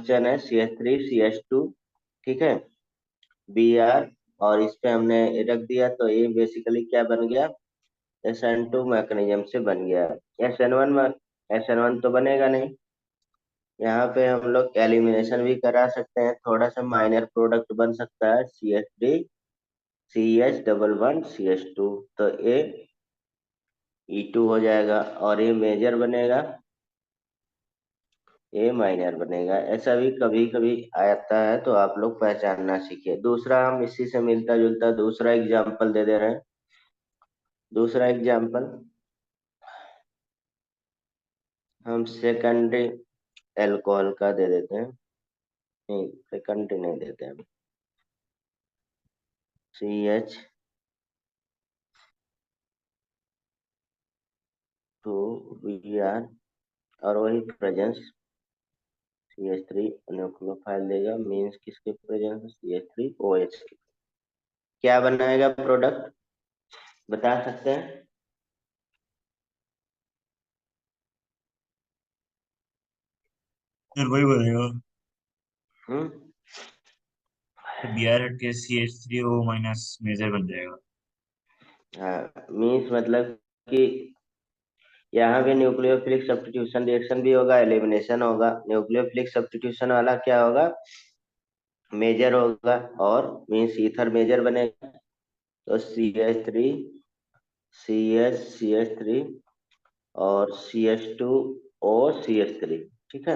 Question है CH3 CH2, ठीक है, Br, और इस पे हमने रख दिया तो ये बेसिकली क्या बन गया, SN2 मैकेनिज्म से बन गया। SN1 तो बनेगा नहीं। यहाँ पे हम लोग एलिमिनेशन भी करा सकते हैं, थोड़ा सा माइनर प्रोडक्ट बन सकता है CH3 CH11 CH2, तो ये E2 हो जाएगा, और ये मेजर बनेगा, ये माइनर बनेगा। ऐसा भी कभी कभी आता है, तो आप लोग पहचानना सीखिए। दूसरा हम इसी से मिलता जुलता दूसरा एग्जाम्पल दे दे रहे हैं। दूसरा एग्जाम्पल हम सेकेंडरी एल्कोहल का दे देते हैं, नहीं सेकेंडरी नहीं देते हैं, CH2Br, और वही प्रेजेंस CH3 न्यूक्लियोफाइल देगा, मीन्स किसके प्रेजेंस में, CH3OH की। क्या बनाएगा प्रोडक्ट, बता सकते हैं? फिर वही बनेगा। हम्म। तो Br हट के CH3O- मेजर बन जाएगा। हाँ, मीन्स मतलब कि यहाँ भी न्यूक्लियोफिलिक सब्स्टिट्यूशन रिएक्शन भी होगा, एलिमिनेशन होगा। न्यूक्लियोफिलिक सब्स्टिट्यूशन वाला क्या होगा, मेजर होगा, और मीन्स ईथर मेजर बनेगा, तो CH3 और CH2O CH3, ठीक है।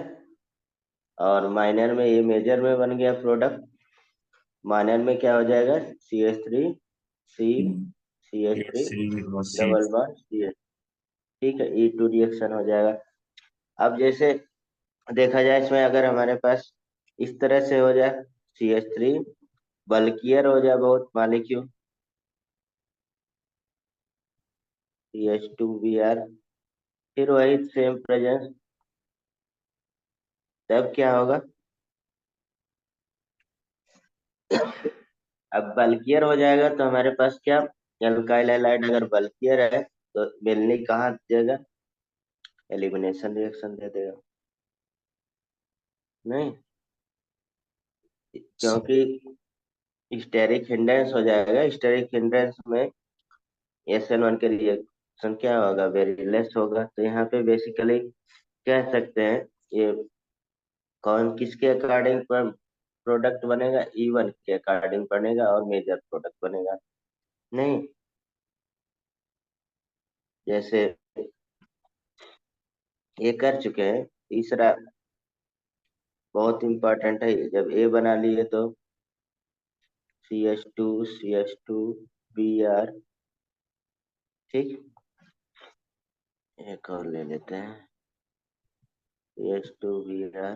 और माइनर में ये मेजर में बन गया प्रोडक्ट, माइनर में क्या हो जाएगा, CH3 C CH3 CH3 और डबल CH। बॉन्ड CH, ठीक है, E2 रिएक्शन हो जाएगा। अब जैसे देखा जाए इसमें, अगर हमारे पास इस तरह से हो जाए, CH3 बल्कियर हो जाए बहुत मॉलिक्यूल, CH2Br, फिर वही सेम प्रेजेंस, तब क्या होगा, अब बल्कियर हो जाएगा तो हमारे पास क्या, एल्काइल हैलाइड अगर बल्कियर है तो मिलनी कहाँ देगा, एलिमिनेशन रिएक्शन दे देगा, नहीं, क्योंकि स्टेरिक हिंड्रेंस हो जाएगा। स्टेरिक हिंड्रेंस में SN1 के रिएक्शन क्या होगा, वेरी लेस होगा। तो यहाँ पे बेसिकली कह सकते हैं ये कौन किसके अकॉर्डिंग पर प्रोडक्ट बनेगा, E1 के अकॉर्डिंग बनेगा, और मेजर प्रोडक्ट बनेगा, नहीं। जैसे ये कर चुके हैं, तीसरा बहुत इंपॉर्टेंट है, जब ए बना लिए तो CH2 CH2Br, ठीक। एक और ले लेते हैं, CH2Br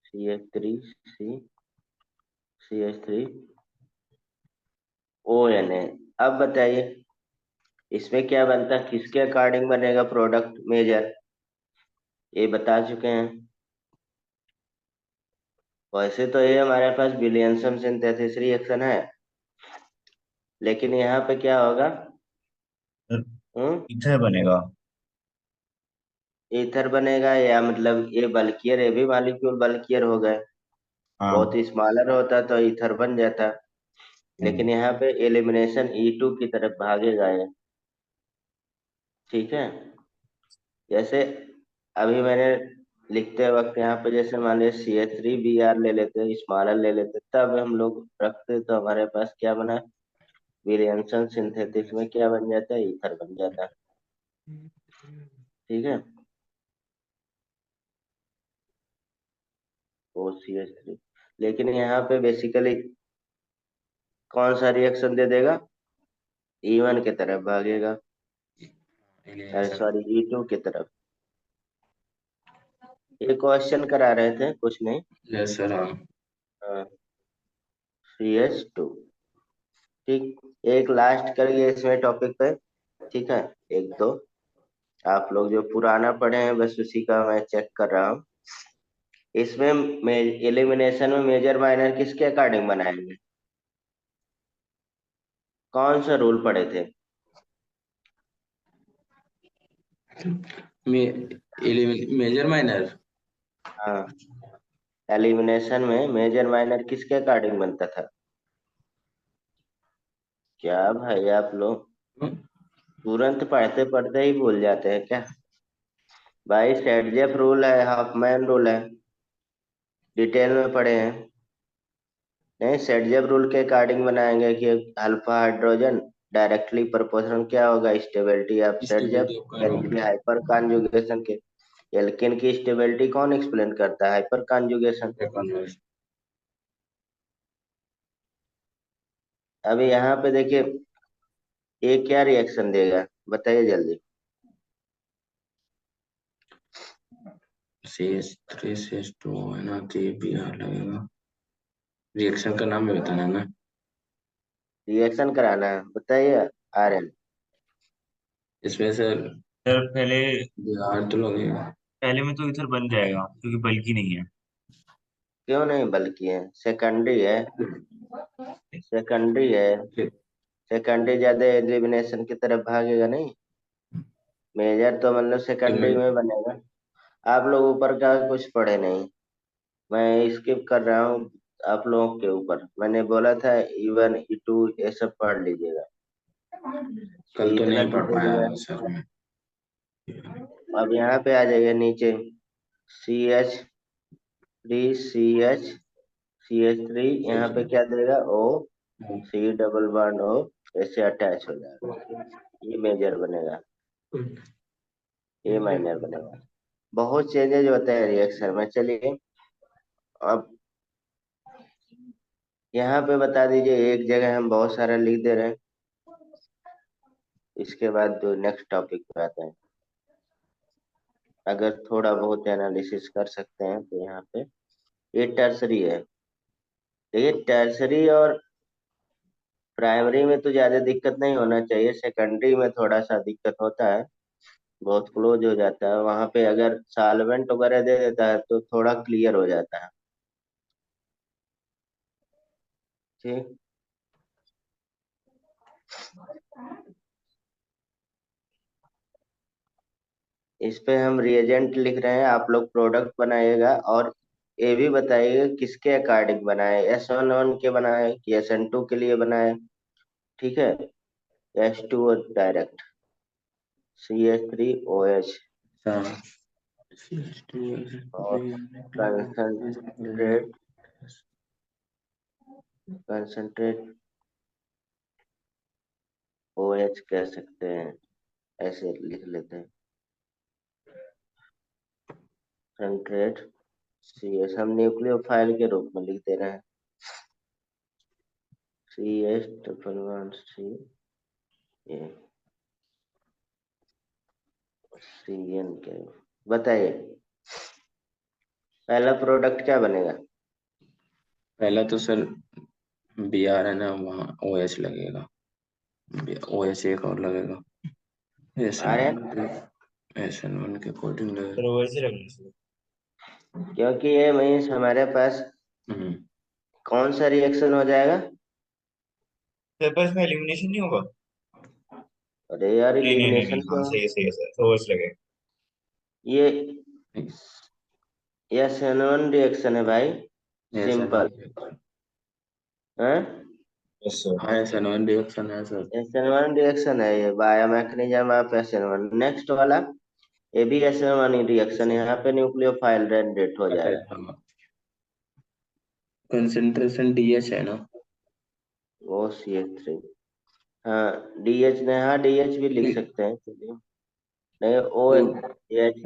CH3C CH3ONA। अब बताइए इसमें क्या बनता है, किसके अकॉर्डिंग बनेगा प्रोडक्ट मेजर, ये बता चुके हैं। वैसे तो ये हमारे पास विलियमसन सिंथेसिस रिएक्शन है, लेकिन यहाँ पे क्या होगा, हम्म, इथर बनेगा। ईथर बनेगा, या मतलब ये बल्कियर, ये भी मॉलिक्यूल बल्कियर हो गए। हाँ। बहुत स्मॉलर होता तो ईथर बन जाता, लेकिन हम्म। यहाँ पे एलिमिनेशन E2 की तरफ भागेगा ये, ठीक है। जैसे अभी मैंने लिखते वक्त यहाँ पे जैसे मान लिया CH3Br ले लेते, स्मॉलर ले लेते, तब हम लोग रखते तो हमारे पास क्या बना, विलियमसन सिंथेटिक्स में क्या बन जाता है, ईथर बन जाता है, ठीक है, OCH3। लेकिन यहाँ पे बेसिकली कौन सा रिएक्शन दे देगा, E1 की तरफ भागेगा, अरे एलिमिनेशन। सॉरी E2 की तरफ। ये क्वेश्चन करा रहे थे, कुछ नहीं। यस सर, हाँ। CH2, ठीक। एक लास्ट करिए इसमें टॉपिक पे, ठीक है, एक दो आप लोग जो पुराना पढ़े हैं बस उसी का मैं चेक कर रहा हूँ। इसमें एलिमिनेशन में मेजर माइनर किसके अकॉर्डिंग बनाएंगे, कौन सा रूल पढ़े थे? मे मेजर माइनर। हाँ, एलिमिनेशन में मेजर माइनर किसके अकॉर्डिंग बनता था? क्या भाई आप लोग हम्म, तुरंत पढ़ते पढ़ते ही भूल जाते हैं क्या? भाई सेटजेफ रूल है, हाफमैन रूल है, डिटेल में पढ़े हैं। नहीं, सेटजेफ रूल के अकॉर्डिंग बनाएंगे कि अल्फा हाइड्रोजन डायरेक्टली प्रोपोर्शनल क्या होगा, स्टेबिलिटी ऑफ सेटजेफ, स्टेबिलिटी ऑफ यानी कि कार्बोनेट। हाइपर कॉन्जुगेशन के। एल्केन की स्टेबिलिटी कौन एक्सप्लेन करता है? Hyper conjugation. अभी यहाँ पे देखिए, ये क्या रिएक्शन देगा, बताइए जल्दी। CH3 CH2 है ना, तो ये Br लगेगा। रिएक्शन का नाम भी बताना है ना। रिएक्शन कराना है, बताइए। R N. इसमें से सर पहले Br तो लगेगा। पहले में तो इथर बन जाएगा क्योंकि बल्कि नहीं है। क्यों नहीं बल्कि है? सेकेंडरी है, सेकेंडरी है। फिर सेकेंडरी ज्यादा एलिमिनेशन की तरफ भागेगा नहीं। मेजर तो मतलब सेकेंडरी में बनेगा। आप लोग ऊपर का कुछ पढ़े नहीं, मैं स्किप कर रहा हूँ। आप लोगों के ऊपर मैंने बोला था E1 E2 ये सब पढ़ लीजिएगा, तो कल तो इतना नहीं पढ़ डिटेल पाया में। सर मैं। अब यहाँ पे आ जाइए नीचे। CH3 CH3 यहाँ पे क्या देगा? O C double bond O, ऐसे अटैच हो जाएगा। ये मेजर बनेगा, ये माइनर बनेगा। बहुत चेंजेज होते हैं रिएक्शन में। चलिए अब यहाँ पे बता दीजिए, एक जगह हम बहुत सारा लिख दे रहे हैं। इसके बाद जो नेक्स्ट टॉपिक पे आते हैं, अगर थोड़ा बहुत एनालिसिस कर सकते हैं तो यहाँ पे ये टर्सरी है। देखिए टर्सरी और प्राइमरी में तो ज्यादा दिक्कत नहीं होना चाहिए, सेकेंडरी में थोड़ा सा दिक्कत होता है, बहुत क्लोज हो जाता है। वहां पे अगर सॉल्वेंट वगैरह दे देता है तो थोड़ा क्लियर हो जाता है। ठीक। इस पे हम रिएजेंट लिख रहे हैं, आप लोग प्रोडक्ट बनाइएगा और ये भी बताइएगा किसके अकॉर्डिंग बनाए, S11 के बनाए कि SN2 के लिए बनाए। ठीक है, H2O डायरेक्ट, CH3OH अच्छा, CH2 और कंसंट्रेट, कंसंट्रेट OH कह सकते हैं, ऐसे लिख लेते हैं। कंसंट्रेट CS हम न्यूक्लियोफाइल के रूप में लिख दे रहे हैं, CH1 ये CN के। बताइए पहला प्रोडक्ट क्या बनेगा? पहला तो सर Br है ना, वहाँ OH लगेगा। OH एक और लगेगा। आर SN1 एन, के SN1 के अकॉर्डिंग सर लगेगा। वैसे रखना सर। क्योंकि ये मीन्स हमारे पास हम्म, कौन सा रिएक्शन हो जाएगा? सर पर इसमें एलिमिनेशन नहीं होगा। अरे यार नहीं नहीं नहीं नहीं, इलिमिनेशन हाँ क्यों? सही है सर, तो वैसे लगेगा। ये SN1 रिएक्शन है भाई, SN1 सिंपल है। Yes sir. हाँ SN1 रिएक्शन है सर। SN1 रिएक्शन है ये, bio mechanism of SN1। Next वाला ये भी SN1 रिएक्शन, यहाँ पे न्यूक्लियोफाइल जनरेट हो जाएगा। कंसेंट्रेशन DH है ना। OCH3, हाँ DH ने, हाँ DH भी लिख सकते हैं, चलिए। नहीं, तो OH लिखा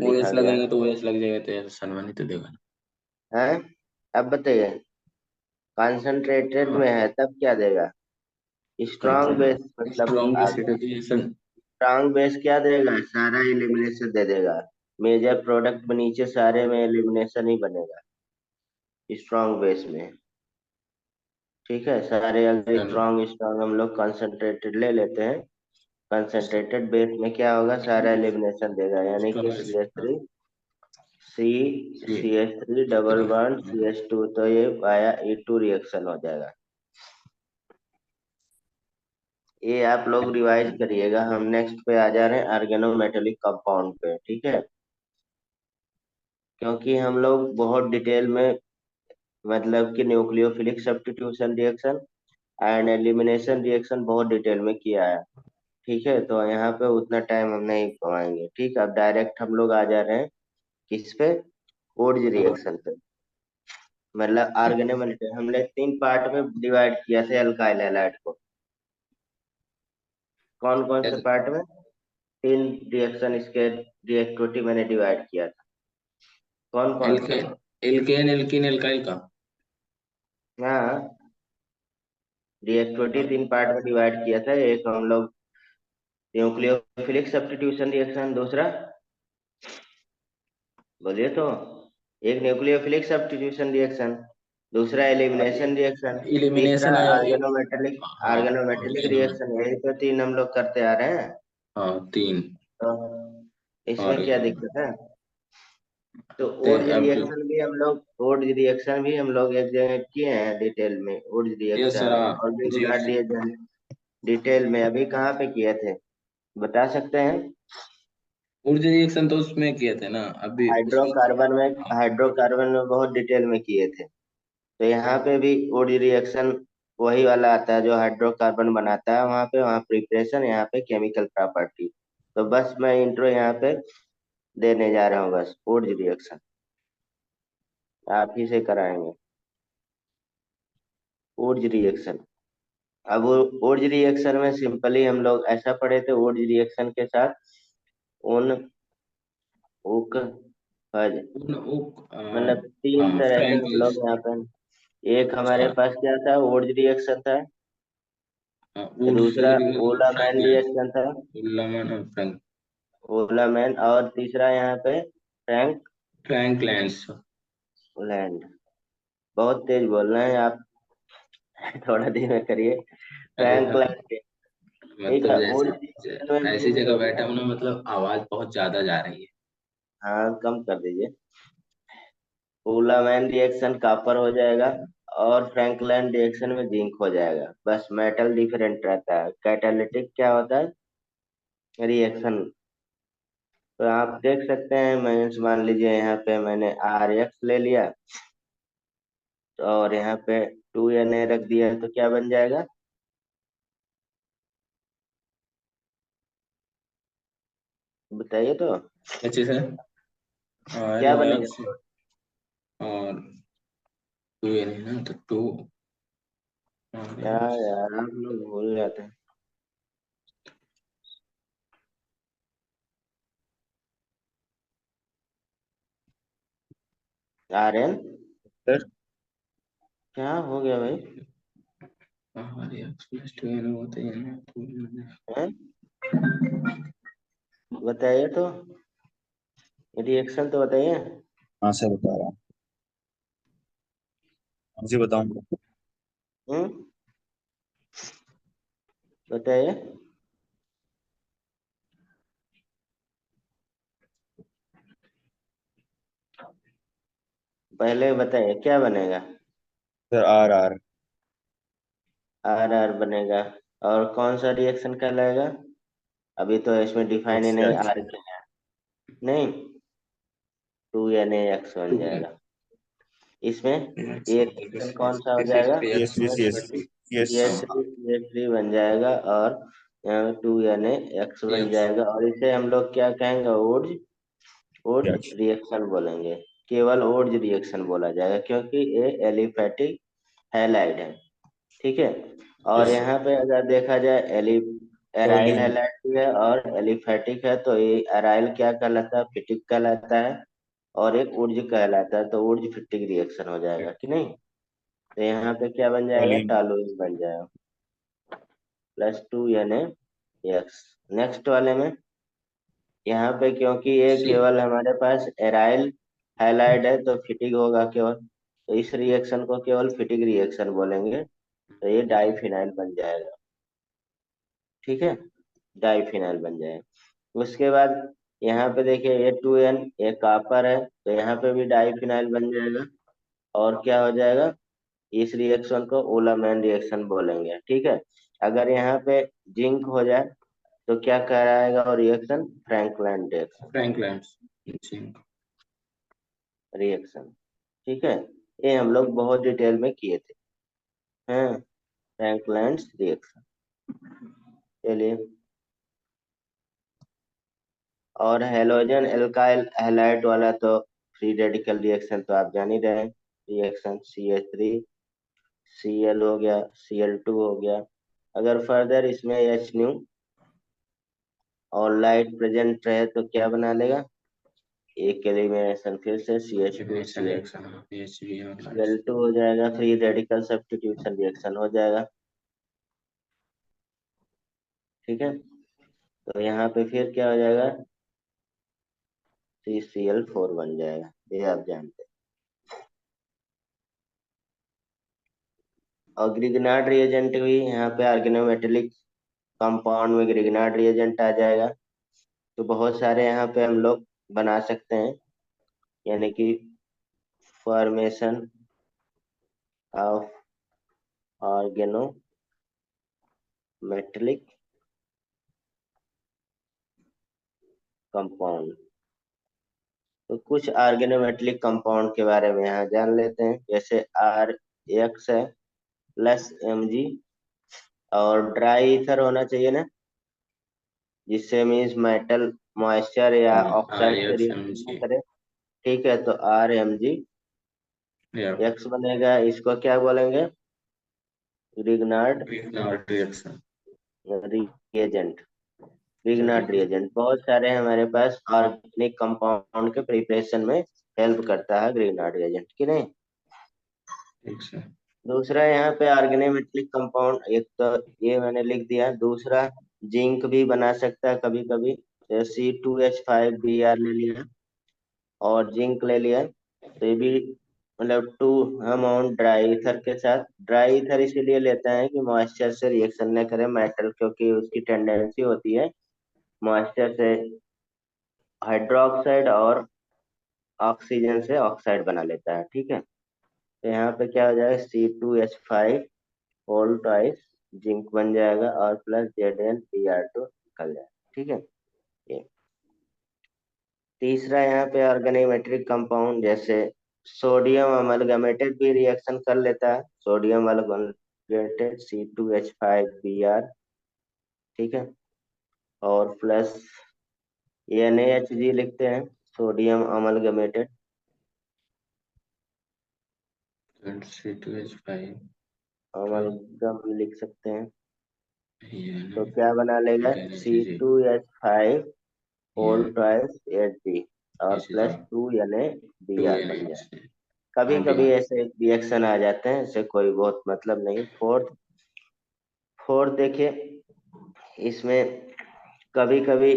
OH गया लगेगा तो OH लग जाएगा, तो SN1 ही तो देगा ना। है। अब बताइए, कंसंट्रेटेड में है तब क्या देगा? स्ट्रॉन्ग बेस मतलब स्ट्रॉन्ग आगे। एसिडिफिकेशन। स्ट्रॉन्ग बेस क्या देगा? सारा एलिमिनेशन दे देगा। मेजर प्रोडक्ट में नीचे सारे में एलिमिनेशन ही बनेगा स्ट्रॉन्ग बेस में। ठीक है, सारे अगर स्ट्रॉन्ग स्ट्रॉन्ग हम लोग कंसंट्रेटेड ले लेते हैं, कंसंट्रेटेड बेस में क्या होगा? सारा एलिमिनेशन देगा, यानी कि स्ट्रॉन्ग सी CH3 डबल बॉन्ड CH2, तो ये आया E2 रिएक्शन हो जाएगा। ये आप लोग रिवाइज करिएगा। हम नेक्स्ट पे आ जा रहे हैं ऑर्गेनोमेटेलिक कंपाउंड पे, ठीक है? क्योंकि हम लोग बहुत डिटेल में मतलब कि nucleophilic substitution reaction and elimination reaction बहुत डिटेल में किया है। ठीक है, तो यहाँ पे उतना टाइम हम नहीं पाएंगे। ठीक है, अब डायरेक्ट हम लोग आ जा रहे हैं किस पे, ओड्ज रिएक्शन पे। मतलब ऑर्गेनोमेलिक हमने 3 पार्ट में डिवाइड किया था एल्काइल हैलाइड को। कौन कौन से कैसे? पार्ट में? 3 रिएक्शन इसके रिएक्टिविटी मैंने डिवाइड किया था। कौन कौन से? एल्केन, एल्केन, एल्कीन, एल्काइल का। हाँ, रिएक्टिविटी 3 पार्ट में डिवाइड किया था। एक हम लोग न्यूक्लियोफिलिक सब्स्टिट्यूशन रिएक्शन, दूसरा बोलिए तो, एक न्यूक्लियोफिलिक सब्स्टिट्यूशन रिएक्शन, दूसरा एलिमिनेशन रिएक्शन, तीसरा इलिमिनेशन है। ऑर्गेनोमेटेलिक हाँ, ऑर्गेनोमेटेलिक ऑर्गेनोमेट। रिएक्शन। यही तो 3 हम लोग करते आ रहे हैं। हाँ, 3। तो और इसमें क्या दिक्कत है? तो ते ओड्स अब रिएक्शन भी हम लोग, ओड्स रिएक्शन भी हम लोग एक जगह किए हैं डिटेल में। ओड्स ये रिएक्शन सारा और भी जियो रिएक्शन डिटेल में अभी कहाँ पे किए थे, बता सकते हैं? ऊर्जा रिएक्शन तो उसमें किए थे ना अभी उसमें। हाइड्रोकार्बन में बहुत डिटेल में किए थे। तो यहाँ पे भी ओड रिएक्शन वही वाला आता है जो हाइड्रोकार्बन बनाता है। वहाँ पे, वहाँ प्रिपरेशन, यहाँ पे केमिकल प्रॉपर्टी। तो बस मैं इंट्रो यहाँ पे देने जा रहा हूँ, बस ओड रिएक्शन आप ही से कराएंगे। ओड रिएक्शन, अब ओड रिएक्शन में सिंपली हम लोग ऐसा पढ़े थे, ओड रिएक्शन के साथ उन उक हज, मतलब तीन हाँ, तरह के हम फ्रैंकल्स। लोग यहाँ पे। एक हमारे अच्छा। पास क्या था, ओड रिएक्शन था। हाँ, ऊर्जा दूसरा रिएक्शन, ओलामैन फ्रैंकलैंड। रिएक्शन था। उल्लामन और ओलामैन, और तीसरा यहाँ पे फ्रैंक फ्रैंकलैंड्स। लैंड। बहुत तेज बोल रहे हैं आप। थोड़ा धीमे करिए। अरे फ्रैंक हाँ, लैंड। ठीक मतलब है, जैसे ओड रिएक्शन में ऐसी मीन्स जगह हो बैठा गया। हूँ ना, मतलब आवाज बहुत ज्यादा जा रही है। हाँ, कम कर दीजिए। ओलामैन रिएक्शन कॉपर हो जाएगा, और फ्रैंकलैंड रिएक्शन में जिंक हो जाएगा। बस मेटल डिफरेंट रहता है। कैटालिटिक क्या होता है, रिएक्शन। तो आप देख सकते हैं, मैं मान लीजिए यहाँ पे मैंने आर एक्स ले लिया, और यहाँ पे 2Na रख दिया, तो क्या बन जाएगा? बताइए तो, अच्छे से। आर क्या एक्स बनेगा? और 2 ये नहीं ना, तो 2 आर यार एक्स। यार, आप लोग भूल जाते हैं। Rn, sir. क्या हो गया भाई? आर एक्स प्लस 2 एन होते हैं ना, हैं? बताइए तो, रिएक्शन तो बताइए। हाँ सर, बता रहा हूँ। हाँ जी, बताऊँ। हम्म, बताइए। पहले बताइए क्या बनेगा। Sir, are are. आर बनेगा। और कौन सा रिएक्शन कहलाएगा? अभी तो इसमें डिफाइन ही एक्स नहीं, एक्स। आर क्या है। नहीं, 2Na बन 2 जाएगा। इसमें एक्स ये एक्स रिएक्शन कौन सा हो जाएगा? Three C X S three C S three C S C three H three C H three बन जाएगा, और 2Na बन एक्स। जाएगा। और इसे हम लोग क्या कहेंगे, ओड ओड एक्स। रिएक्शन बोलेंगे। केवल ओड रिएक्शन बोला जाएगा, क्योंकि ये एलिफैटिक हैलाइड है। ठीक है, और यस। यहाँ पे अगर देखा जाए, एराइल टोल्यूनि। हैलाइड भी है और एलिफैटिक है। तो ये एराइल क्या कहलाता है, फिटिक कहलाता है। और एक ऊर्ज कहलाता है। तो ऊर्ज फिटिक रिएक्शन हो जाएगा कि नहीं? तो यहाँ पे क्या बन जाएगा, टोल्यूनि। टॉलूइन बन जाएगा, +2Na। नेक्स्ट वाले में, यहाँ पे क्योंकि ये सी। केवल हमारे पास एराइल हैलाइड है, तो फिटिक होगा केवल। तो इस रिएक्शन को केवल फिटिक रिएक्शन बोलेंगे। तो ये डाइफिनाइल बन जाएगा। ठीक है, डाइफिनाइल बन जाएगा। उसके बाद यहाँ पे देखिए, A2N, ये कॉपर है, तो यहाँ पे भी डाइफिनाइल बन जाएगा। और क्या हो जाएगा, इस रिएक्शन को ओलामैन रिएक्शन बोलेंगे। ठीक है, अगर यहाँ पे जिंक हो जाए, तो क्या कहलाएगा, और रिएक्शन फ्रैंकलैंड रिएक्शन। फ्रैंकलैंड्स। रिएक्शन, ठीक है। ये हम लोग बहुत डिटेल में किए थे। हैं, फ्रैंकलिन्स रिएक्शन। चलिए, और हेलोजन एल्काइल हैलाइड वाला तो फ्री रेडिकल रिएक्शन तो आप जान ही रहे हैं। रिएक्शन CH3 Cl हो गया, Cl2 हो गया। अगर फर्दर इसमें H न्यू और लाइट प्रेजेंट रहे तो क्या बना लेगा? एक एलिमिनेशन फिर से रिएक्शन CH2Cl, रिएक्शन PHB और लाइट्स। Cl2 हो जाएगा, फ्री रेडिकल सब्स्टिट्यूशन रिएक्शन हो जाएगा। ठीक है, तो यहाँ पे फिर क्या हो जाएगा? CCl4 बन जाएगा, ये आप जानते हैं। और ग्रिग्नार्ड रिएजेंट भी यहाँ पे ऑर्गेनोमेटेलिक कंपाउंड में ग्रिग्नार्ड रिएजेंट आ जाएगा। तो बहुत सारे यहाँ पे हम लोग बना सकते हैं, यानी कि फॉर्मेशन ऑफ ऑर्गेनोमेटेलिक कंपाउंड। तो कुछ ऑर्गेनोमेटेलिक कंपाउंड के बारे में यहाँ जान लेते हैं, जैसे RX है प्लस Mg, और ड्राई ईथर होना चाहिए ना, जिससे मीन्स मेटल मॉइस्चर या ऑक्साइड से रिएक्शन ना RXMG करे। ठीक है, तो RMg या X बनेगा, इसको क्या बोलेंगे? Grignard Grignard reaction. रिएजेंट। चलिए रिग्नार्ड रिएजेंट बहुत सारे हमारे पास ऑर्गेनिक कंपाउंड के प्रिपरेशन में हेल्प करता है ग्रिग्नार्ड रिएजेंट, कि नहीं? ठीक से। दूसरा यहाँ पे ऑर्गेनोमेटेलिक कंपाउंड, एक तो ये मैंने लिख दिया। दूसरा जिंक भी बना सकता है कभी कभी, C2H5Br ले लिया और जिंक ले लिया, तो ये भी मतलब टू अमाउंट ड्राई ईथर के साथ। ड्राई ईथर इसीलिए लेते हैं कि मॉइस्चर से रिएक्शन न करे मेटल, क्योंकि उसकी टेंडेंसी होती है मॉइस्चर से हाइड्रोक्साइड और ऑक्सीजन से ऑक्साइड बना लेता है। ठीक है, तो यहाँ पे क्या हो जाएगा? C2H5 होल ट्वाइस जिंक बन जाएगा और प्लस ZnBr2 निकल जाएगा। ठीक है, ये तीसरा यहाँ पे ऑर्गेनोमेट्रिक कंपाउंड, जैसे सोडियम अमलगमेटेड भी रिएक्शन कर लेता है, सोडियम अमलगमेटेड C2H5Br। ठीक है, और प्लस NaHG लिखते हैं, सोडियम अमलगमेटेड C2H5 अमलगम लिख सकते हैं। ये तो क्या बना लेगा? NaHG C2H5 होल ये ट्वाइस Hg और HG प्लस 2NaBr बन जाए। 2NaHG कभी और कभी BR। ऐसे रिएक्शन आ जाते हैं, इससे कोई बहुत मतलब नहीं। फोर्थ फोर्थ देखिए, इसमें कभी कभी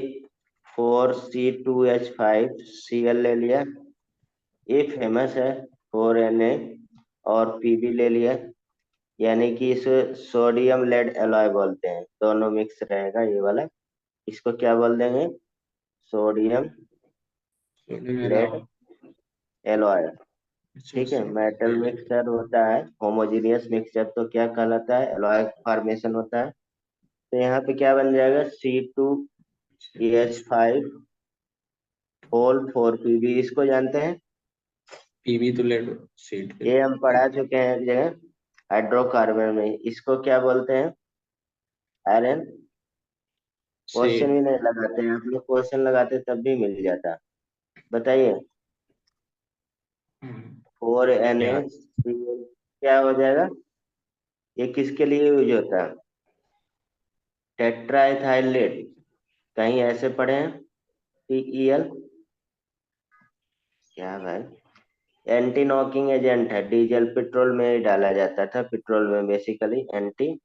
4C2H5Cl ले लिया, ये फेमस है। 4Na और Pb ले लिया, यानी कि इसे सोडियम लेड एलॉय बोलते हैं, दोनों मिक्स रहेगा ये वाला। इसको क्या बोल देंगे? Sodium sodium lead alloy. Alloy. अच्छा ठीक है, मेटल सोडियम मिक्सचर होता है, होमोजेनियस मिक्सचर, तो क्या कहलाता है? एलॉय फॉर्मेशन होता है। तो यहाँ पे क्या बन जाएगा? C2H5 होल 4Pb, इसको जानते हैं, पीबी तो लेड सीट पे। ये हम पढ़ा चुके हैं एक जगह हाइड्रोकार्बन में। इसको क्या बोलते हैं? आयरन। क्वेश्चन भी सीट। नहीं लगाते हैं आप लोग, क्वेश्चन लगाते तब भी मिल जाता। बताइए, 4Na या क्या हो जाएगा? ये किसके लिए यूज होता है? टेट्राइथाइलेट, कहीं ऐसे पढ़े हैं? TEL, क्या भाई? एंटी नॉकिंग एजेंट है, डीजल पेट्रोल में ही डाला जाता था, पेट्रोल में बेसिकली एंटी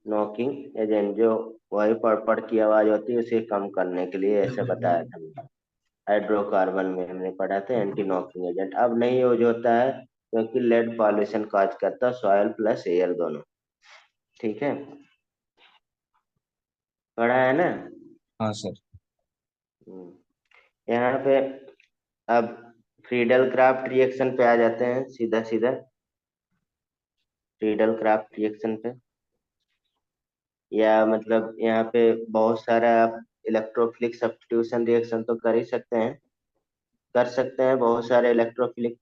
नॉकिंग एजेंट, जो वही पड़ की आवाज होती है उसे कम करने के लिए, ऐसे बताया था। हाइड्रोकार्बन में हमने पढ़ा था एंटी नॉकिंग एजेंट। अब नहीं यूज होता है क्योंकि लेड पॉल्यूशन काज करता है, सॉइल प्लस एयर दोनों। ठीक है, पढ़ा है ना? हाँ सर। यहाँ पे अब फ्रीडल क्राफ्ट रिएक्शन पे आ जाते हैं, सीधा सीधा फ्रीडल क्राफ्ट रिएक्शन पे। या मतलब यहाँ पे बहुत सारा आप इलेक्ट्रोफिलिक सब्स्टिट्यूशन रिएक्शन तो कर ही सकते हैं, कर सकते हैं बहुत सारे इलेक्ट्रोफिलिक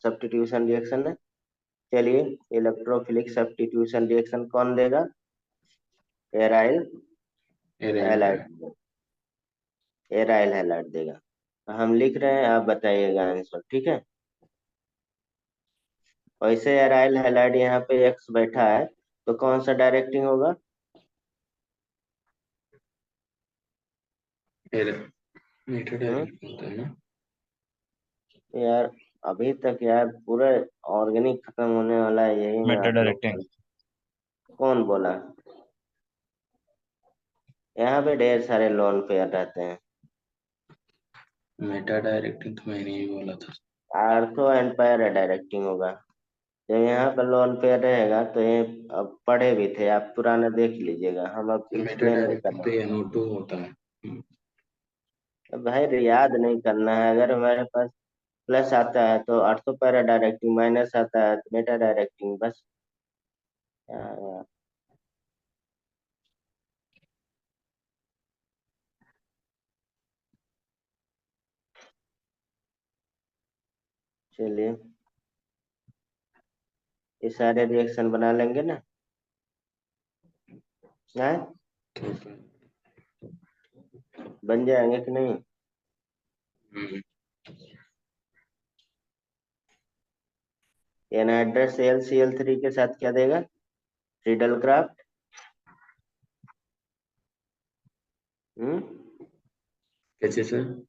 सब्स्टिट्यूशन रिएक्शन है। चलिए, इलेक्ट्रोफिलिक सब्स्टिट्यूशन रिएक्शन कौन देगा? एराइल हैलाइड, एराइल हैलाइड देगा। तो हम लिख रहे हैं, आप बताइएगा आंसर, ठीक है। वैसे एराइल हैलाइड यहाँ पे एक्स बैठा है, तो कौन सा डायरेक्टिंग होगा? मीटर डायरेक्टिंग होता है ना यार अभी तक यार पूरा ऑर्गेनिक खत्म होने वाला है, यही मैं मेटा आप लोग डायरेक्टिंग। कौन बोला? यहाँ पे ढेर सारे लोन पेयर रहते हैं। मेटा डायरेक्टिंग तो मैंने ही बोला था। आर्थो एंड पैरा डायरेक्टिंग होगा। जब यहाँ पर लोन पेयर रहेगा तो ये अब पढ़े भी थे आप, पुराना देख लीजिएगा, हम अब मेटा एक्सप्लेन नहीं डायरेक्टिंग करना। तो NO2 होता है। अब भाई याद नहीं करना है, अगर हमारे पास प्लस आता है तो आर्थो पैरा डायरेक्टिंग, माइनस आता है तो मेटा डायरेक्टिंग, बस। यार, चलिए, ये सारे रिएक्शन बना लेंगे ना? हैं? तो बन जाएंगे कि नहीं? हम्म, एनहाइड्रस Cl3 के साथ क्या देगा? Riddle craft. हम्म कैसे सर?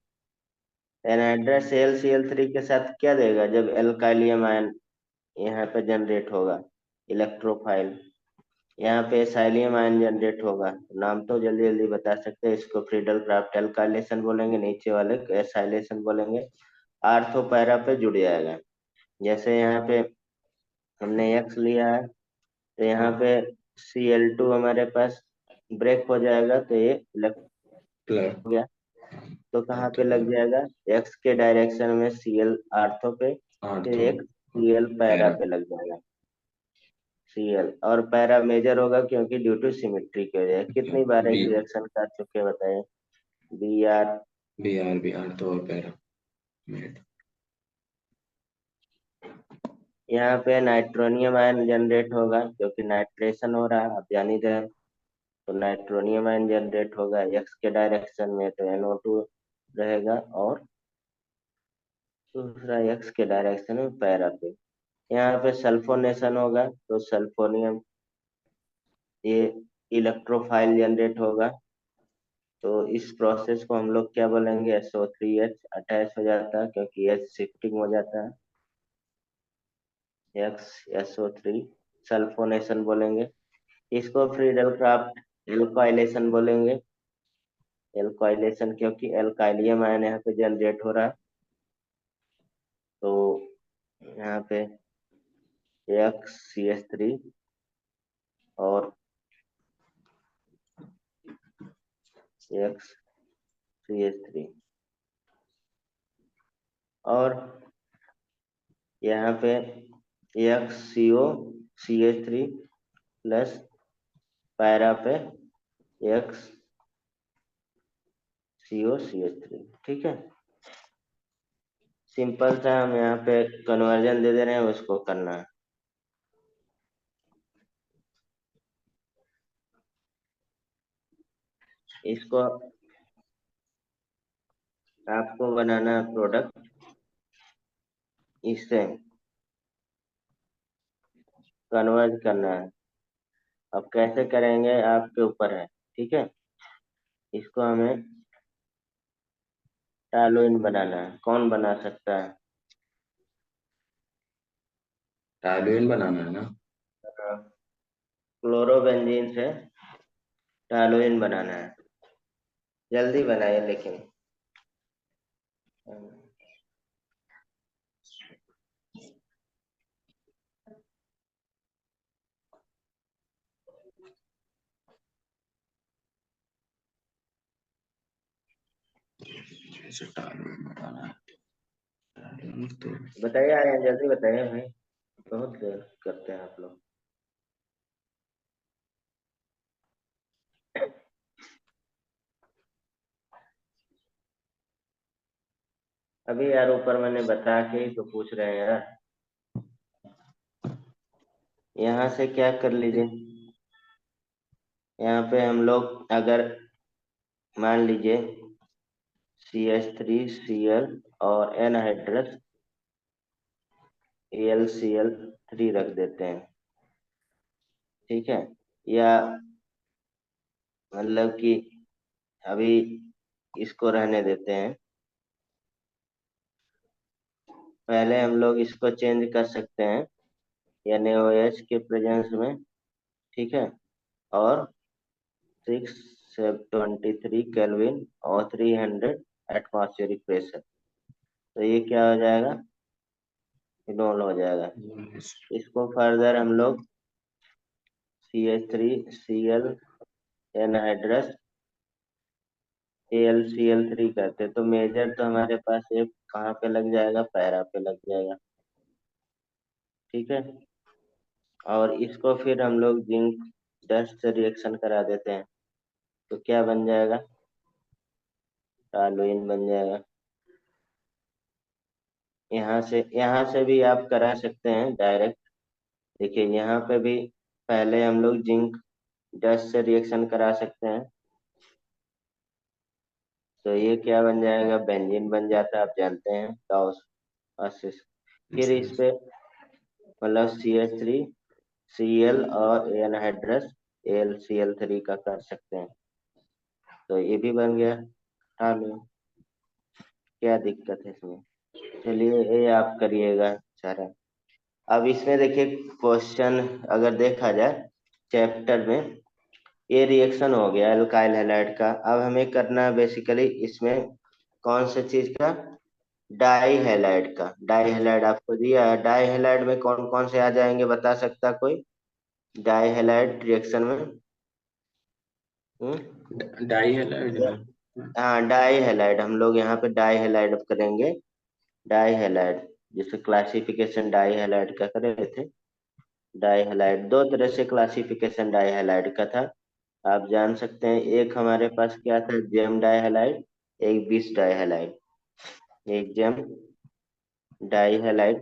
एनहाइड्रस Cl3 के साथ क्या देगा जब एल्काइलियम आयन यहाँ पे जनरेट होगा? इलेक्ट्रोफाइल। यहाँ पे एसाइलियम आयन जनरेट होगा। नाम तो जल्दी जल्दी बता सकते हैं, इसको फ्रीडल क्राफ्ट एल्काइलेशन बोलेंगे, नीचे वाले को एसाइलेशन बोलेंगे। आर्थो पैरा पे जुड़ जाएगा। जैसे यहाँ पे हमने एक्स लिया है, तो यहाँ हाँ, पे Cl2 हमारे पास ब्रेक हो जाएगा, तो ये इलेक्ट्रो प्लस हो गया। तो कहाँ पे तो लग जाएगा? एक्स के डायरेक्शन में Cl आर्थो पे, फिर आर्थो एक Cl पैरा पैरा। पे लग जाएगा। Cl और पैरा मेजर होगा क्योंकि ड्यू टू सिमेट्री की वजह। कितनी बार बी एक रिएक्शन कर चुके बताइए? Br। बी आर्थो और पैरा मेट। यहाँ पे नाइट्रोनियम आयन जनरेट होगा क्योंकि नाइट्रेशन हो रहा है, आप जान ही रहे हैं। तो नाइट्रोनियम आयन जनरेट होगा एक्स के डायरेक्शन में, तो NO2 रहेगा, और दूसरा एक्स के डायरेक्शन में पैरा पे। यहाँ पे सल्फोनेशन होगा तो सल्फोनियम, ये इलेक्ट्रोफाइल जनरेट होगा। तो इस प्रोसेस को हम लोग क्या बोलेंगे? SO3H अटैच हो जाता है क्योंकि H शिफ्टिंग हो जाता है। एक्स SO3 सल्फोनेशन बोलेंगे। इसको फ्रीडल क्राफ्ट एल्काइलेशन बोलेंगे। एल्काइलेशन क्योंकि एल्काइलियम आयन यहाँ पे जनरेट हो रहा है। तो यहाँ पे XCH3 और XCH3, और यहाँ पे XCOCH3 प्लस पैरा पे XCOCH3, ठीक है। सिंपल सा हम यहाँ पे कन्वर्जन दे दे रहे हैं, उसको करना है। इसको आपको बनाना है प्रोडक्ट, इससे कन्वर्ज करना है। अब कैसे करेंगे आपके ऊपर है, ठीक है। इसको हमें टॉलुइन बनाना है। कौन बना सकता है? टॉलुइन बनाना है ना? क्लोरोबेंजीन से टॉलुइन बनाना है। जल्दी बनाइए लेकिन। ऐसे टॉलुइन बनाना है। टॉलुइन तो बताइए आर्यन, जल्दी बताइए भाई, बहुत देर करते हैं आप लोग। अभी यार ऊपर मैंने बता के ही तो पूछ रहे हैं यार। यहाँ से क्या कर लीजिए, यहाँ पे हम लोग अगर मान लीजिए CH3Cl और एनहाइड्रस AlCl3 रख देते हैं, ठीक है। या मतलब कि अभी इसको रहने देते हैं, पहले हम लोग इसको चेंज कर सकते हैं NaOH के प्रेजेंस में, ठीक है। और 623 केल्विन और 300 एटमॉस्फेरिक प्रेशर, तो ये क्या हो जाएगा, फिनोल हो जाएगा। इसको फर्दर हम लोग CH3Cl एनहाइड्रस AlCl3 करते, तो मेजर तो हमारे पास एक कहाँ पे लग जाएगा, पैरा पे लग जाएगा, ठीक है। और इसको फिर हम लोग जिंक डस्ट से रिएक्शन करा देते हैं, तो क्या बन जाएगा, टॉलुइन बन जाएगा। यहाँ से भी आप करा सकते हैं डायरेक्ट। देखिए यहाँ पे भी पहले हम लोग जिंक डस्ट से रिएक्शन करा सकते हैं, तो ये क्या बन जाएगा, बेंजीन बन जाता है, आप जानते हैं गाउस आशीष। फिर इस पे मतलब CH3Cl और एनहाइड्रस AlCl3 का कर सकते हैं, तो ये भी बन गया टॉलुइन। क्या दिक्कत है इसमें, चलिए ये आप करिएगा सारा। अब इसमें देखिए क्वेश्चन अगर देखा जाए चैप्टर में, ये रिएक्शन हो गया एल्काइल हैलाइड का। अब हमें करना है बेसिकली इसमें कौन सा चीज का, डाई हैलाइड का। डाई हैलाइड आपको दिया है, डाई हैलाइड में कौन कौन से आ जाएंगे, बता सकता कोई डाई हैलाइड रिएक्शन में? डाई हैलाइड में। हाँ डाई हैलाइड, हम लोग यहाँ पे डाई हैलाइड करेंगे। डाई हैलाइड जिससे क्लासिफिकेशन डाई हैलाइड का कर रहे थे। डाई हैलाइड दो तरह से क्लासिफिकेशन डाई हैलाइड का था, आप जान सकते हैं। एक हमारे पास क्या था, जेम डाई हैलाइड, एक विस डाई हैलाइड। एक जेम डाई हैलाइड,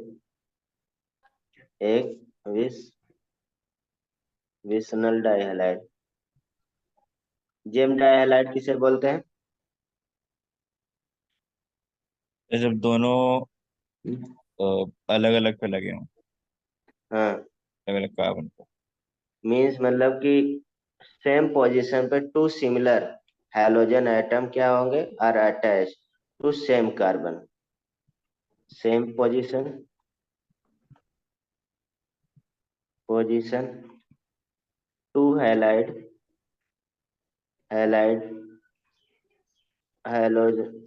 एक vicinal di halide. Gem di halide किसे बोलते हैं? तो जब दोनों अलग अलग पे लगे हों, हाँ, अलग अलग कार्बन पे। मीन्स मतलब कि सेम पोजीशन पे टू सिमिलर हैलोजन एटम क्या होंगे, are attach to same carbon. Same position two halide halide halogen,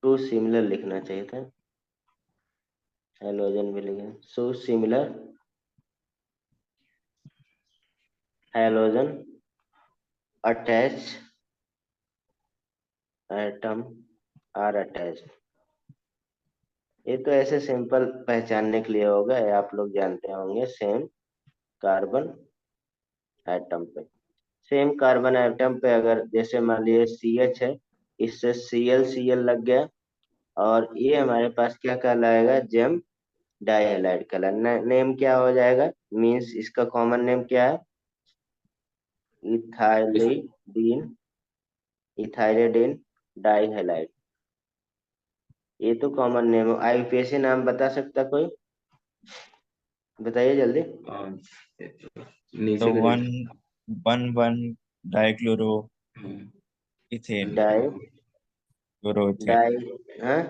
two similar लिखना चाहिए था, हैलोजन भी लिखे, so similar halogen attach atom are attach. ये तो ऐसे सिंपल पहचानने के लिए होगा, ये आप लोग जानते होंगे। सेम कार्बन एटम पे, सेम कार्बन एटम पे अगर जैसे मान लीजिए CH है, इससे Cl लग गया, और ये हमारे पास क्या कहलाएगा, जेम डाइहैलाइड कलर। नेम क्या हो जाएगा, मींस इसका कॉमन नेम क्या है, इथाइलिडीन, इथाइलिडीन डाइहैलाइड। ये तो कॉमन नेम है। IUPAC नाम बता सकता कोई, बताइए जल्दी। तो नीचे वन करिए। One one dichloro hmm, ethane, di chloro ethane. Di हाँ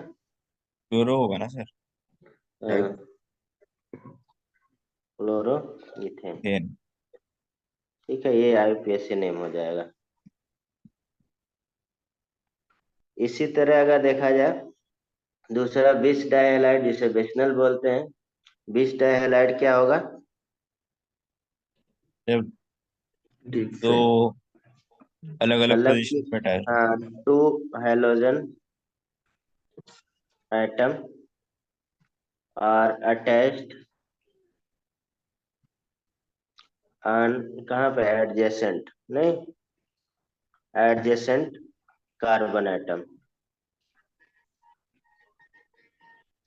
क्लोरो होगा ना sir? Di chloro ethane, ethane. ठीक है, ये IUPAC नेम हो जाएगा। इसी तरह अगर देखा जाए दूसरा बिस डाइहैलाइड जिसे बेसनल बोलते हैं, बिस डाइहैलाइड क्या होगा, जब दो डिफरेंट। अलग अलग मतलब कि पोजीशन पे अटैच। हाँ two halogen atom are attached on, कहाँ पे, एडजेसेंट नहीं, एडजेसेंट कार्बन एटम,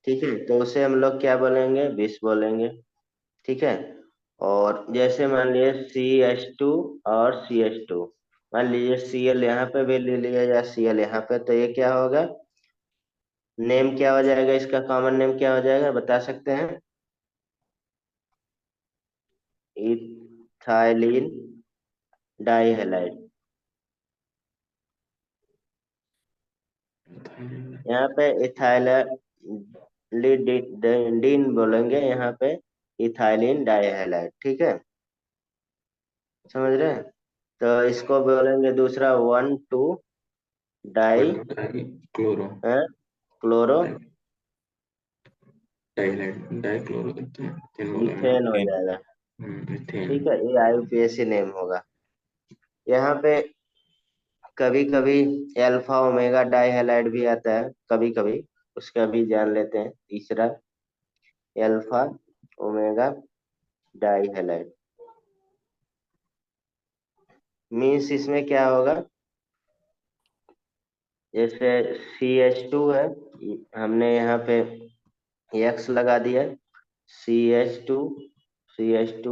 ठीक है। तो उसे हम लोग क्या बोलेंगे, बिस बोलेंगे। ठीक है। और जैसे मान लीजिए CH2 और CH2, मान लीजिए Cl यहाँ पे भी ले लिया या Cl यहाँ पे, तो ये क्या होगा, नेम क्या हो जाएगा, इसका कॉमन नेम क्या हो जाएगा बता सकते हैं? इथाइलिन डाइहैलाइड। यहाँ पे इथाइलिन बोलेंगे, यहाँ पे इथाइलिन डाइहैलाइड। ठीक है, समझ रहे हैं? तो इसको बोलेंगे दूसरा 1,2 डाई 1 2 क्लोरो क्लोरो डाइलाइट डाइक्लोरो इथेन बोलेंगे ना। इथेन हो जाएगा। इथेन। ठीक है, ये IUPAC नेम होगा। यहाँ पे कभी कभी अल्फा ओमेगा डाइहैलाइड भी आता है कभी कभी, उसका भी जान लेते हैं। तीसरा अल्फा ओमेगा डाइहैलाइड मीन्स इसमें क्या होगा, जैसे CH2 है, हमने यहाँ पे X लगा दिया, CH2 CH2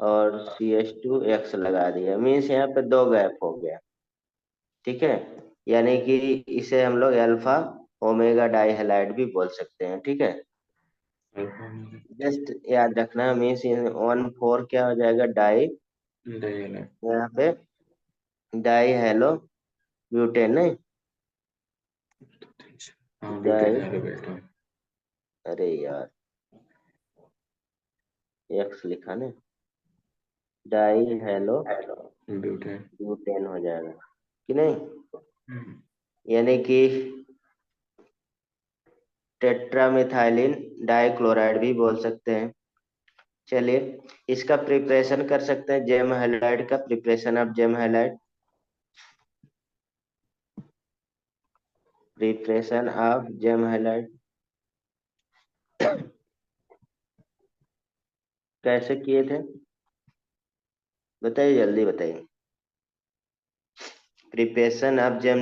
और CH2 X लगा दिया, मीन्स यहाँ पे दो गैप हो गया। ठीक है, यानी कि इसे हम लोग अल्फा ओमेगा डाइहैलाइड भी बोल सकते हैं। ठीक है, जस्ट याद रखना, मीन्स 1,4 क्या हो जाएगा, डाई, डाइलाइट। यहाँ पे डाई हेलो ब्यूटेन, नहीं हाँ ब्यूटेन डाई, हेलो बेटा। अरे यार X लिखा ने, डाई हेलो ब्यूटेन। ब्यूटेन हो जाएगा कि नहीं, हम्म, यानी कि टेट्रामिथाइलिन डाइक्लोराइड भी बोल सकते हैं। चलिए, इसका प्रिपरेशन कर सकते हैं, जेम हैलाइड का preparation of gem halide, preparation of gem halide कैसे किए थे बताइए, जल्दी बताइए। प्रिपरेशन ऑफ जेम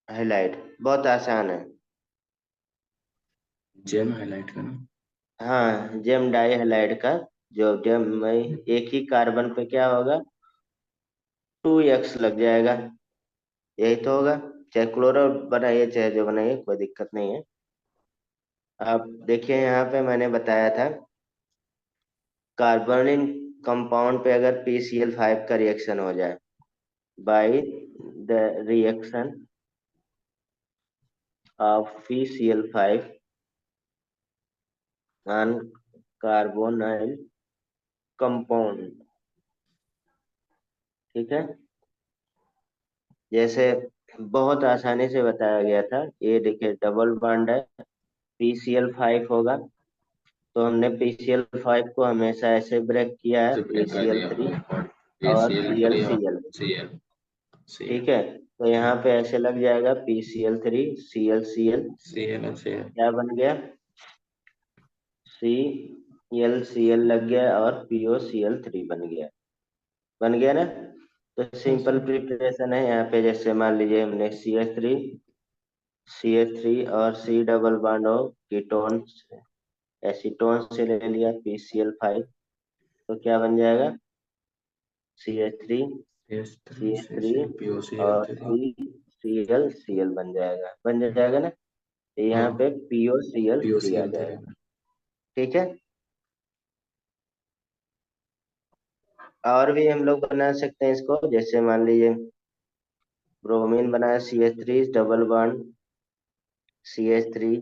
हैलाइड बहुत आसान है। जेम हाइलाइट का ना। हाँ, जेम डाई हैलाइड का, जो जेम में एक ही कार्बन पे क्या होगा, 2x लग जाएगा, यही तो होगा। चाहे क्लोरो बनाइए चाहे जो बनाइए, कोई दिक्कत नहीं है। आप देखिए यहाँ पे मैंने बताया था, कार्बोनिल कंपाउंड पे अगर PCl5 का रिएक्शन हो जाए, by the reaction of PCl5 on carbonyl compound, ठीक है, जैसे बहुत आसानी से बताया गया था। ये देखिए डबल बॉन्ड है, PCl5 होगा, तो हमने PCl5 को हमेशा ऐसे ब्रेक किया है, से ब्रेक कर दिया ACl3 ए और सी एल थ्री और ClCl। सी एल सी ठीक है, तो यहाँ पे ऐसे लग जाएगा PCl3 ClCl, सी एल और सी एल। क्या बन गया, ClCl लग गया और POCl3 बन गया ना। तो सिंपल प्रिपरेशन है यहाँ पे, जैसे मान लीजिए हमने CH3 और C डबल बॉन्ड हो कीटोन एसीटोन से ले लिया PCl5, तो क्या बन जाएगा, CH3 S three C CH3 C P O C L और थ्री। ClCl बन जाएगा ना, तो यहाँ हाँ पे पी ओ सी POCl3 आ एल थ्री। जाएगा। ठीक है, और भी हम लोग बना सकते हैं इसको, जैसे मान लीजिए ब्रोमीन बनाया, CH3 double bond CH3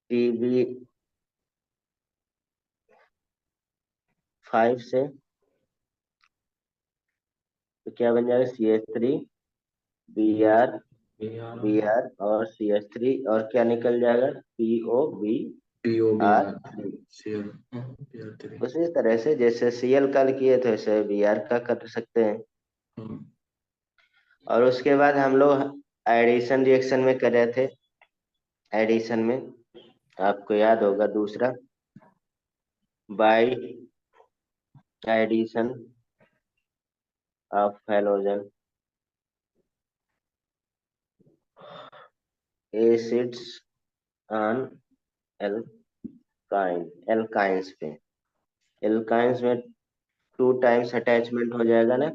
Pb5 से, तो क्या बन जाएगा, CH3 Br B are Br और CH3, और क्या निकल जाएगा, P O B POBr। R three C L B R three. उसी तरह से जैसे Cl कल किए थे वैसे Br का कर सकते हैं। और उसके बाद हम लोग एडिशन रिएक्शन में कर रहे थे, एडिशन में आपको याद होगा दूसरा, by addition of halogen acids on alkynes पे, एल्काइंस में 2 टाइम्स अटैचमेंट हो जाएगा ना।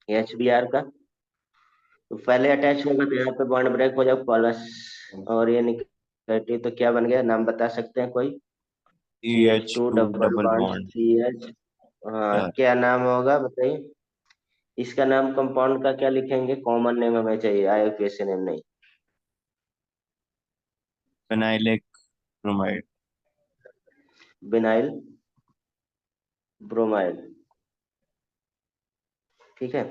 HBr का तो पहले अटैच होगा तो यहाँ पे बॉन्ड ब्रेक हो जाएगा प्लस, और ये निगेटिव, तो क्या बन गया, नाम बता सकते हैं कोई? CH2 CH2 double double bond bond. CH। हाँ, क्या नाम होगा बताइए? इसका नाम कंपाउंड का क्या लिखेंगे? कॉमन नेम हमें चाहिए, IUPAC नेम नहीं। Phenylic bromide. विनाइल ब्रोमाइड, ठीक है।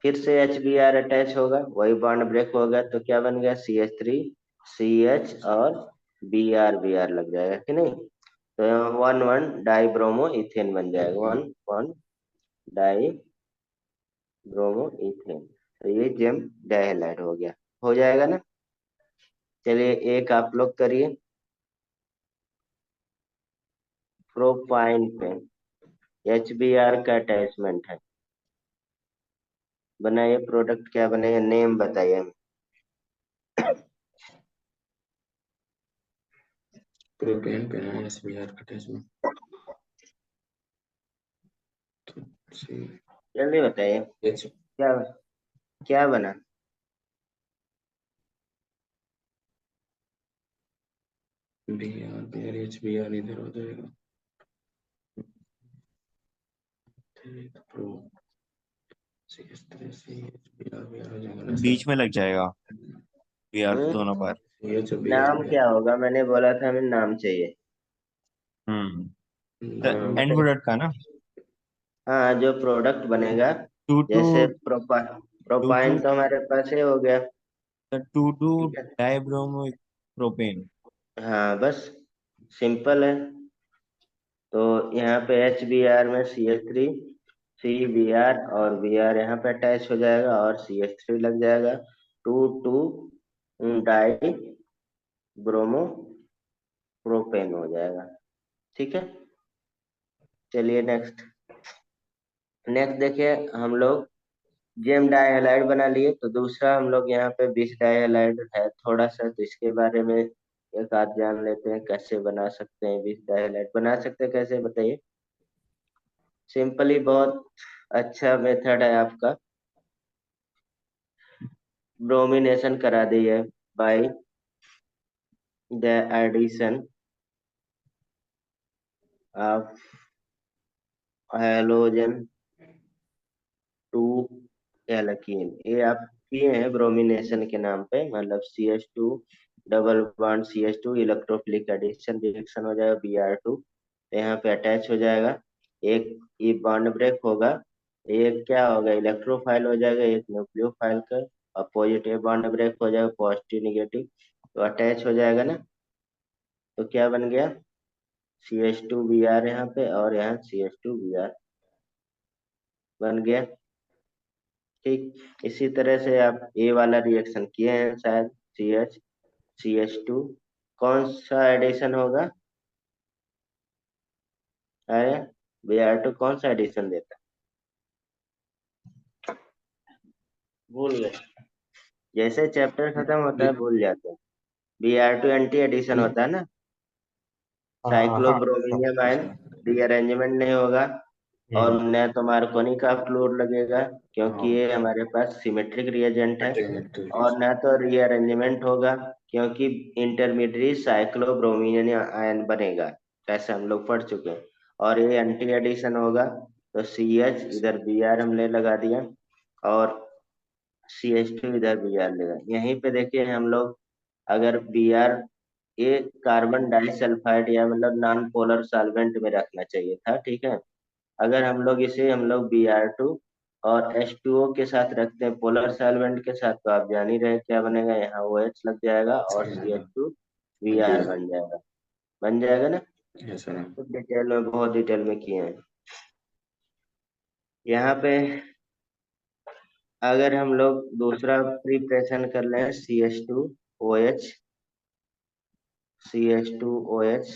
फिर से HBr अटैच होगा, वही बॉन्ड ब्रेक होगा तो क्या बन गया, CH3 CH और Br लग जाएगा कि नहीं? तो यहाँ 1 1 डाई ब्रोमो इथेन बन जाएगा, 1 1 डाई ब्रोमो इथेन। तो ये जेम डाइहैलाइड हो गया, हो जाएगा ना। चलिए एक आप लोग करिए, प्रोपाइन पे HBr का अटैचमेंट है, बनाइए प्रोडक्ट, क्या बनेगा, नेम बताइए। प्रोपेन पे ना SBr का अटैचमेंट तो जल्दी बताइए, CH क्या क्या बना? Br HBr इधर हो जाएगा, ठीक प्रो CH3 CH हो जाएगा ना सर। बीच में लग जाएगा Br तो हम्म, दोनों बार। CH और Br नाम क्या होगा? मैंने बोला था हमें नाम चाहिए। हम्म। एंड बताइए। प्रोडक्ट का ना। हाँ, जो प्रोडक्ट बनेगा, टू टू जैसे टू टू प्रोपाइन तो हमारे पास ही हो गया, टू टू ठीक है। Dibromo propane. हाँ बस, सिंपल है। तो यहाँ पे HBr में CH3 CBr और Br यहाँ पे अटैच हो जाएगा और CH3 लग जाएगा, 2 2 डाई ब्रोमो प्रोपेन हो जाएगा, ठीक है। चलिए नेक्स्ट, नेक्स्ट देखिए, हम लोग जेम डाइहैलाइड बना लिए, तो दूसरा हम लोग यहाँ पे बीस डाइहैलाइड है थोड़ा सा, तो इसके बारे में एक आध जान लेते हैं, कैसे बना सकते हैं, बीस डाइहैलाइड बना सकते हैं कैसे, बताइए। सिंपली बहुत अच्छा मेथड है आपका, ब्रोमिनेशन करा दिए by the addition of halogen to alkene, ये आप किए हैं ब्रोमिनेशन के नाम पे, मतलब CH2 double bond CH2 electrophilic addition reaction हो जाएगा Br2, तो यहाँ पे अटैच हो जाएगा। एक ये बॉन्ड ब्रेक होगा, एक क्या होगा, इलेक्ट्रोफाइल हो जाएगा, एक न्यूक्लियोफाइल का अपोजिट, बॉन्ड ब्रेक हो जाएगा पॉजिटिव निगेटिव, तो अटैच हो जाएगा ना। तो क्या बन गया, CH2Br यहाँ पे और यहाँ CH2Br बन गया, ठीक। इसी तरह से आप ए वाला रिएक्शन किए हैं शायद, CH2, कौन सा एडिशन होगा? अरे Br2 कौन सा एडिशन देता है? भूल गए, जैसे चैप्टर खत्म होता है भूल जाते हैं। Br2 एंटी एडिशन होता है ना, हाँ हाँ। साइक्लोब्रोमीनियम आयन रीअरेंजमेंट नहीं होगा, और हम्म। न तो मार्कोनी का फ्लोर लगेगा, क्योंकि हाँ ये हमारे पास सिमेट्रिक रिएजेंट है, इंटीग्रेटेड और न तो रीअरेंजमेंट होगा, क्योंकि इंटरमीडिएट साइक्लोब्रोमीनियम आयन बनेगा, कैसे हम लोग पढ़ चुके हैं। और ये एंटी एडिशन होगा, तो CH इधर Br हमने लगा दिया, और CH2 इधर Br लगा, यहीं पे देखिए हम लोग, अगर Br ये कार्बन डाइसल्फाइड या मतलब नॉन पोलर सॉल्वेंट में रखना चाहिए था, ठीक है। अगर हम लोग Br2 और H2O के साथ रखते हैं पोलर सॉल्वेंट के साथ, तो आप जान ही रहे क्या बनेगा, यहाँ OH लग जाएगा और CH2 Br Br बन जाएगा ना। Yes sir. तो डिटेल में, बहुत डिटेल में किए हैं यहाँ पे। अगर हम लोग दूसरा प्रिपरेशन कर लें, CH2OH, CH2OH,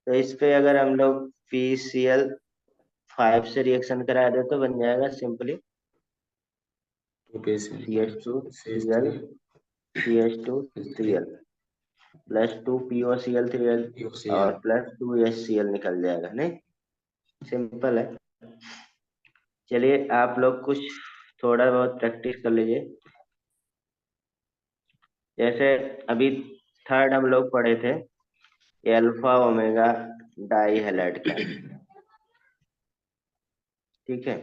तो इस पे अगर हम लोग PCl5 से रिएक्शन करा दे तो बन जाएगा सिंपली टू पे से CH2 Cl CH3 CH2 Cl, +2 POCl3 और +2HCl निकल जाएगा, नहीं? सिंपल है। चलिए आप लोग कुछ थोड़ा बहुत प्रैक्टिस कर लीजिए। जैसे अभी थर्ड हम लोग पढ़े थे अल्फा ओमेगा डाई हैलाइड का, ठीक है?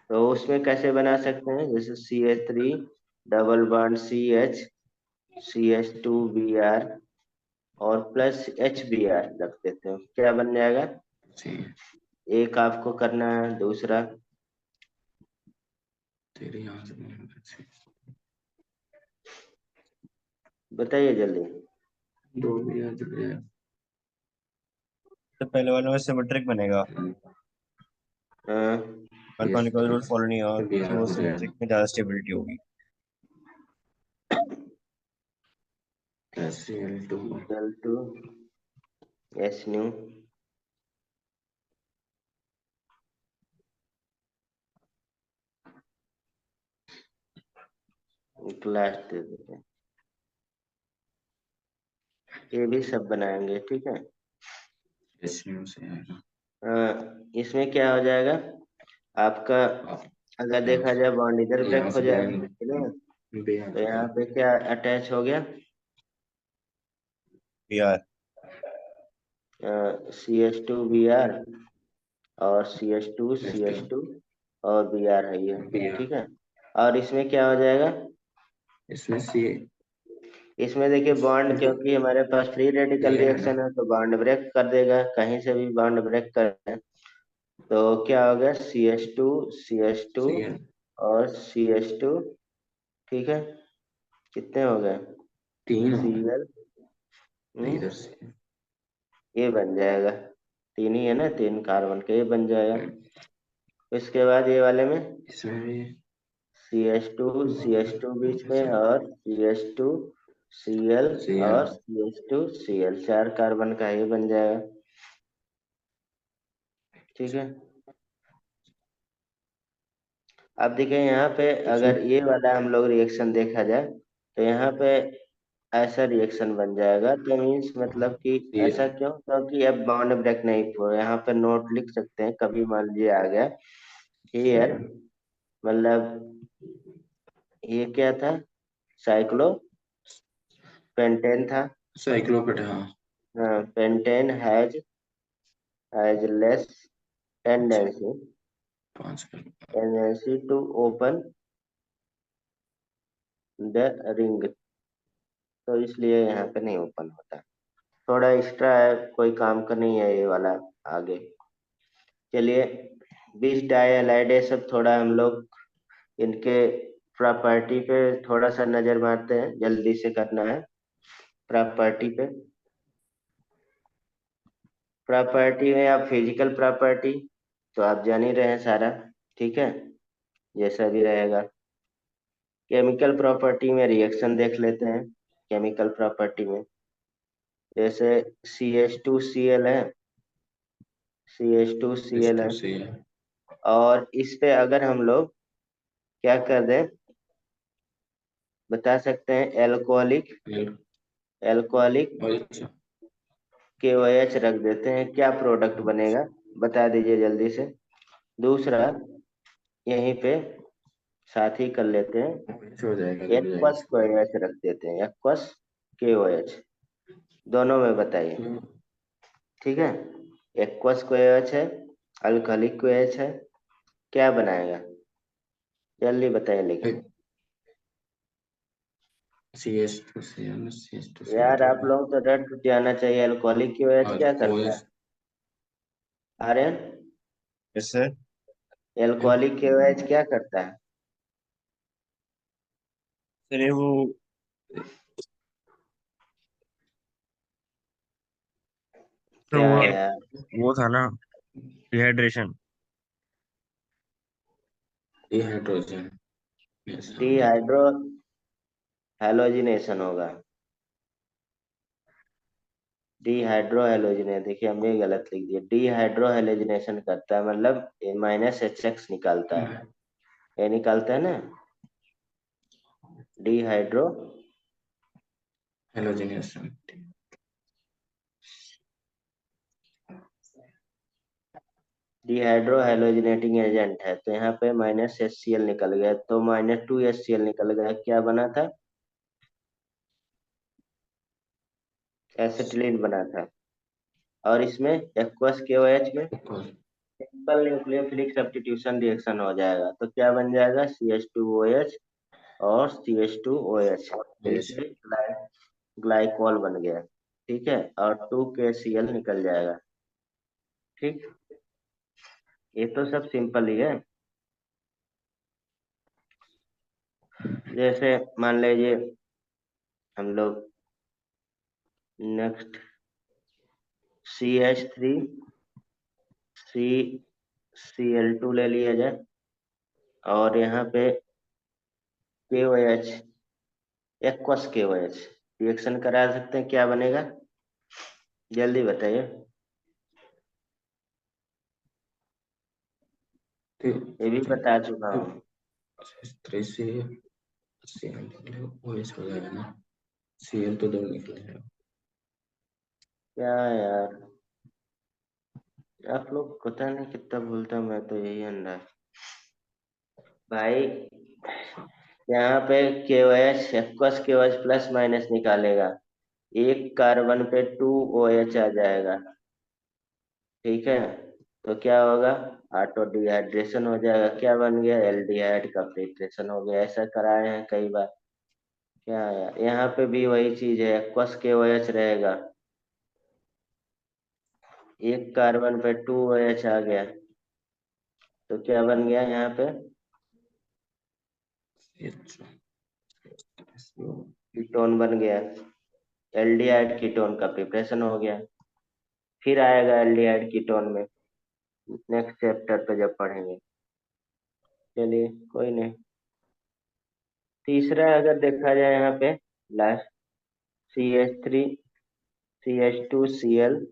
तो उसमें कैसे बना सकते हैं? जैसे CH3 double bond CH CH2Br और +HBr रख देते हो, क्या बन जाएगा? एक आपको करना है, दूसरा तेरे यहाँ से बताइए जल्दी। 2 भी आ चुके हैं। तो पहले वाले में सिमेट्रिक बनेगा, हाँ, अल्फा रूल फॉलो नहीं होगा BR तो वो हो जाएगा सिमेट्रिक में ज्यादा स्टेबिलिटी होगी। Cl2 Cl2 S new class दे देते हैं, ये भी सब बनाएंगे, ठीक है? HU से आएगा। इसमें क्या हो जाएगा आपका? अगर देखा जाए बॉन्ड इधर यहाँ ब्रेक हो से जाएगा, जाएंगे है ना? BR तो यहाँ पे क्या अटैच हो गया? Br CH2Br और CH2 और Br है ये, BR ठीक है? और इसमें क्या हो जाएगा? इसमें C इसमें देखिए बॉन्ड, क्योंकि हमारे पास फ्री रेडिकल ये है ना रिएक्शन है तो बॉन्ड ब्रेक कर देगा, कहीं से भी बॉन्ड ब्रेक कर देगा। तो क्या हो गया? CH2 Cl और CH2, ठीक है? कितने हो गए? 3 हो गए Cl इधर से। ये बन जाएगा, 3 ही है ना, 3 कार्बन के, ये बन जाएगा। इसके बाद ये वाले में इसमें भी CH2 बीच में और CH2Cl Cl और CH2Cl, 4 कार्बन का ये बन जाएगा, ठीक है? अब देखिए यहाँ पे अगर ये वाला हम लोग रिएक्शन देखा जाए तो यहाँ पे ऐसा रिएक्शन बन जाएगा, तो मीन्स मतलब कि ऐसा क्यों? क्योंकि अब बॉन्ड ब्रेक नहीं हुआ। यहाँ पे नोट लिख सकते हैं, कभी मान लीजिए आ गया हियर, मतलब ये क्या था? साइक्लो पेंटेन था। साइक्लोपेट हाँ पेंटेन हैज लेस टेंडेंसी पांच कर tendency to open the ring, तो इसलिए यहाँ पे नहीं ओपन होता। थोड़ा एक्स्ट्रा है, कोई काम का नहीं है ये वाला। आगे चलिए, बीच डाइहाइलाइड है सब, थोड़ा हम लोग इनके प्रॉपर्टी पे थोड़ा सा नजर मारते हैं, जल्दी से करना है प्रॉपर्टी पे। प्रॉपर्टी में आप फिजिकल प्रॉपर्टी तो आप जान ही रहे हैं सारा, ठीक है? जैसा भी रहेगा। केमिकल प्रॉपर्टी में रिएक्शन देख लेते हैं। केमिकल प्रॉपर्टी में जैसे CH2Cl है, CH2Cl है, से और इस पे अगर हम लोग क्या कर दें, बता सकते हैं? एल्कोहलिक एल्कोहलिक अच्छा KOH रख देते हैं, क्या प्रोडक्ट बनेगा? बता दीजिए जल्दी से। दूसरा यहीं पे साथ ही कर लेते हैं, हो जाएगा जुड़ एक्वस जाएगा KOH रख देते हैं, एक्वस KOH, दोनों में बताइए, ठीक है? एक्वस KOH है, अल्कोहलिक KOH है, क्या बनाएगा? जल्दी बताइए लेकिन। CH2Cl यार आप लोग तो रट जाना चाहिए, अल्कोहलिक KOH और क्या करता है? OH आर्यन, इससे एल्कोहलिक KOH क्या करता है? फिर वो तो क्या वो है यार? वो था ना, डिहाइड्रेशन। डिहाइड्रोजन डिहाइड्रो हैलोजिनेशन होगा, डिहाइड्रो हैलोजिनेशन। देखिए हमने गलत लिख दिया, डिहाइड्रो हैलोजिनेशन करता है, मतलब -HX निकालता है, ये निकालता है ना, डिहाइड्रो हेलोजेनियस। डिहाइड्रो हेलोजिनेटिंग एजेंट है, तो यहाँ पे -HCl निकल गया, तो -2HCl निकल गया, क्या बना था? एसिटिलीन बना था। और इसमें एक्वस KOH में सिंपल न्यूक्लियोफिलिक सब्स्टिट्यूशन रिएक्शन हो जाएगा, तो क्या बन जाएगा? CH2OH और CH2OH मिलकर ग्लाइकॉल बन गया, ठीक है, और 2KCl निकल जाएगा। ठीक, ये तो सब सिंपल ही है। जैसे मान लीजिए हम लोग नेक्स्ट CH3 CCl2 ले लिया जाए, और यहाँ पे KOH एक्वस KOH रिएक्शन करा सकते हैं, क्या बनेगा? जल्दी बताइए, ये भी बता चुका हूँ। 3CCl हो जाएगा ना, Cl तो 2 निकलेगा। क्या यार, आप लोग पता नहीं कितना भूलता, मैं तो यही अंडा भाई। यहाँ पे KOH aqueous KOH plus minus निकालेगा, एक कार्बन पे 2OH आ जाएगा, ठीक है, तो क्या होगा? ऑटो डिहाइड्रेशन हो जाएगा, क्या बन गया? एल्डिहाइड का प्रिपरेशन हो गया। ऐसा कराए हैं कई बार। क्या यार, यहाँ पे भी वही चीज है, एक्वस KOH रहेगा, एक कार्बन पे 2OH आ गया, तो क्या बन गया यहाँ पे? कीटोन बन गया, एल्डिहाइड कीटोन का प्रिपरेशन हो गया। फिर आएगा एल्डिहाइड कीटोन में नेक्स्ट चैप्टर पे जब पढ़ेंगे। चलिए कोई नहीं। तीसरा अगर देखा जाए यहाँ पे last CH3 CH2Cl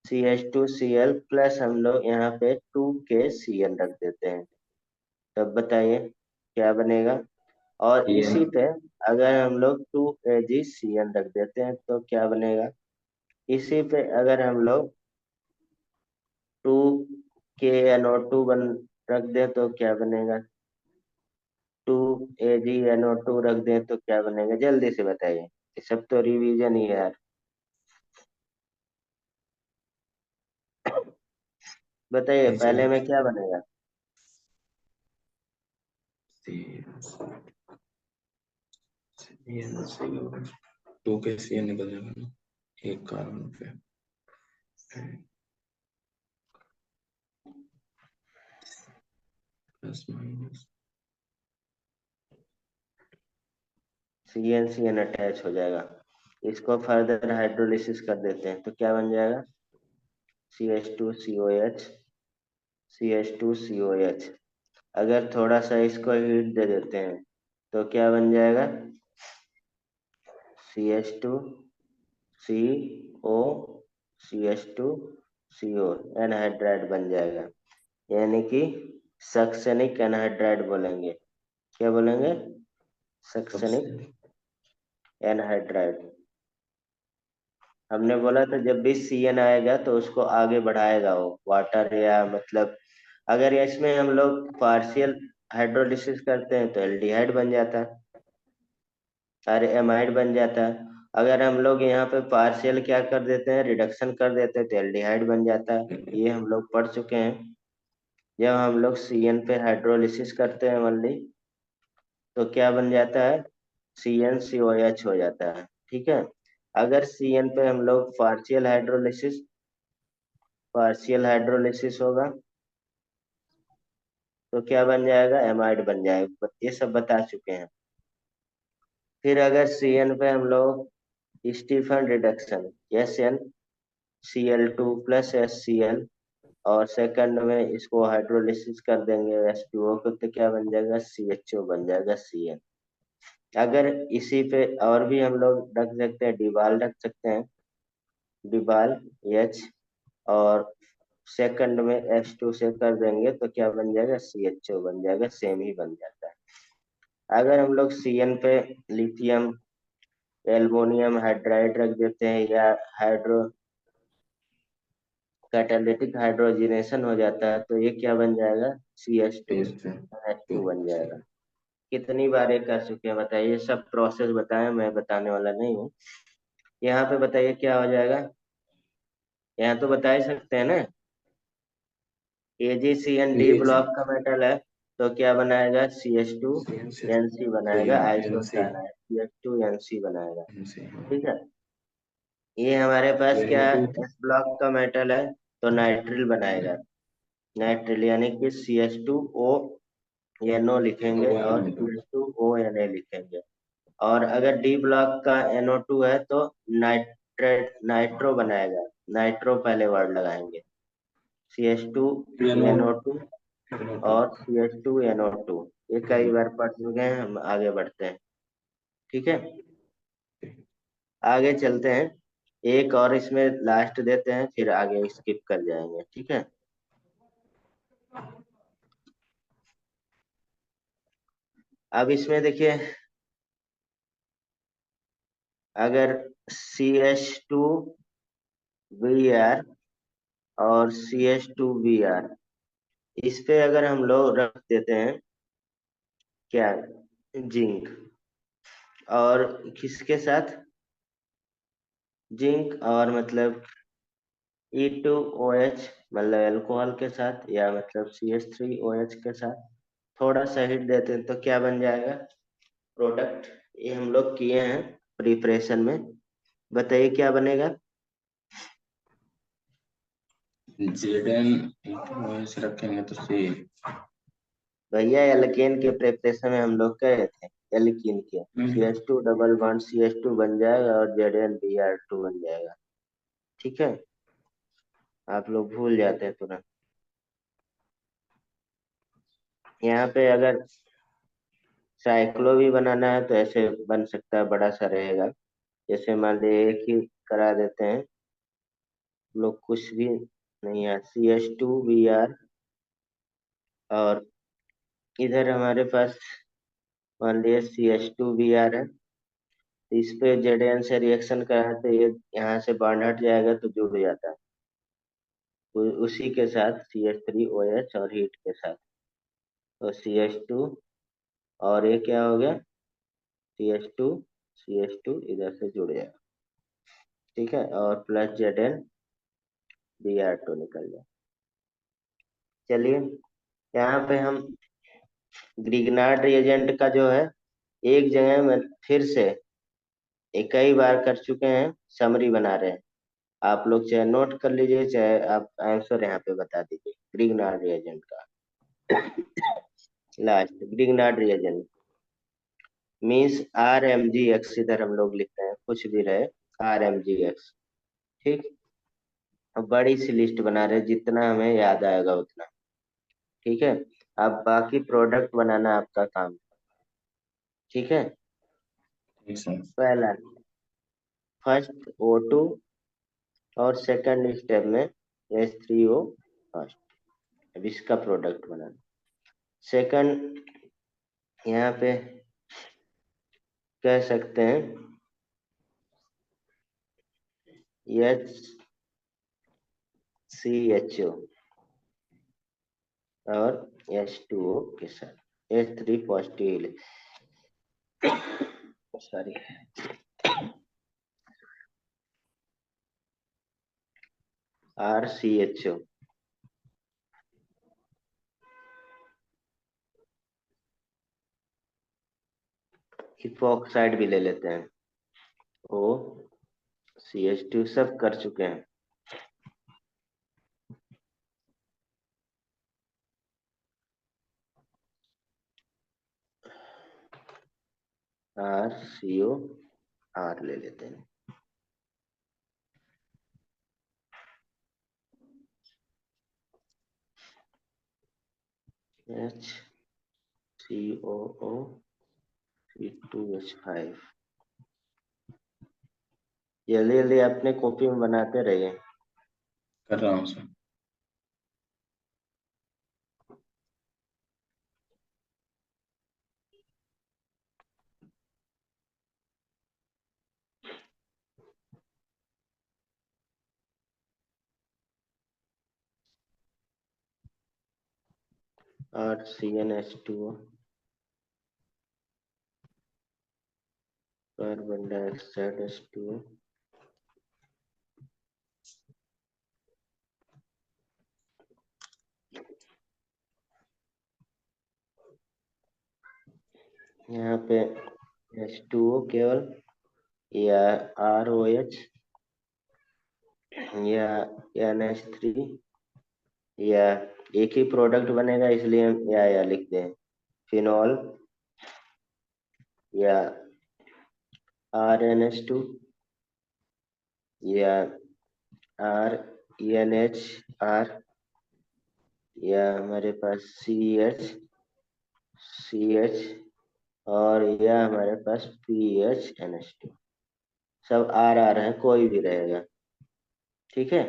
CH2Cl plus हम लोग यहाँ पे 2KCl रख देते हैं, तब बताइए क्या बनेगा? और इसी पे अगर हम लोग 2AgCl रख देते हैं तो क्या बनेगा? इसी पे अगर हम लोग 2KNO2 रख दें तो क्या बनेगा? 2AgNO2 रख दें तो क्या बनेगा? जल्दी से बताइए, ये सब तो रिवीजन ही है यार। बताइए पहले में क्या बनेगा? टू के Cl निकल जाएगा ना, एक कार्बन पे प्लस माइनस CnCn अटैच हो जाएगा, इसको फर्दर हाइड्रोलिसिस कर देते हैं तो क्या बन जाएगा? CH2COH CH2COH। अगर थोड़ा सा इसको हीट दे देते हैं तो क्या बन जाएगा? CH2CO CH2CO एनहाइड्राइड बन जाएगा, यानी कि सक्सेनिक एनहाइड्राइड बोलेंगे। क्या बोलेंगे? Succinic anhydride. हमने बोला था जब भी Cn आएगा तो उसको आगे बढ़ाएगा वो वाटर, या मतलब अगर इसमें हम लोग पार्शियल हाइड्रोलिसिस करते हैं तो एल्डिहाइड बन जाता है, अरे एमाइड बन जाता है। अगर हम लोग यहाँ पे पार्शियल क्या कर देते हैं, रिडक्शन कर देते हैं, तो एल्डिहाइड बन जाता है। ये हम लोग पढ़ चुके हैं। जब हम लोग Cn पे हाइड्रोलिसिस करते हैं ओनली, तो क्या बन जाता है? CnCOH हो जाता है, ठीक है। अगर Cn पे हम लोग पार्शियल हाइड्रोलिसिस होगा तो क्या बन जाएगा? एमाइड बन जाएगा। ये सब बता चुके हैं। फिर अगर Cn पे हम लोग Stephen reduction SnCl2 plus HCl, और सेकंड में इसको हाइड्रोलिसिस कर देंगे H2O को, तो क्या बन जाएगा? CHO बन जाएगा Cn। अगर इसी पे और भी हम लोग रख सकते हैं, डिबाल रख सकते हैं, डिबाल H, और सेकंड में H2 से कर देंगे तो क्या बन जाएगा? CHO बन जाएगा, सेम ही बन जाता है। अगर हम लोग Cn पे लिथियम एल्युमिनियम हाइड्राइड रख देते हैं, या हाइड्रो कैटालिटिक हाइड्रोजनेशन हो जाता है, तो ये क्या बन जाएगा, CH2 टू NH2 बन जाएगा। कितनी बार ये कर चुके हैं बताइए, ये सब प्रोसेस बताएं, मैं बताने वाला नहीं हूँ। यहाँ पे बताइए क्या हो जाएगा, यहाँ तो बता ही सकते हैं ना। AgCN डी AgC ब्लॉक का मेटल है, तो क्या बनाएगा, CH2 NC बनाएगा, NC आइसोसाइनाइड CH2 NC बनाएगा। NC ठीक है, ये हमारे पास क्या है, NO2 S ब्लॉक का मेटल है, तो नाइट्रिल बनाएगा, नाइट्रिल यानी कि CH2O NO लिखेंगे और NO2 CH2O Na लिखेंगे। और अगर डी ब्लॉक का NO2 है तो नाइट्रो बनाएगा, नाइट्रो पहले वर्ड लगाएंगे, CH2 NO2 NO2 और CH2 NO2। ये कई बार पढ़ चुके हैं, हम आगे बढ़ते हैं। ठीक है, आगे चलते हैं, एक और इसमें लास्ट देते हैं, फिर आगे स्किप कर जाएंगे। ठीक है, अब इसमें देखिए, अगर CH2Br और CH2Br, इस पे अगर हम लोग रख देते हैं क्या, जिंक, और किसके साथ, जिंक और मतलब E2OH मतलब अल्कोहल के साथ, या मतलब CH3OH के साथ थोड़ा सा हिट देते हैं, तो क्या बन जाएगा प्रोडक्ट। ये हम लोग किए हैं प्रिपरेशन में, बताइए क्या बनेगा। ZnOH रखेंगे तो C भैया एल्केन के प्रिपरेशन में हम लोग गए थे, एल्कीन के, CH2 डबल बॉन्ड CH2 बन जाएगा और ZnBr2 बन जाएगा। ठीक है, आप लोग भूल जाते हैं तुरंत। यहाँ पे अगर साइक्लो भी बनाना है तो ऐसे बन सकता है, बड़ा सा रहेगा, जैसे मान लीजिए एक ही करा देते हैं लोग, कुछ भी नहीं है, CH2Br, और इधर हमारे पास मान लीजिए CH2Br है, तो इस पे Zn से रिएक्शन करा तो ये यहाँ से बॉन्ड हट जाएगा तो जुड़ जाता है, तो उसी के साथ CH3OH और हीट के साथ, तो CH2, और ये क्या हो गया, CH2 इधर से जुड़ जाएगा। ठीक है, और प्लस ZnBr2 निकल जाए। चलिए, यहाँ पे हम ग्रिग्नार्ड रिएजेंट का जो है, एक जगह में फिर से एक कई बार कर चुके हैं, समरी बना रहे हैं, आप लोग चाहे नोट कर लीजिए, चाहे आप आंसर यहाँ पे बता दीजिए। ग्रिग्नार्ड रिएजेंट का last, Grignard reagent means RMgX, इधर हम लोग लिखते हैं, कुछ भी रहे, RMgX। ठीक, अब बड़ी सी लिस्ट बना रहे हैं, जितना हमें याद आएगा उतना। ठीक है, अब बाकी प्रोडक्ट बनाना आपका काम। ठीक है, ठीक सर पहला फर्स्ट O2, और सेकंड स्टेप में H3O फर्स्ट, अब इसका प्रोडक्ट बनाना। सेकंड यहाँ पे कह सकते हैं HCHO और H2O के साथ H3 positive, sorry, RCHO, epoxide भी ले लेते हैं, O CH2 सब कर चुके हैं। RCO R ले लेते हैं, HCOO C2H5। जल्दी जल्दी अपने कॉपी में बनाते रहिए। कर रहा हूँ sir. RCnH2O, carbon dioxide H2O, यहाँ पे H2O केवल, या ROH, या NH3, या एक ही प्रोडक्ट बनेगा इसलिए हम या लिखते हैं, फिनॉल, या RnH2, या ReNHR, या हमारे पास CH, और या हमारे पास PHNH2। सब R है, कोई भी रहेगा, ठीक है।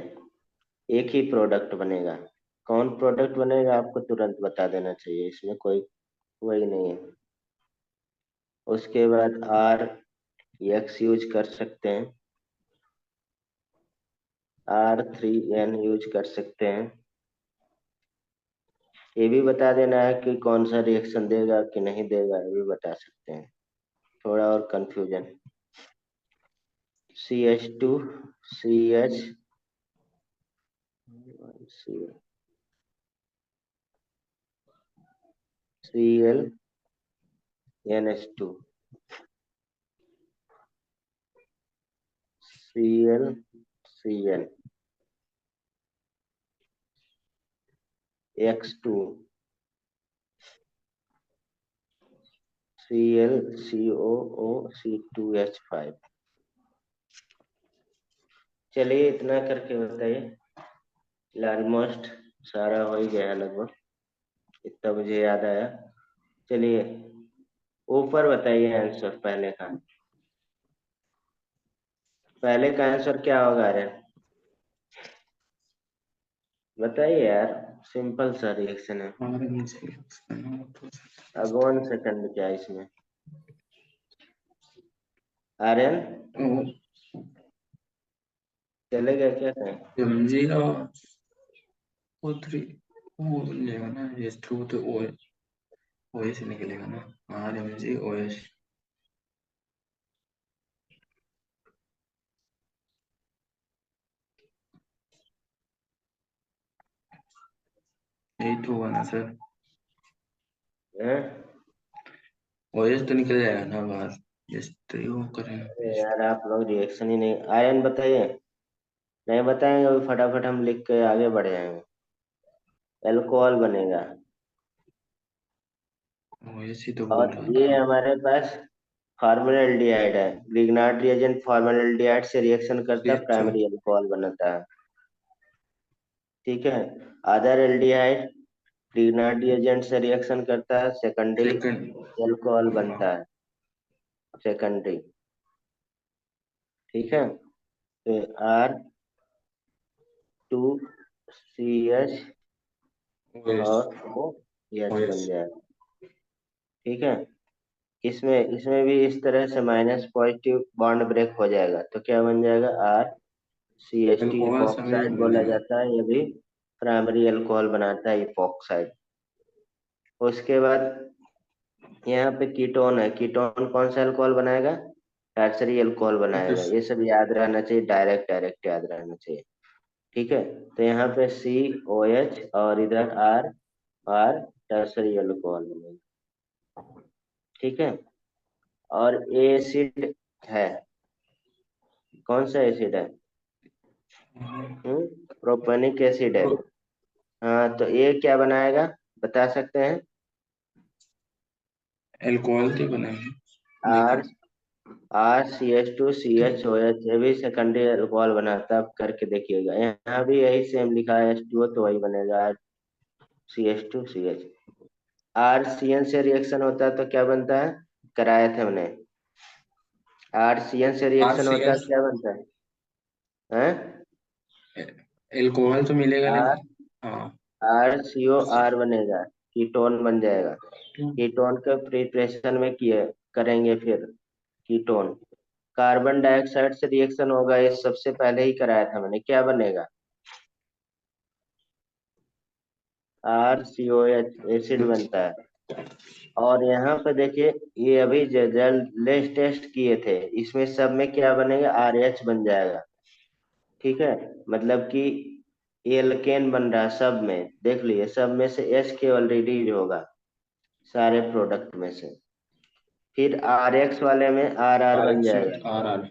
एक ही प्रोडक्ट बनेगा। कौन प्रोडक्ट बनेगा आपको तुरंत बता देना चाहिए, इसमें कोई वही नहीं है। उसके बाद RX यूज कर सकते हैं, R3N यूज कर सकते हैं। ये भी बता देना है कि कौन सा रिएक्शन देगा कि नहीं देगा, ये भी बता सकते हैं, थोड़ा और confusion. CH2, CH, Cl, NH2, Cl, Cn, X2, Cl, COO, C2H5। चलिए इतना करके बताइए। ऑलमोस्ट सारा हो ही गया लगभग, इतना मुझे याद आया। चलिए ऊपर बताइए आंसर पहले का आंसर क्या होगा रे, बताइए यार, सिंपल सा रिएक्शन है। अब 1 सेकंड क्या है इसमें, आर्यन चलेगा क्या कहें? एमजी O3 वो बन जाएगा ना, H2 तो OH निकलेगा ना, RMG OH। यही तो होगा ना सर, हैं? OH तो निकल जाएगा ना बाहर, H3 वो अरे करेंगे। यार आप लोग रिएक्शन ही नहीं, आर्यन बताइए। नहीं बताएंगे अभी फटाफट हम लिख के आगे बढ़ जाएंगे। एल्कोहल बनेगा, OH ही तो और बोल रहा ये था। हमारे पास फॉर्मल्डिहाइड है। ग्रिग्नार्ड रिएजेंट फॉर्मल्डिहाइड से रिएक्शन करता है, CH2 प्राइमरी अल्कोहल बनता है, ठीक है। अदर एल्डिहाइड ग्रिग्नार्ड रिएजेंट से रिएक्शन करता है, सेकेंडरी सेकंड। अल्कोहल हाँ, बनता है, सेकेंडरी, ठीक है। तो R2CH OH और OH बन OH जाएगा, ठीक है। इसमें इसमें भी इस तरह से माइनस पॉजिटिव बॉन्ड ब्रेक हो जाएगा, तो क्या बन जाएगा, RCH2 अल्कोहल सभी इपॉक्साइड में बोला बनेगा। जाता है, ये भी प्राइमरी अल्कोहल बनाता है, इपॉक्साइड। उसके बाद यहाँ पे कीटोन है, कीटोन कौन सा अल्कोहल बनाएगा, टर्सरी अल्कोहल बनाएगा। ये सब याद रहना चाहिए, डायरेक्ट डायरेक्ट याद रहना चाहिए, ठीक है। तो यहाँ पे COH और इधर R टर्सरी अल्कोहल बनेगा, ठीक है। और एसिड है, कौन सा एसिड है, प्रोपेनिक एसिड है। हाँ तो ये क्या बनाएगा, बता सकते हैं? अल्कोहल तो बनाएंगे, आर लेकिन RCH2CHOH, ये भी सेकेंडरी अल्कोहल बनाता है, आप करके देखिएगा। यहाँ भी यही सेम लिखा है, H2O तो वही बनेगा, RCH2CH। RCN से रिएक्शन होता है तो क्या बनता है, कराया था हमने। RCN से आर रिएक्शन सी होता है एस क्या बनता है, हैं? अल्कोहल तो मिलेगा आर लेकिन। हाँ, RCOR बनेगा, कीटोन बन जाएगा। कीटोन के प्रिपरेशन में किए करेंगे फिर कीटोन। कार्बन डाइऑक्साइड से रिएक्शन होगा, ये सबसे पहले ही कराया था मैंने, क्या बनेगा, RCOH एसिड बनता है। और यहाँ पे देखिए, ये अभी लेटेस्ट टेस्ट किए थे, इसमें सब में क्या बनेगा, RH बन जाएगा। ठीक है, मतलब कि एल्केन बन रहा है सब में, देख लिए सब में से H केवल रिलीज होगा सारे प्रोडक्ट में से। फिर RX वाले में RR आर बन एक्स जाएगा। आर आर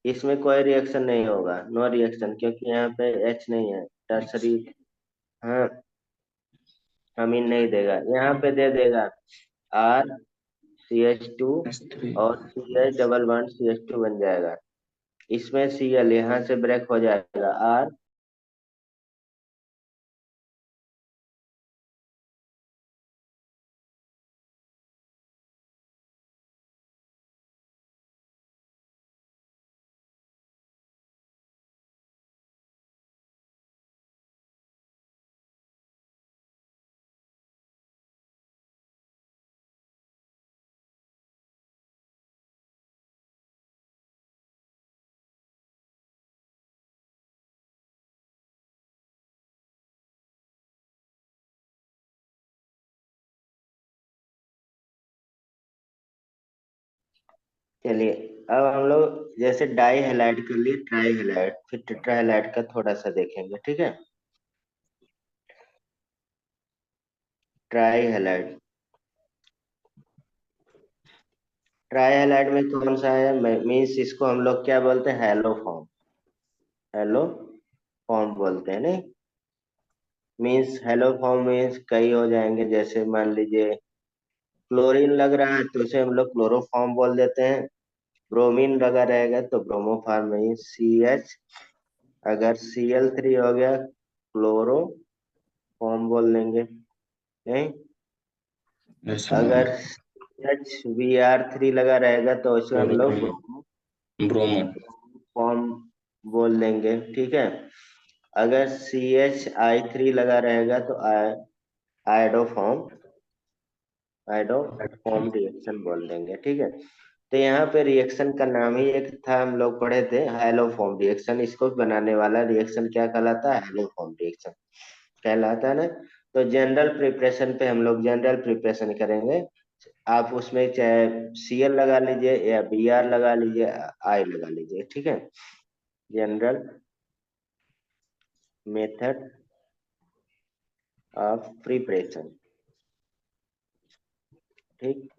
इसमें कोई रिएक्शन नहीं होगा, नो रिएक्शन, क्योंकि यहाँ पे H नहीं है, टर्सरी, हाँ, अमीन नहीं देगा। यहाँ पे दे देगा RCH2 S3। और CH डबल बॉन्ड CH2 बन जाएगा। इसमें Cl यहाँ से ब्रेक हो जाएगा, R, चलिए। अब हम लोग जैसे डाई हैलाइड कर लिए, ट्राई हैलाइड, फिर टेट्रा हैलाइड का थोड़ा सा देखेंगे, ठीक है। ट्राई हैलाइड, ट्राई हैलाइड में कौन सा है, मीन्स इसको हम लोग क्या बोलते हैं, हेलो फॉर्म, हेलो फॉर्म बोलते हैं, नहीं, मीन्स हेलो फॉर्म मीन्स कई हो जाएंगे, जैसे मान लीजिए क्लोरीन लग रहा है तो उसे हम लोग क्लोरोफॉर्म बोल देते हैं। ब्रोमीन लगा रहेगा तो ब्रोमोफॉर्म में CH। अगर Cl3 हो गया, क्लोरोफॉर्म बोल देंगे, नहीं। ऐसा अगर HBr3 लगा रहेगा तो उसे हम लोग क्लोरोब्रोमो ब्रोमो ब्रोमोफॉर्म बोल देंगे, ठीक है। अगर CHI3 लगा रहेगा तो आयोडोफॉर्म, आयोडोफॉर्म रिएक्शन बोल देंगे, ठीक है। तो यहाँ पे रिएक्शन का नाम ही एक था, हम लोग पढ़े थे, हैलोफॉर्म रिएक्शन। इसको बनाने वाला रिएक्शन क्या कहलाता है, हैलोफॉर्म रिएक्शन कहलाता है ना। तो जनरल प्रिपरेशन पे हम लोग जनरल प्रिपरेशन करेंगे। आप उसमें चाहे Cl लगा लीजिए या Br लगा लीजिए, I लगा लीजिए, ठीक है। जनरल मेथड ऑफ प्रिपरेशन, ठीक।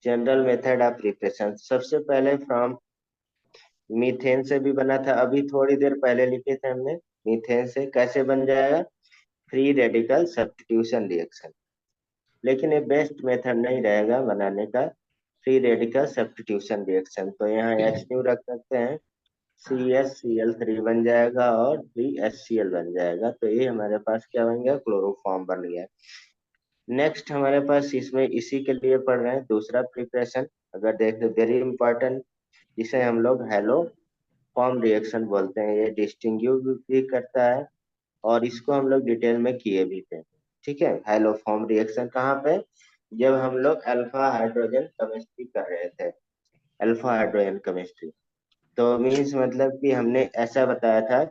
जनरल मेथड ऑफ प्रिपरेशन सबसे पहले फ्रॉम मीथेन से भी बना था, अभी थोड़ी देर पहले लिखे थे हमने। मीथेन से कैसे बन जाएगा, फ्री रेडिकल सब्स्टिट्यूशन रिएक्शन। लेकिन ये बेस्ट मेथड नहीं रहेगा बनाने का, फ्री रेडिकल सब्स्टिट्यूशन रिएक्शन। तो यहाँ H रख सकते हैं, CH Cl3 बन जाएगा और 3HCl बन जाएगा। तो ये हमारे पास क्या बन गया, क्लोरोफॉर्म बन गया। नेक्स्ट हमारे पास इसमें इसी के लिए पढ़ रहे हैं दूसरा प्रिपरेशन, अगर देखें वेरी इंपॉर्टेंट, जिसे हम लोग हेलो फॉर्म रिएक्शन बोलते हैं। ये डिस्टिंग्विश भी करता है और इसको हम लोग डिटेल में किए भी थे, ठीक है। हेलो फॉर्म रिएक्शन कहाँ पे, जब हम लोग अल्फा हाइड्रोजन केमिस्ट्री कर रहे थे, अल्फा हाइड्रोजन केमिस्ट्री। तो मीन्स मतलब कि हमने ऐसा बताया था,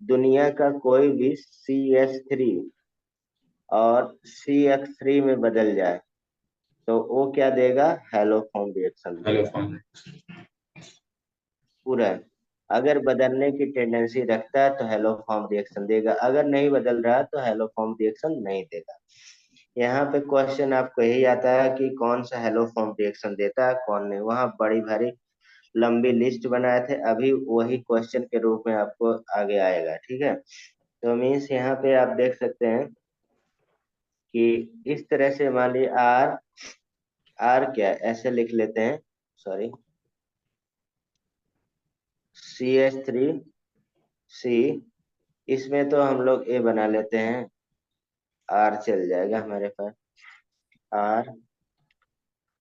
दुनिया का कोई भी CH3 और CH3 में बदल जाए तो वो क्या देगा, हेलो फॉर्म रिएक्शन हेलो देगा फॉर्म पूरा। अगर बदलने की टेंडेंसी रखता है तो हेलो फॉर्म रिएक्शन देगा, अगर नहीं बदल रहा तो हेलो फॉर्म रिएक्शन नहीं देगा। यहाँ पे क्वेश्चन आपको यही आता है कि कौन सा हेलो फॉर्म रिएक्शन देता है, कौन नहीं। वहां बड़ी भारी लंबी लिस्ट बनाए थे, अभी वही क्वेश्चन के रूप में आपको आगे आएगा, ठीक है। तो मीन्स यहाँ पे आप देख सकते हैं कि इस तरह से मान लीजिए आर, आर क्या ऐसे लिख लेते हैं, सॉरी, CH3C, इसमें तो हम लोग ए बना लेते हैं, आर चल जाएगा हमारे पास, आर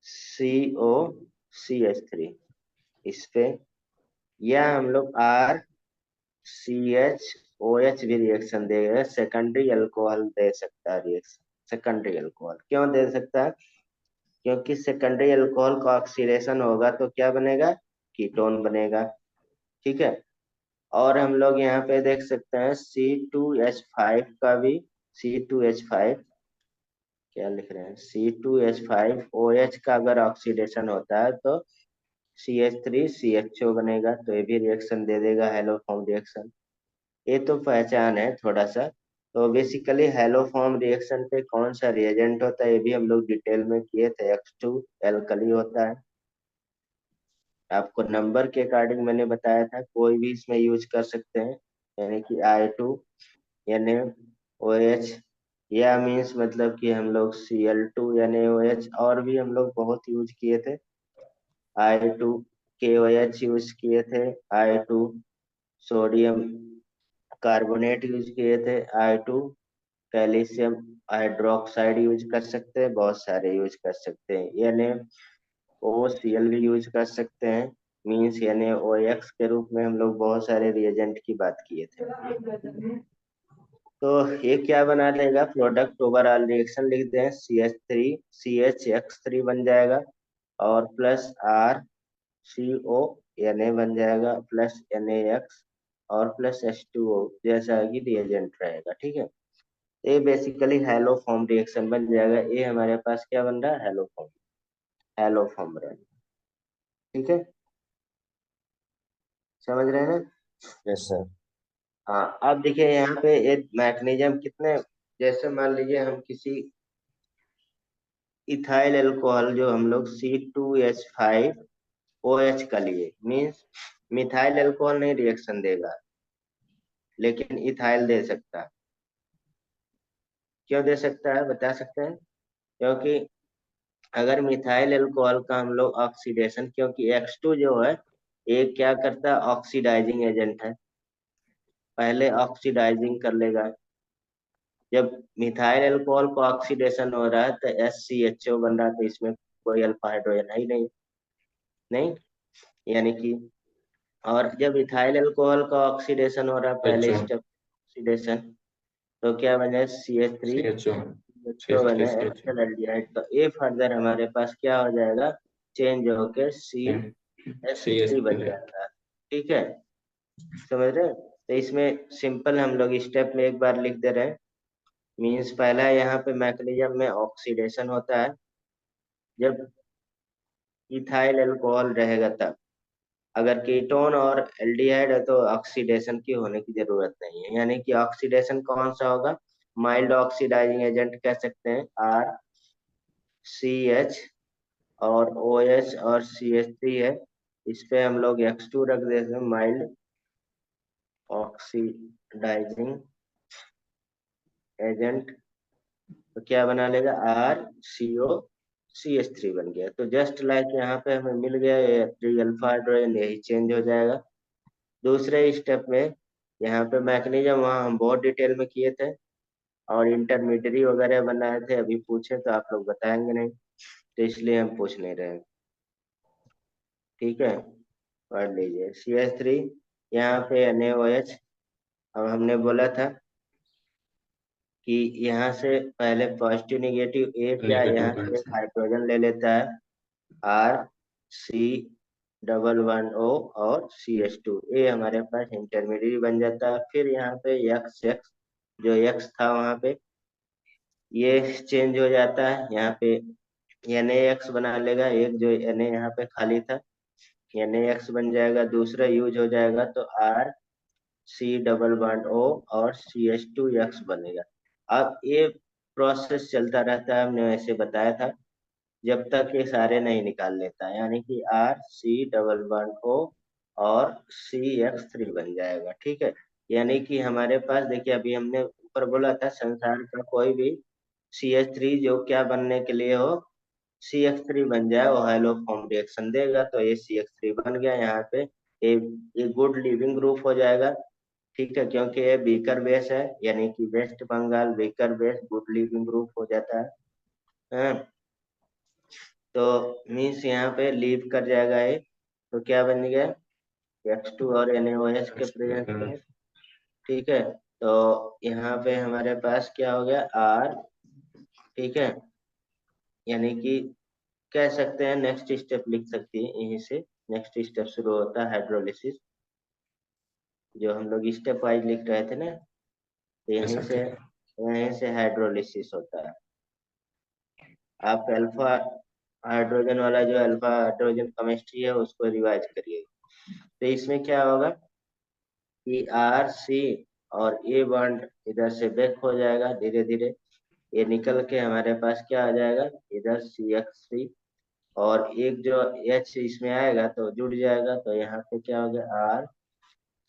COCH3 इस पे, या हम लोग RCHOH भी रिएक्शन देगा, सेकेंडरी अल्कोहल दे सकता है रिएक्शन। सेकेंडरी अल्कोहल क्यों दे सकता है, क्योंकि सेकेंडरी अल्कोहल का ऑक्सीडेशन होगा तो क्या बनेगा, कीटोन बनेगा, ठीक है। और हम लोग यहाँ पे देख सकते हैं C2H5 का भी, C2H5 क्या लिख रहे हैं, C2H5OH का अगर ऑक्सीडेशन होता है तो CH3CHO बनेगा, तो ये भी रिएक्शन दे देगा, हेलोफॉर्म रिएक्शन। ये तो पहचान है थोड़ा सा। तो बेसिकली हेलोफॉर्म रिएक्शन पे कौन सा रिएजेंट होता है ये भी हम लोग डिटेल में किए थे, X2 एल्कली होता है। आपको नंबर के अकॉर्डिंग मैंने बताया था, कोई भी इसमें यूज कर सकते हैं, यानी कि I2NaOH, या मीन्स मतलब कि हम लोग Cl2NaOH, और भी हम लोग बहुत यूज किए थे, I2KOH यूज किए थे, I2 सोडियम कार्बोनेट यूज किए थे, I2 कैल्शियम हाइड्रोक्साइड यूज कर सकते हैं, बहुत सारे यूज कर सकते हैं। NaOCl भी यूज कर सकते हैं, मीन्स NaOX के रूप में हम लोग बहुत सारे रिएजेंट की बात किए थे। तो ये क्या बना देगा, प्रोडक्ट ओवरऑल रिएक्शन लिख दें, CH3 बन जाएगा, और प्लस RCO बन जाएगा, प्लस NaX, और प्लस H2O, जैसा कि रिएजेंट रहेगा। ठीक है, ये बेसिकली हेलोफॉर्म रिएक्शन बन जाएगा। ये हमारे पास क्या बन रहा है, हेलोफॉर्म रहेगा। ठीक है, समझ रहे हैं ना? Yes sir. हाँ, अब देखिए यहाँ पे ये मैकेनिज्म कितने, जैसे मान लीजिए हम किसी इथाइल अल्कोहल जो हम लोग C2H5OH का लिए, मीन्स मिथाइल अल्कोहल नहीं रिएक्शन देगा, लेकिन इथाइल दे सकता है। क्यों दे सकता है, बता सकते हैं? क्योंकि अगर मिथाइल अल्कोहल का हम लोग ऑक्सीडेशन, क्योंकि X2 जो है ये क्या करता है, ऑक्सीडाइजिंग एजेंट है, पहले ऑक्सीडाइजिंग कर लेगा। जब मिथाइल अल्कोहल को ऑक्सीडेशन हो रहा है तो SCHO बन रहा है, तो इसमें कोई अल्फा हाइड्रोजन है ही नहीं, यानी कि, और जब इथाइल अल्कोहल का ऑक्सीडेशन हो रहा है, पहले HO स्टेप ऑक्सीडेशन, तो क्या बने, CH3 CHO जो बने CH3CHO एसिटल एल्डिहाइड, तो ये फर्दर हमारे पास क्या हो जाएगा, चेंज होके CH3 बन CH3 जाएगा। ठीक है, समझ रहे हैं? तो इसमें सिंपल हम लोग स्टेप में एक बार लिख दे रहे हैं, मीन्स पहला यहाँ पे मैकेनिज्म में ऑक्सीडेशन होता है, जब इथाइल अल्कोहल रहेगा तब। अगर कीटोन और एल्डिहाइड है तो ऑक्सीडेशन की होने की जरूरत नहीं है, यानी कि ऑक्सीडेशन कौन सा होगा, माइल्ड ऑक्सीडाइजिंग एजेंट कह सकते हैं, RCH और OH और CH3 है, इस पे हम लोग X2 रख देते हैं, माइल्ड ऑक्सीडाइजिंग एजेंट, तो क्या बना लेगा, RCO CH3 बन गया। तो जस्ट लाइक यहाँ पे हमें मिल गया ये अल्फा हाइड्रोजन, यही चेंज हो जाएगा। दूसरे स्टेप में यहाँ पे मैकेनिज्म वहाँ हम बहुत डिटेल में किए थे, और इंटरमीडिएट वगैरह बनाए थे, अभी पूछे तो आप लोग बताएंगे नहीं, तो इसलिए हम पूछ नहीं रहे। ठीक है, पढ़ लीजिए, CH3 यहाँ पे NaOH। अब हमने बोला था कि यहाँ से पहले पॉजिटिव निगेटिव, ए क्या, नेगेटिव यहाँ से एक कैंसिल हाइड्रोजन ले लेता है, RC11O और CH2, ये हमारे पास इंटरमीडिएट बन जाता है। फिर यहाँ पे XX, जो X था वहाँ पे, ये चेंज हो जाता है, यहाँ पे NaX बना लेगा, एक जो Na यहाँ पे खाली था, NaX बन जाएगा, दूसरा यूज हो जाएगा तो RC डबल बॉन्ड O और CH2X बनेगा। अब ये प्रोसेस चलता रहता है, हमने वैसे बताया था, जब तक ये सारे नहीं निकाल लेता, यानी कि RC डबल बॉन्ड O और CX3 बन जाएगा। ठीक है, यानी कि हमारे पास देखिए, अभी हमने ऊपर बोला था संसार का कोई भी CH3 जो क्या बनने के लिए हो, CH3 बन जाए, वो हेलोफॉर्म रिएक्शन देगा, तो ये CH3 बन गया यहाँ पे, ये गुड लिविंग ग्रुप हो जाएगा। ठीक है, क्योंकि ये बीकर बेस है, यानी कि वेस्ट बंगाल बीकर बेस गुड लिविंग ग्रुप हो जाता है। हाँ, तो मीन्स यहाँ पे लीव कर जाएगा ये, तो क्या बन गया, X2 और NaOH के प्रेजेंस में। ठीक है, तो यहाँ पे हमारे पास क्या हो गया, R। ठीक है, यानी कि कह सकते हैं नेक्स्ट स्टेप लिख सकती है यहीं से, नेक्स्ट स्टेप शुरू होता है हाइड्रोलिसिस। जो हम लोग स्टेप वाइज लिख रहे थे ना, तो अच्छा ठीक है। यहीं से हाइड्रोलिसिस होता है। आप अल्फा हाइड्रोजन वाला जो अल्फा हाइड्रोजन केमिस्ट्री है उसको रिवाइज करिए। तो इसमें क्या होगा कि आर सी और ए बॉन्ड इधर से बैक हो जाएगा धीरे धीरे, ये निकल के हमारे पास क्या आ जाएगा, इधर CH3, और एक जो H इसमें आएगा तो जुड़ जाएगा, तो यहाँ पे क्या हो गया,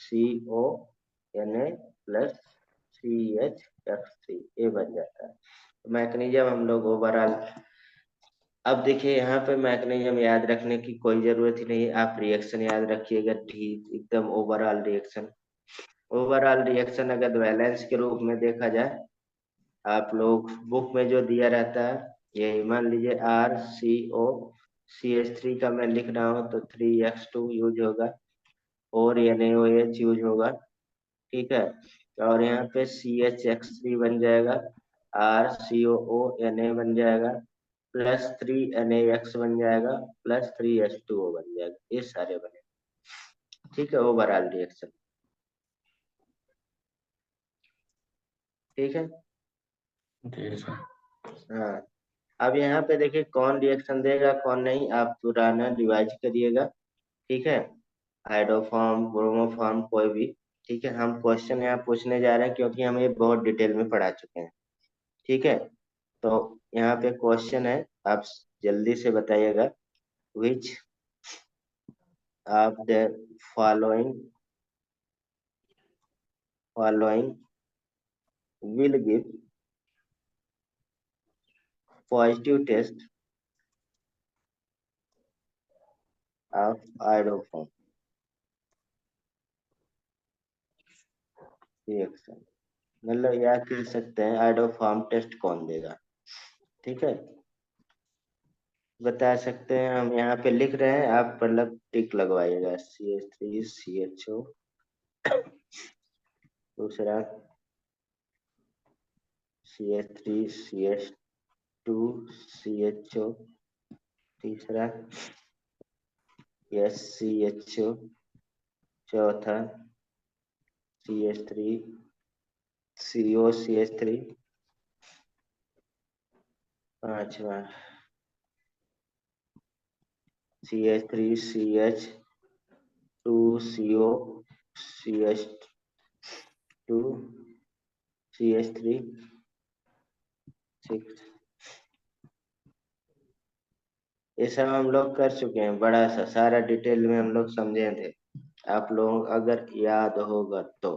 RCONA+CH3 ये बन जाता है। मैकेनिज्म हम लोग ओवरऑल, अब देखिए यहाँ पे मैकेनिज्म याद रखने की कोई जरूरत ही नहीं, आप रिएक्शन याद रखिएगा ठीक एकदम। ओवरऑल रिएक्शन अगर बैलेंस के रूप में देखा जाए, आप लोग बुक में जो दिया रहता है, ये मान लीजिए RCOCH3 का मैं लिख रहा हूँ तो 3X2 यूज होगा और NaOH यूज होगा, ठीक है। और यहाँ पे CHX3 बन जाएगा, RCOONA बन जाएगा, +3NaX बन जाएगा, +3H2O बन जाएगा, ये सारे बने, ठीक है। ओवरऑल रिएक्शन, ठीक है। जी सर। हाँ, अब यहाँ पे देखिए कौन रिएक्शन देगा कौन नहीं, आप पुराना रिवाइज करिएगा, ठीक है। हाइड्रोफॉर्म, ब्रोमोफॉर्म, कोई भी, ठीक है। हम क्वेश्चन यहाँ पूछने जा रहे हैं क्योंकि हम ये बहुत डिटेल में पढ़ा चुके हैं, ठीक है। तो यहाँ पे क्वेश्चन है, आप जल्दी से बताइएगा। Which of the following following will give positive test of iodoform reaction, मतलब याद कर सकते हैं हाइड्रोफॉर्म टेस्ट कौन देगा, ठीक है। बता सकते हैं, हम यहाँ पे लिख रहे हैं, आप मतलब टिक लगवाइएगा। CH3CHO, दूसरा CH3CH2CHO, तीसरा SCHO, चौथा CH3COCH3, पांचवा CH3CH2CH2CH3, सिक्स। ये सब हम लोग कर चुके हैं, बड़ा सा सारा डिटेल में हम लोग समझे थे, आप लोग अगर याद होगा तो।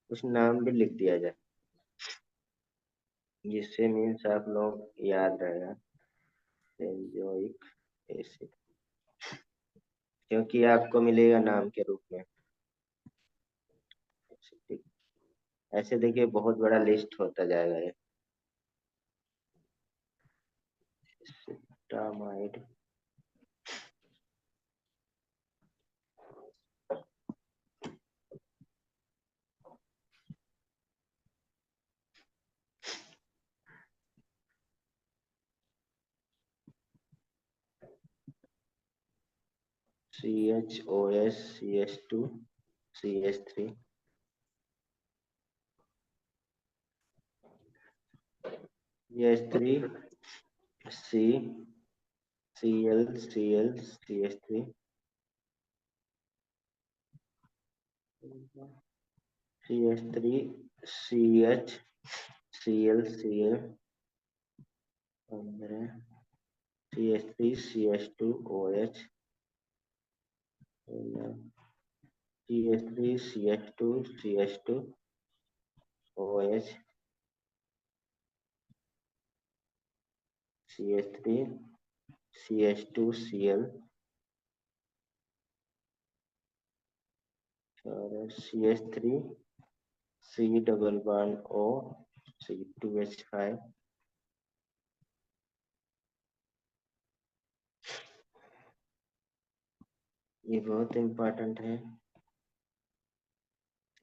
कुछ नाम भी लिख दिया जाए जिससे मीन्स आप लोग याद रहेगा। बेंजोइक एसिड, क्योंकि आपको मिलेगा नाम के रूप में, ऐसे देखिए बहुत बड़ा लिस्ट होता जाएगा ये। सिट्रामाइड, CHOS, CH2, CH3, CH3, C, Cl, CH3, CH3, CH, Cl, 15, CH3, CH2, OH, CH3, CH2, CH2, OH, CH3, CH2, Cl, और CH3, C double bond O, C2H5, ये बहुत इम्पोर्टेंट है,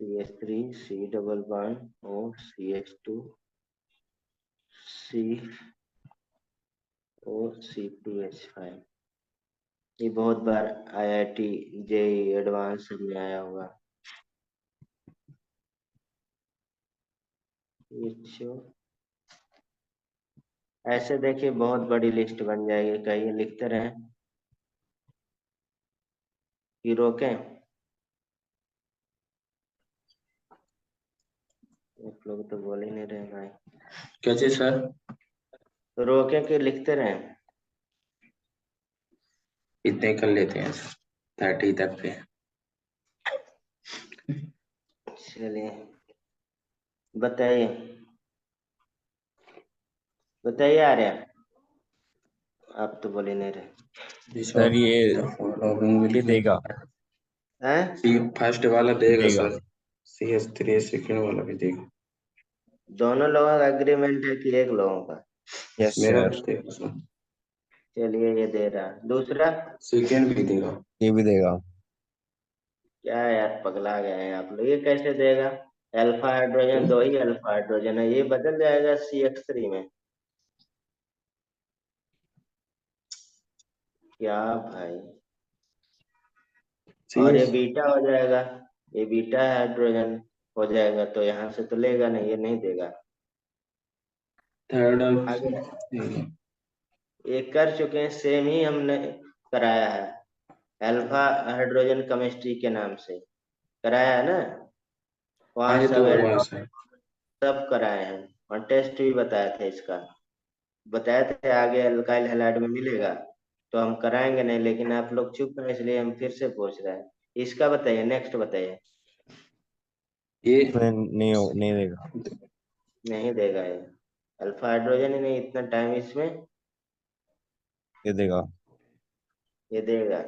CH3 C double bond O CH2 C O C2H5। ये बहुत बार IIT JEE advance में आया होगा। ऐसे देखिए बहुत बड़ी लिस्ट बन जाएगी। कहीं लिखते रहें कि रोकें? आप लोग तो बोल ही नहीं रहे भाई। क्या चीज सर? तो रोकें कि लिखते रहें? इतने कर लेते हैं 30 तक पे। चलिए बताइए, बताइए आर्या। आप तो बोल ही नहीं रहे। सर ये देगा। हैं? फर्स्ट वाला देगा देगा। सर। CH3 सेकंड वाला भी देगा। दोनों लोगों का एग्रीमेंट है कि एक लोगों का? यस मेरा सर। भी देगा सर। चलिए ये दे रहा। दूसरा सेकंड भी देगा। ये भी देगा। क्या यार, पगला गए हैं आप लोग। ये कैसे देगा? अल्फा हाइड्रोजन, दो ही अल्फा हाइड्रोजन है, ये बदल जाएगा CH3 में। क्या भाई? और ये CS बीटा हो जाएगा, ये बीटा हाइड्रोजन हो जाएगा, तो यहाँ से तो लेगा नहीं, ये नहीं देगा। थर्ड आगे देगा। ये कर चुके हैं, सेम ही हमने कराया है, अल्फा हाइड्रोजन केमिस्ट्री के नाम से कराया है ना। हाँ वहाँ ये तो सब हुआ है सर। सब कराए हैं और टेस्ट भी बताया था इसका। बताए थे आगे अल्काइल हैलाइड में मिलेगा, तो हम कराएंगे नहीं, लेकिन आप लोग चुप हैं इसलिए हम फिर से पूछ रहे हैं। इसका बताइए, नेक्स्ट बताइए। ये नहीं देगा। नहीं देगा ये, अल्फा हाइड्रोजन ही नहीं, इतना टाइम इसमें। ये देगा। ये देगा।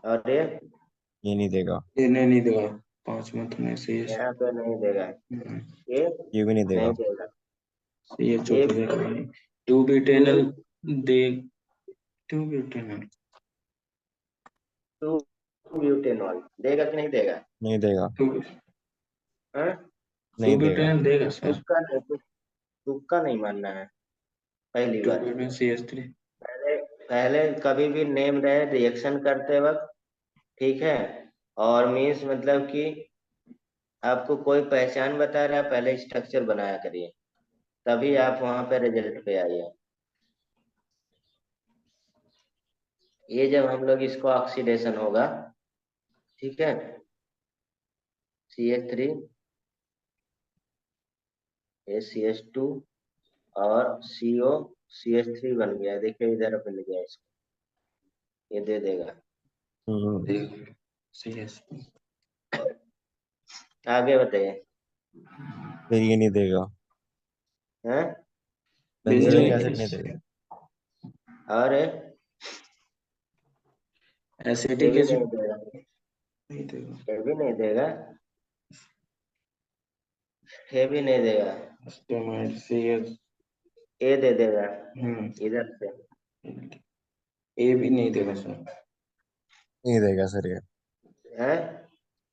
और ये नहीं देगा। ये नहीं देगा। 5 मंथ में यहाँ पे नहीं देगा, ये ये भी नहीं नहीं देगा। देगा। CH ये तो देगा नहीं। 2 ब्यूटेनल टू दे। 2 ब्यूटेनल। टू ब्यूटेनॉल देगा कि नहीं देगा? नहीं देगा। 2 हाँ? 2 नहीं देगा। ब्यूटेनल देगा सर। तुक्का नहीं, तुक्का नहीं मानना है पहली 2 बार। Butanal CH3। पहले पहले कभी भी नेम रहे रिएक्शन करते वक्त, ठीक है? और मीन्स मतलब कि आपको कोई पहचान बता रहा है, पहले स्ट्रक्चर बनाया करिए, तभी आप वहां पे रिजल्ट पे आइए। ये जब हम लोग इसको ऑक्सीडेशन होगा, ठीक है, CH3 ACH2 और COCH3 बन गया, देखिए इधर मिल गया इसको, ये दे देगा। देगा CS। आगे बताइए। फिर ये नहीं देगा। हैं? बेंजोइक बेंजोइक एसिड नहीं देगा। और ये एसिटिक भी नहीं एसिड देगा, नहीं देगा। ये भी नहीं देगा, ये भी नहीं देगा। स्टेमाइड CS। ये दे देगा हम्म। इधर से। ए भी नहीं देगा सर। नहीं देगा सर ये। हैं?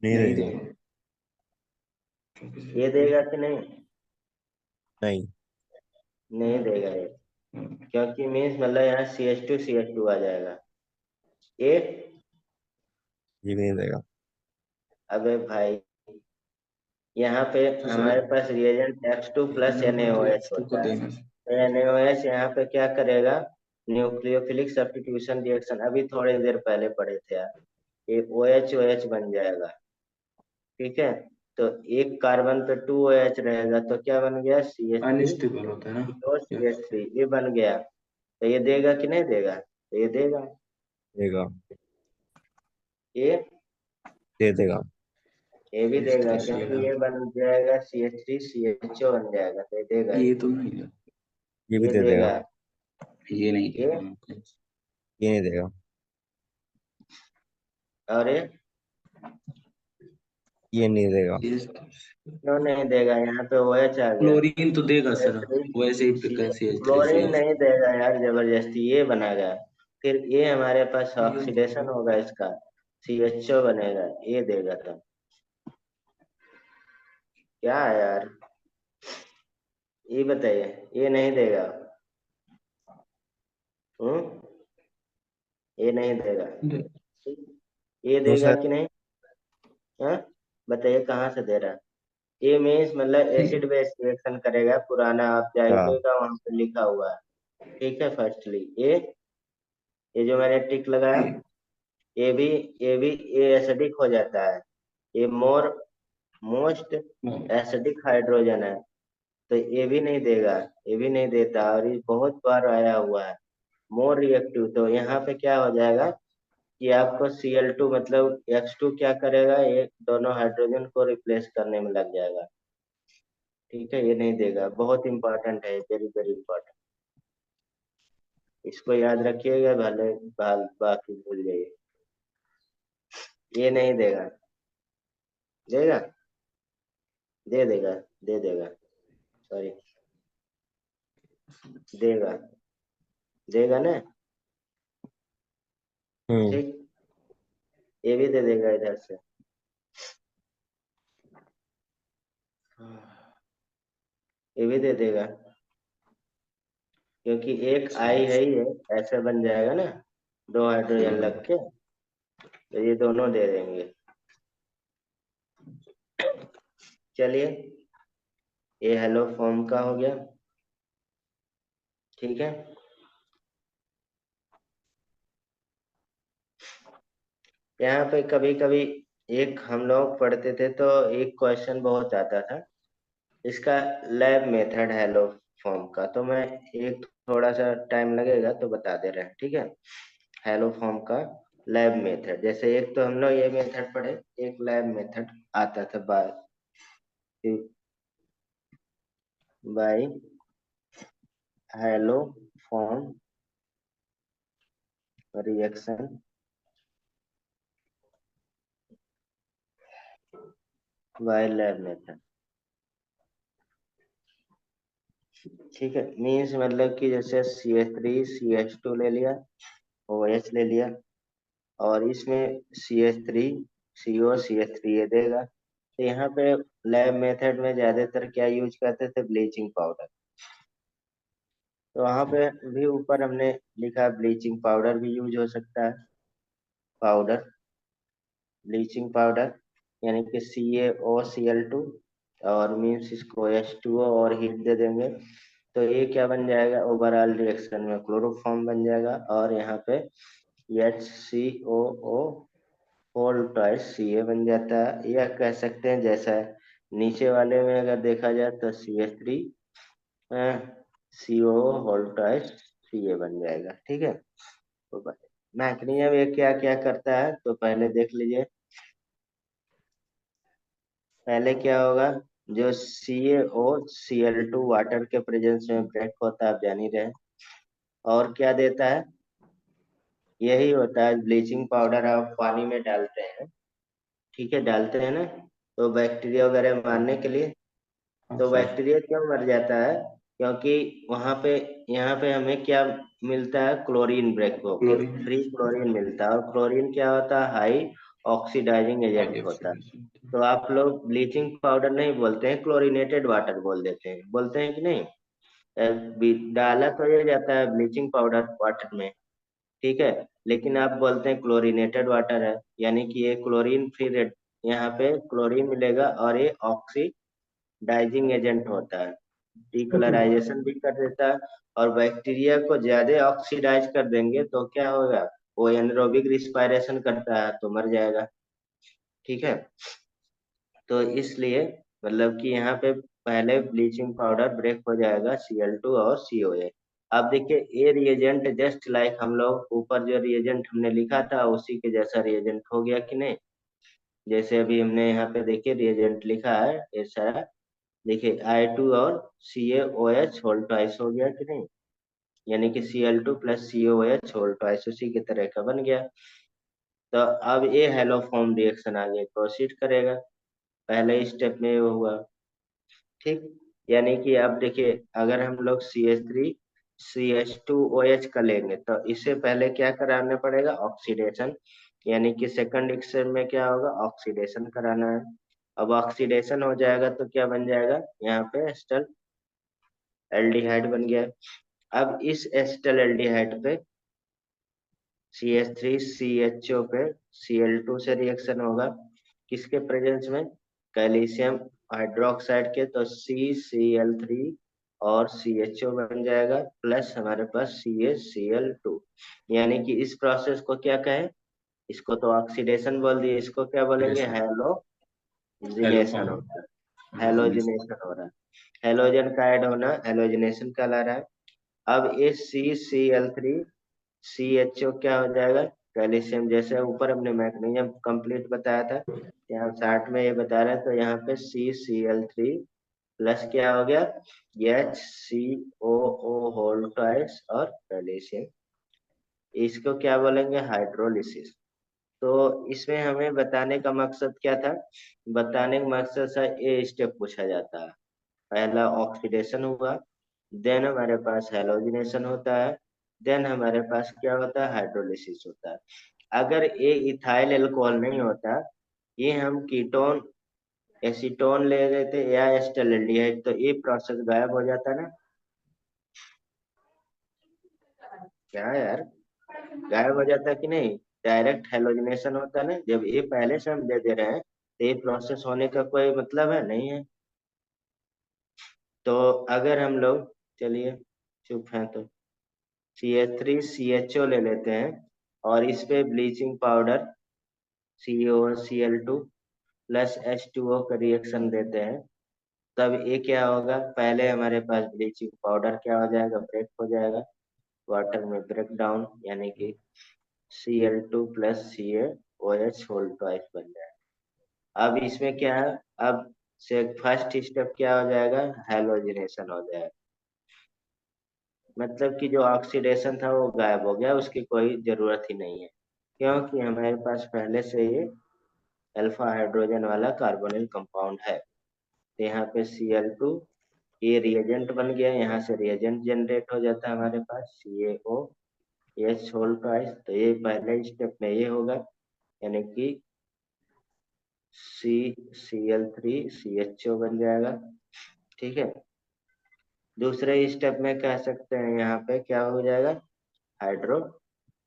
नहीं नहीं देगा। देगा। ये देगा कि नहीं? नहीं। नहीं देगा ये, हम्म। क्योंकि मीन्स मतलब यहाँ CH2 आ जाएगा। ये ये भी नहीं देगा। अबे भाई, यहाँ पे तो सर हमारे पास रिएजेंट X2 प्लस तो NaOH X2 को होता है। देना। तो NaOH यहाँ पे क्या करेगा? न्यूक्लियोफिलिक सब्स्टिट्यूशन रिएक्शन, अभी थोड़ी देर पहले पढ़े थे यार। ये OH बन जाएगा, ठीक है? तो एक कार्बन पे 2 OH रहेगा, तो क्या बन गया? CH3 अनस्टेबल होता है ना। और CH3, ये बन गया। तो ये देगा कि नहीं देगा? तो ये देगा, देगा। ये ये दे देगा। ये भी देगा, CH3 क्योंकि CH। ये बन जाएगा CH3 CHO बन जाएगा, तो ये देगा, ये तो नहीं देगा। ये भी ये दे देगा। देगा। ये नहीं ये देगा। ये नहीं देगा। और ये ये नहीं देगा। क्यों नहीं देगा? यहाँ पे OH आ गया। क्लोरीन तो देगा सर। वैसे ही CH3 क्लोरीन CH। नहीं देगा यार, जबरदस्ती ये बनेगा। फिर ये हमारे पास ऑक्सीडेशन होगा इसका, CHO बनेगा, ये देगा तब। क्या है यार, ये बताइए, ये नहीं देगा। हम्म, ये नहीं देगा। ठीक? ये तो देगा सर कि नहीं? हाँ, बताइए कहाँ से दे रहा है। ये मीन्स मतलब एसिड बेस रिएक्शन करेगा, पुराना आप हाँ जाइएगा वहां पे लिखा हुआ है। ठीक है, फर्स्टली ये जो मैंने टिक लगाया, ये भी ये एसिडिक हो जाता है। ये मोस्ट एसिडिक हाइड्रोजन है, तो ये भी नहीं देगा, ये भी नहीं देता, और ये बहुत बार आया हुआ है। मोर रिएक्टिव, तो यहाँ पे क्या हो जाएगा कि आपको Cl2 मतलब H2 क्या करेगा, ये दोनों हाइड्रोजन को रिप्लेस करने में लग जाएगा। ठीक है, ये नहीं देगा, बहुत इंपॉर्टेंट है, वेरी वेरी इंपॉर्टेंट। इसको याद रखिएगा, भले बाकी भूल जाइए। ये नहीं देगा, देगा, दे देगा, दे देगा, सॉरी, देगा, देगा ना। हम्म ठीक, ये भी दे देगा इधर से। ये भी दे देगा, क्योंकि एक आई है ही है, ऐसे बन जाएगा ना, दो हाइड्रोजन लग के, तो ये दोनों दे देंगे। चलिए, ये हेलो फॉर्म का हो गया। ठीक है, यहाँ पे कभी कभी एक हम लोग पढ़ते थे तो एक क्वेश्चन बहुत आता था, इसका लैब मेथड हेलो फॉर्म का, तो मैं एक थोड़ा सा टाइम लगेगा तो बता दे रहे हैं। ठीक है, हेलो फॉर्म का लैब मेथड, जैसे एक तो हम लोग ये मेथड पढ़े, एक लैब मेथड आता था by haloform reaction by lab method. ठीक है, मीन्स मतलब कि जैसे CH3 CH2 ले लिया, OH ले लिया, और इसमें CH3 CO CH3 ये देगा। तो यहाँ पे लैब मेथड में ज्यादातर क्या यूज करते थे, ब्लीचिंग पाउडर। तो वहां पे भी ऊपर हमने लिखा ब्लीचिंग पाउडर भी यूज हो सकता है, पाउडर, ब्लीचिंग पाउडर, यानी कि CaOCl2, और मीन्स इसको H2O और हीट दे देंगे, तो ये क्या बन जाएगा, ओवरऑल रिएक्शन में क्लोरोफॉर्म बन जाएगा, और यहाँ पे HCOO होल ट्वाइस Ca बन जाता है, या कह सकते हैं जैसा नीचे वाले में अगर देखा जाए तो CH3 CO whole twice Ca बन जाएगा। ठीक है, तो मैकेनिज्म ये क्या क्या करता है तो पहले देख लीजिए। पहले क्या होगा, जो CaOCl2 वाटर के प्रेजेंस में ब्रेक होता है, आप जान ही रहे हैं, और क्या देता है, यही होता है ब्लीचिंग पाउडर आप पानी में डालते हैं। ठीक है, डालते हैं ना, तो बैक्टीरिया वगैरह मारने के लिए। हाँ तो सर। बैक्टीरिया क्यों मर जाता है, क्योंकि वहां पे यहाँ पे हमें क्या मिलता है, क्लोरीन ब्रेक होके क्लोरीन। फ्री क्लोरीन मिलता है, और क्लोरीन क्या होता है, हाई ऑक्सीडाइजिंग हाई एजेंट होता है। ऑक्सीडेशन। तो आप लोग ब्लीचिंग पाउडर नहीं बोलते हैं, क्लोरीनेटेड वाटर बोल देते हैं, बोलते हैं कि नहीं। डाला तो ये जाता है ब्लीचिंग पाउडर वाटर में, ठीक है, लेकिन आप बोलते हैं क्लोरीनेटेड वाटर है, यानी कि ये क्लोरीन फ्री रेड, यहाँ पे क्लोरीन मिलेगा, और ये ऑक्सीडाइजिंग एजेंट होता है, डीकलराइजेशन भी कर देता है। और बैक्टीरिया को ज्यादा ऑक्सीडाइज कर देंगे तो क्या होगा, वो एनरोबिक रिस्पायरेशन करता है तो मर जाएगा। ठीक है, तो इसलिए मतलब कि यहाँ पे पहले ब्लीचिंग पाउडर ब्रेक हो जाएगा Cl2 और COA। अब देखिए, ये रिएजेंट जस्ट लाइक हम लोग ऊपर जो रिएजेंट हमने लिखा था उसी के जैसा रिएजेंट हो गया कि नहीं। जैसे अभी हमने यहाँ पे देखिए रिएजेंट लिखा है ये सारा, देखिए I2 और CaOH होल ट्वाइस हो गया कि नहीं, यानी कि Cl2 plus COH whole twice उसी की तरह का बन गया। तो अब ये हेलोफॉर्म रिएक्शन आगे प्रोसीड करेगा, पहले स्टेप में ये हुआ। ठीक, यानी कि अब देखिए, अगर हम लोग CH3 CH2OH का लेंगे तो इससे पहले क्या कराना पड़ेगा, ऑक्सीडेशन, यानी कि सेकंड स्टेप में क्या होगा, ऑक्सीडेशन कराना है। अब ऑक्सीडेशन हो जाएगा तो क्या बन जाएगा, यहाँ पे एस्टर एल्डिहाइड बन गया। अब इस एस्टर एल्डिहाइड पे CH3CHO पे Cl2 से रिएक्शन होगा, किसके प्रेजेंस में, कैल्शियम हाइड्रोक्साइड के, तो CCl3 और CHO बन जाएगा, प्लस हमारे पास CaCl2। यानी कि इस प्रोसेस को क्या कहें, इसको तो ऑक्सीडेशन बोल दिए, इसको क्या बोलेंगे, हेलो हैलोजिनेशन फॉर्म। होता है। हैलोजिनेशन हो रहा है, हैलोजन का ऐड होना हैलोजिनेशन कहला रहा है। अब ये CCl3CHO क्या हो जाएगा, कैल्शियम, जैसे ऊपर हमने मैग्नीशियम कंप्लीट बताया था, यहाँ 60 में ये बता रहे हैं, तो यहाँ पे CCl3 प्लस क्या हो गया, HCOO होल ट्वाइस और कैल्शियम, इसको क्या बोलेंगे, हाइड्रोलिसिस। तो इसमें हमें बताने का मकसद क्या था, बताने का मकसद से ये स्टेप पूछा जाता है। पहला ऑक्सीडेशन हुआ, देन हमारे पास हैलोजिनेशन होता है, देन हमारे पास क्या होता है, हाइड्रोलिसिस होता है। अगर ये इथाइल एल्कोहल नहीं होता, ये हम कीटोन एसीटोन ले लेते या एस्टल्डिहाइड, तो ये प्रोसेस गायब हो जाता ना, क्या यार, गायब हो जाता कि नहीं, डायरेक्ट हेलोजिनेशन होता ना, जब ये पहले से हम दे दे रहे हैं तो ये प्रोसेस होने का कोई मतलब है नहीं है। तो अगर हम लोग, चलिए चुप हैं तो CH3CHO ले लेते हैं और इस पे bleaching powder COCl2 plus H2O का रिएक्शन देते हैं, तब ये क्या होगा, पहले हमारे पास ब्लीचिंग पाउडर क्या हो जाएगा, ब्रेक हो जाएगा, वाटर में ब्रेक डाउन, यानी कि Cl2 plus CaOH whole twice बन जाएगा। अब इसमें क्या है, अब से फर्स्ट स्टेप क्या हो जाएगा, हैलोजिनेशन हो जाएगा, मतलब कि जो ऑक्सीडेशन था वो गायब हो गया, उसकी कोई जरूरत ही नहीं है, क्योंकि हमारे पास पहले से ये अल्फा हाइड्रोजन वाला कार्बोनिल कंपाउंड है। तो यहाँ पे Cl2 ये रिएजेंट बन गया, यहाँ से रिएजेंट जनरेट हो जाता है हमारे पास CaOH होल ट्वाइस, तो ये पहले स्टेप में ये होगा, यानी कि CCl3CHO बन जाएगा, ठीक है। दूसरे स्टेप में कह सकते हैं यहाँ पे क्या हो जाएगा, हाइड्रोलिसिस।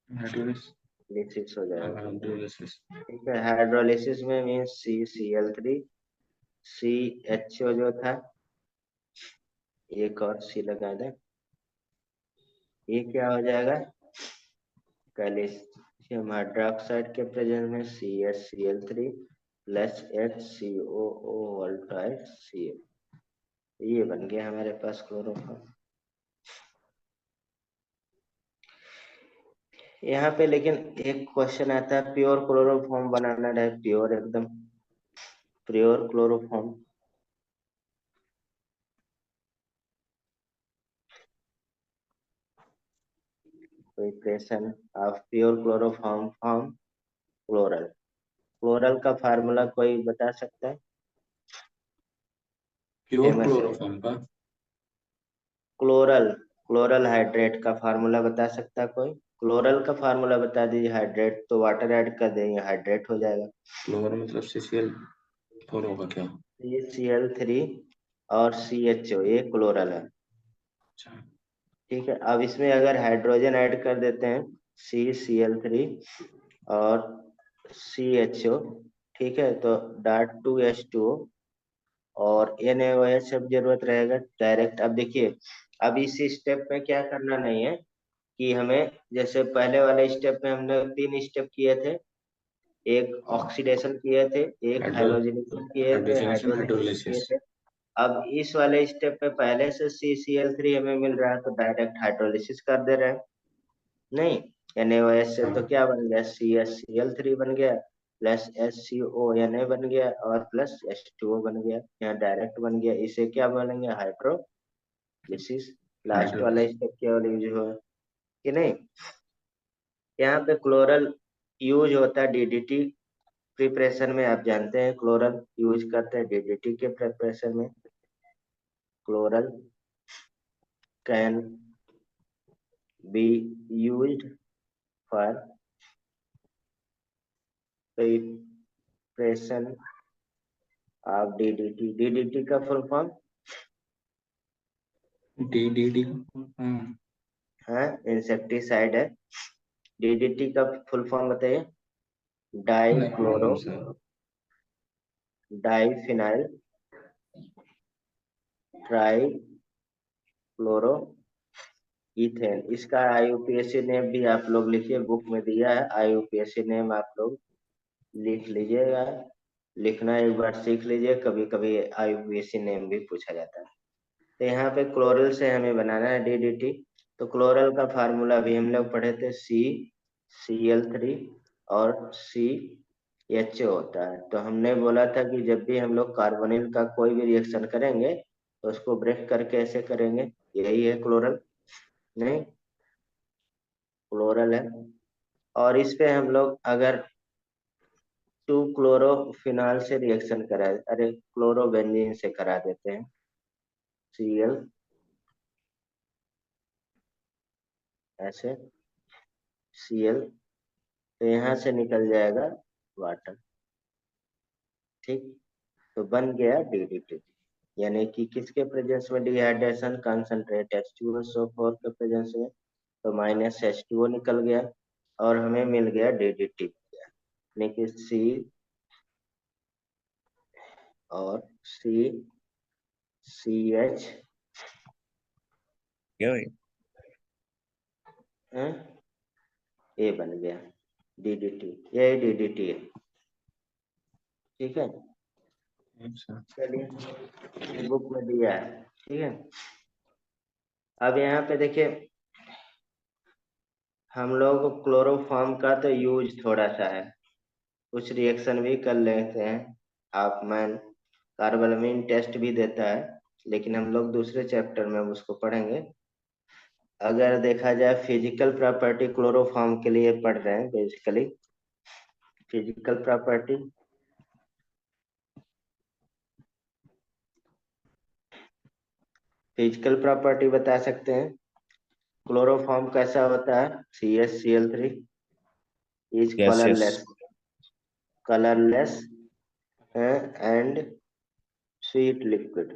हाइड्रोलिसिस हो जाएगा, हाइड्रोलिसिस। ठीक है। हाइड्रोलिसिस में मीन्स CCl3CHO जो था, एक और C लगा दे, ये क्या हो जाएगा, कैल्शियम हाइड्रोक्साइड के प्रेजेंस में CaCl3 plus HCOO whole twice Cl, ये बन गया हमारे पास क्लोरोफॉर्म। यहाँ पे लेकिन एक क्वेश्चन आता है, प्योर क्लोरोफॉर्म बनाना है, प्योर एकदम pure chloroform, preparation of pure chloroform from chloral, chloral का फार्मूला कोई बता सकता है, प्योर फेमस है क्लोरोफॉर्म का क्लोरल, क्लोरल हाइड्रेट का फार्मूला बता सकता है कोई, क्लोरल का फार्मूला बता दीजिए, हाइड्रेट तो वाटर ऐड कर देंगे हाइड्रेट हो जाएगा, क्लोर मतलब CCl4 होगा क्या? CCl3 और CHO ये क्लोरल है, अच्छा। ठीक है। अब इसमें अगर हाइड्रोजन ऐड कर देते हैं CCl3 और CHO, ठीक है, तो .2H2O और NaOH सब जरूरत रहेगा डायरेक्ट। अब देखिए, अब इस स्टेप में क्या करना नहीं है कि हमें, जैसे पहले वाले स्टेप में हमने 3 स्टेप किए थे, एक ऑक्सीडेशन किए थे, एक हाइड्रो हाइलोजिनेशन किए थे, हाइड्रोजनेशन हाइड्रोलिसिस किए हाइड्रोलिसिस। थे। अब इस वाले स्टेप में पहले से CCl3 हमें मिल रहा है, तो डायरेक्ट हाइड्रोलिसिस कर दे रहे हैं, नहीं, NaOH से तो हाँ। क्या बन गया, CHCl3 बन गया प्लस HCONA बन गया और प्लस H2O बन गया, यहाँ डायरेक्ट बन गया, इसे क्या बोलेंगे, हाइड्रोलिसिस। लास्ट वाला हाइड्रोलिसिस। स्टेप केवल यूज हो कि नहीं, यहाँ पे क्लोरल यूज होता है DDT प्रिपरेशन में, आप जानते हैं क्लोरल यूज करते हैं DDT के प्रिपरेशन में, chloral can be used for preparation आप डीडीटी का फुल फॉर्म DDT है, इंसेक्टिसाइड है। डीडीटी का फुल फॉर्म बताइए। डाई नहीं क्लोरो मालूम sir. Diphenyl try chloro ethane. इसका आईयूपीएसी नेम भी आप लोग लिखिए, बुक में दिया है आईयूपीएसी नेम, आप लोग लिख लीजिएगा। लिखना एक बार सीख लीजिए, कभी कभी आईयूपीएसी नेम भी पूछा जाता है। तो यहाँ पे क्लोरल से हमें बनाना है डीडीटी। तो क्लोरल का फार्मूला भी हम लोग पढ़े थे, CCl3 और CHO होता है। तो हमने बोला था कि जब भी हम लोग कार्बोनिल का कोई भी रिएक्शन करेंगे तो उसको ब्रेक करके ऐसे करेंगे, यही है क्लोरल, नहीं क्लोरल है। और इस पे हम लोग अगर 2 क्लोरोफिनॉल से रिएक्शन कराए, अरे क्लोरोबेंजीन से करा देते हैं, Cl ऐसे Cl, तो यहाँ से निकल जाएगा वाटर। ठीक, तो बन गया डीडीटी। यानी कि किसके प्रेजेंस में डिहाइड्रेशन, कंसंट्रेट H2SO4 के प्रेजेंस में, तो -H2O निकल गया और हमें मिल गया डीडीटी। यानी कि C और CH क्या है? ये बन गया डीडीटी, ये डीडीटी है। ठीक है, अच्छा। चलिए बुक में दिया है। ठीक है, अब यहाँ पे देखिए हम लोग क्लोरोफॉर्म का तो यूज थोड़ा सा है, कुछ रिएक्शन भी कर लेते हैं। आप मैन कार्बोलमीन टेस्ट भी देता है, लेकिन हम लोग दूसरे चैप्टर में उसको पढ़ेंगे। अगर देखा जाए फिजिकल प्रॉपर्टी क्लोरोफॉर्म के लिए पढ़ रहे हैं बेसिकली, फिजिकल प्रॉपर्टी बता सकते हैं। क्लोरोफॉर्म कैसा होता है? CaCl3 is yes yes. Colourless and sweet liquid.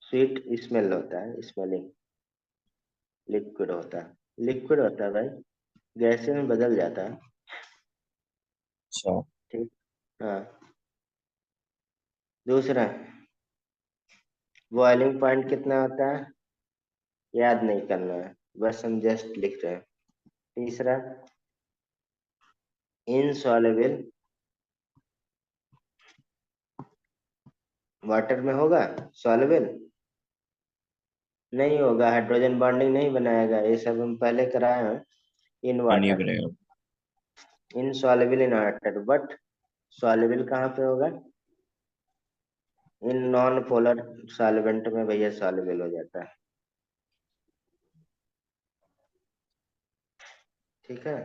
Sweet smell होता है, स्मेलिंग। लिक्विड होता है, लिक्विड होता है भाई, गैस में बदल जाता है। अच्छा। ठीक, हाँ। दूसरा, बॉइलिंग पॉइंट कितना होता है याद नहीं करना है, बस हम जस्ट लिख रहे हैं। तीसरा, इनसॉल्युबल वाटर में होगा, सॉल्युबल नहीं होगा, हाइड्रोजन बॉन्डिंग नहीं बनाएगा, ये सब हम पहले कराए हैं। इन हाँ नहीं वाटर, बनेगा। Insoluble in water, but soluble कहाँ पे होगा? इन नॉन पोलर सॉल्वेंट में भैया सॉल्युबल हो जाता है। ठीक है,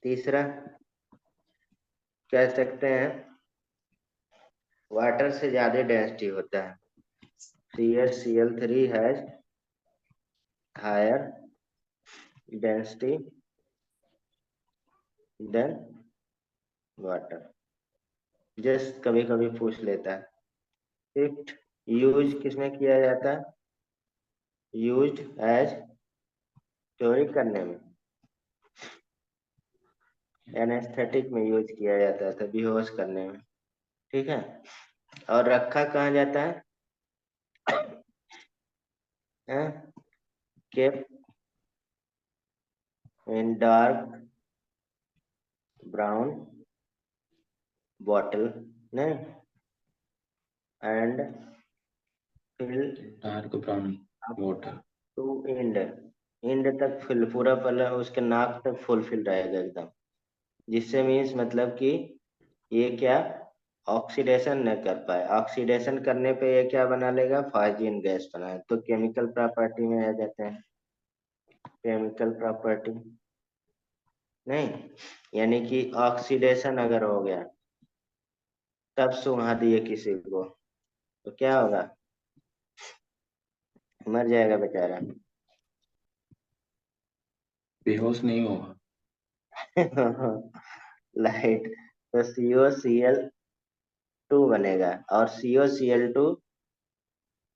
तीसरा कह सकते हैं वाटर से ज्यादा डेंसिटी होता है। CaCl3 has higher density than water. Just कभी कभी पूछ लेता है। फिफ्थ, यूज किसमें किया जाता है? यूज्ड एज स्टोरिंग करने में, एनेस्थेटिक में यूज किया जाता है, बेहोश करने में। ठीक है, और रखा कहाँ जाता है? Keep in dark brown bottle, नहीं, and fill dark brown water. To end, end तक फिल, पूरा पहले उसके नाक तक फुलफिल रहेगा एकदम। जिससे मीन्स मतलब कि ये क्या ऑक्सीडेशन न कर पाए, ऑक्सीडेशन करने पे ये क्या बना लेगा? फाजिन गैस बनाए। तो केमिकल प्रॉपर्टी में आ जाते हैं, केमिकल प्रॉपर्टी, नहीं, यानी कि ऑक्सीडेशन अगर हो गया तब सुंघा दिए किसी को तो क्या होगा? मर जाएगा बेचारा। बेहोश नहीं होगा। लाइट। तो COCl2 बनेगा, और COCl2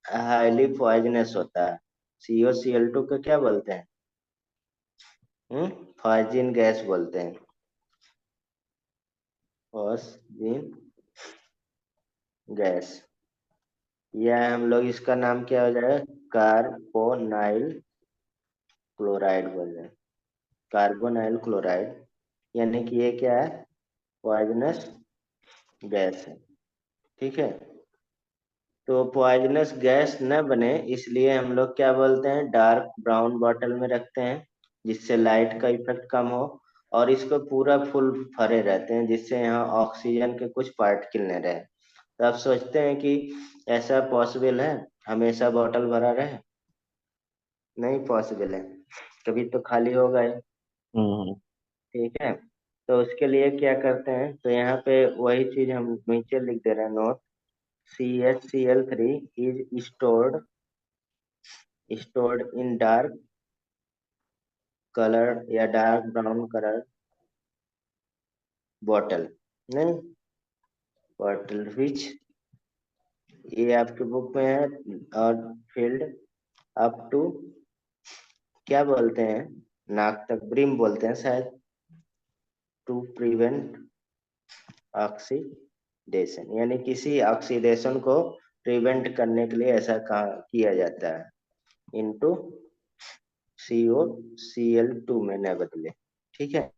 हाईली पॉइजनस होता है। COCl2 को क्या बोलते हैं? पॉइजन गैस बोलते हैं। पॉइजन गैस, या हम लोग इसका नाम क्या हो जाएगा, कार्बोनाइल क्लोराइड बोल रहे हैं। कार्बोनाइल क्लोराइड, यानी कि ये क्या है, पॉइजनस गैस है। ठीक है, तो पॉइजनस गैस न बने इसलिए हम लोग क्या बोलते हैं, डार्क ब्राउन बॉटल में रखते हैं, जिससे लाइट का इफेक्ट कम हो, और इसको पूरा फुल भरे रहते हैं, जिससे यहाँ ऑक्सीजन के कुछ पार्टिकल न रहे। तो आप सोचते हैं कि ऐसा पॉसिबल है हमेशा बॉटल भरा रहे? नहीं पॉसिबल है, कभी तो खाली होगा ही। हम्म। ठीक है, तो उसके लिए क्या करते हैं, तो यहाँ पे वही चीज हम नीचे लिख दे रहे हैं note. CHCl3 is stored in dark colour या डार्क ब्राउन कलर बॉटल, नहीं बॉटल विच, ये आपके बुक में है, और फील्ड अप टू, क्या बोलते हैं, नाक तक ब्रिम बोलते हैं शायद, टू प्रिवेंट ऑक्सीडेशन, यानी किसी ऑक्सीडेशन को प्रिवेंट करने के लिए ऐसा किया जाता है, इनटू COCl2 में न बदले। ठीक है,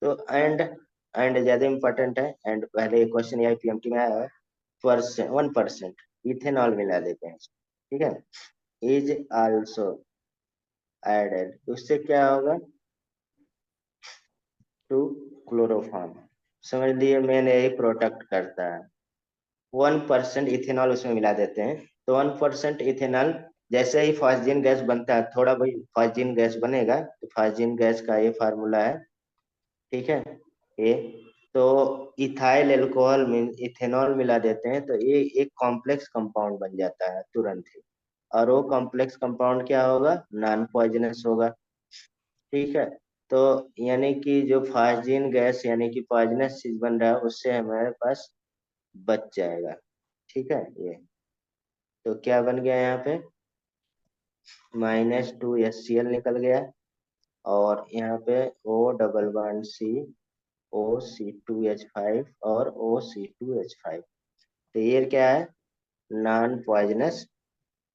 तो एंड ज्यादा इंपॉर्टेंट है, एंड पहले ये क्वेश्चन या PMT में आया है, 1% इथेनॉल मिला देते हैं, ठीक है, इज आल्सो एडेड, उससे क्या होगा, टू क्लोरोफॉर्म, समझ लिए, मैंने यही प्रोटेक्ट करता है। 1% इथेनॉल उसमें मिला देते हैं, तो 1% इथेनॉल, जैसे ही फॉस्जीन गैस बनता है, थोड़ा भाई फॉस्जीन गैस बनेगा, तो फॉस्जीन गैस का ये फार्मूला है, ठीक है, ये, तो इथाइल एल्कोहल में इथेनॉल मिला देते हैं, तो ये एक कॉम्प्लेक्स कंपाउंड बन जाता है तुरंत ही, और वो कॉम्प्लेक्स कंपाउंड क्या होगा, नॉन पॉइजनस होगा। ठीक है, तो यानी कि जो फास्जीन गैस यानी कि पॉइजनस चीज बन रहा है, उससे हमारे पास बच जाएगा। ठीक है, ये तो क्या बन गया यहाँ पे, -2HCl निकल गया, और यहाँ पे O डबल बॉन्ड OC2H5 और OC2H5, तो ये क्या है, non poisonous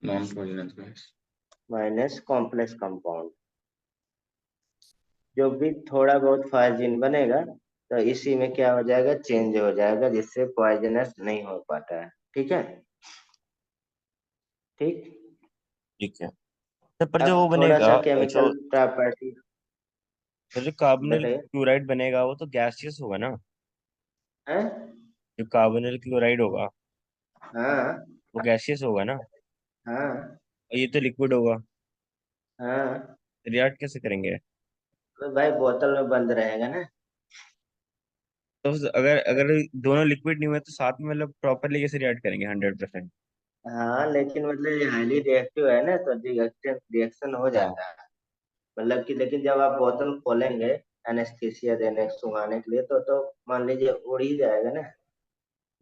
non poisonous gas. Minus complex compound, जो भी थोड़ा बहुत फार्जिन बनेगा, तो इसी में क्या हो जाएगा, चेंज हो जाएगा, जिससे पॉइजनस नहीं हो पाता है। ठीक है, ठीक। ठीक है सर, पर जो अब वो थोड़ा सा बनेगा, जो केमिकल प्रॉपर्टी जो कार्बोनिल बताइए। क्लोराइड बनेगा वो तो गैसियस होगा ना? हैं? जो कार्बोनिल क्लोराइड होगा हाँ वो गैसियस होगा ना? हाँ और ये तो लिक्विड होगा, हाँ, रिएक्ट कैसे करेंगे? तो भाई बोतल में बंद रहेगा ना। तो अगर अगर दोनों लिक्विड नहीं हुए तो साथ में मतलब प्रॉपरली कैसे रिएक्ट करेंगे 100%? हाँ, लेकिन मतलब ये हाईली रिएक्टिव है ना, तो रिएक्शन रिएक्शन हो हाँ। जाता है। मतलब कि लेकिन जब आप बोतल खोलेंगे एनेस्थीसिया देने सुंघाने के लिए, तो मान लीजिए उड़ ही जाएगा ना।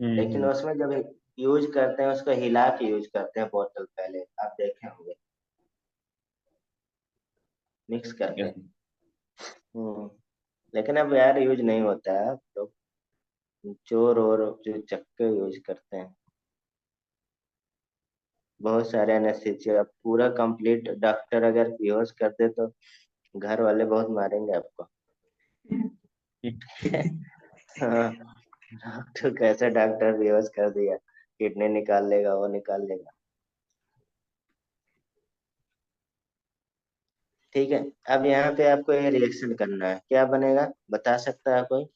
लेकिन हम्म। उसमें जब यूज करते हैं, उसको हिला के यूज करते हैं बोतल, पहले आप देखे होंगे, मिक्स ठीक है करके। सर। हम्म, लेकिन अब यार यूज नहीं होता है, तो चोर और जो चक्के यूज करते हैं, बहुत सारे एनेस्थीसिया, पूरा कंप्लीट डॉक्टर अगर यूज कर दे तो घर वाले बहुत मारेंगे आपको। हाँ, डॉक्टर कैसे डॉक्टर बेहोश कर दिया, किडनी निकाल लेगा, वो निकाल लेगा। ठीक है, अब यहाँ पे आपको ये रिएक्शन करना है, क्या बनेगा बता सकता है कोई?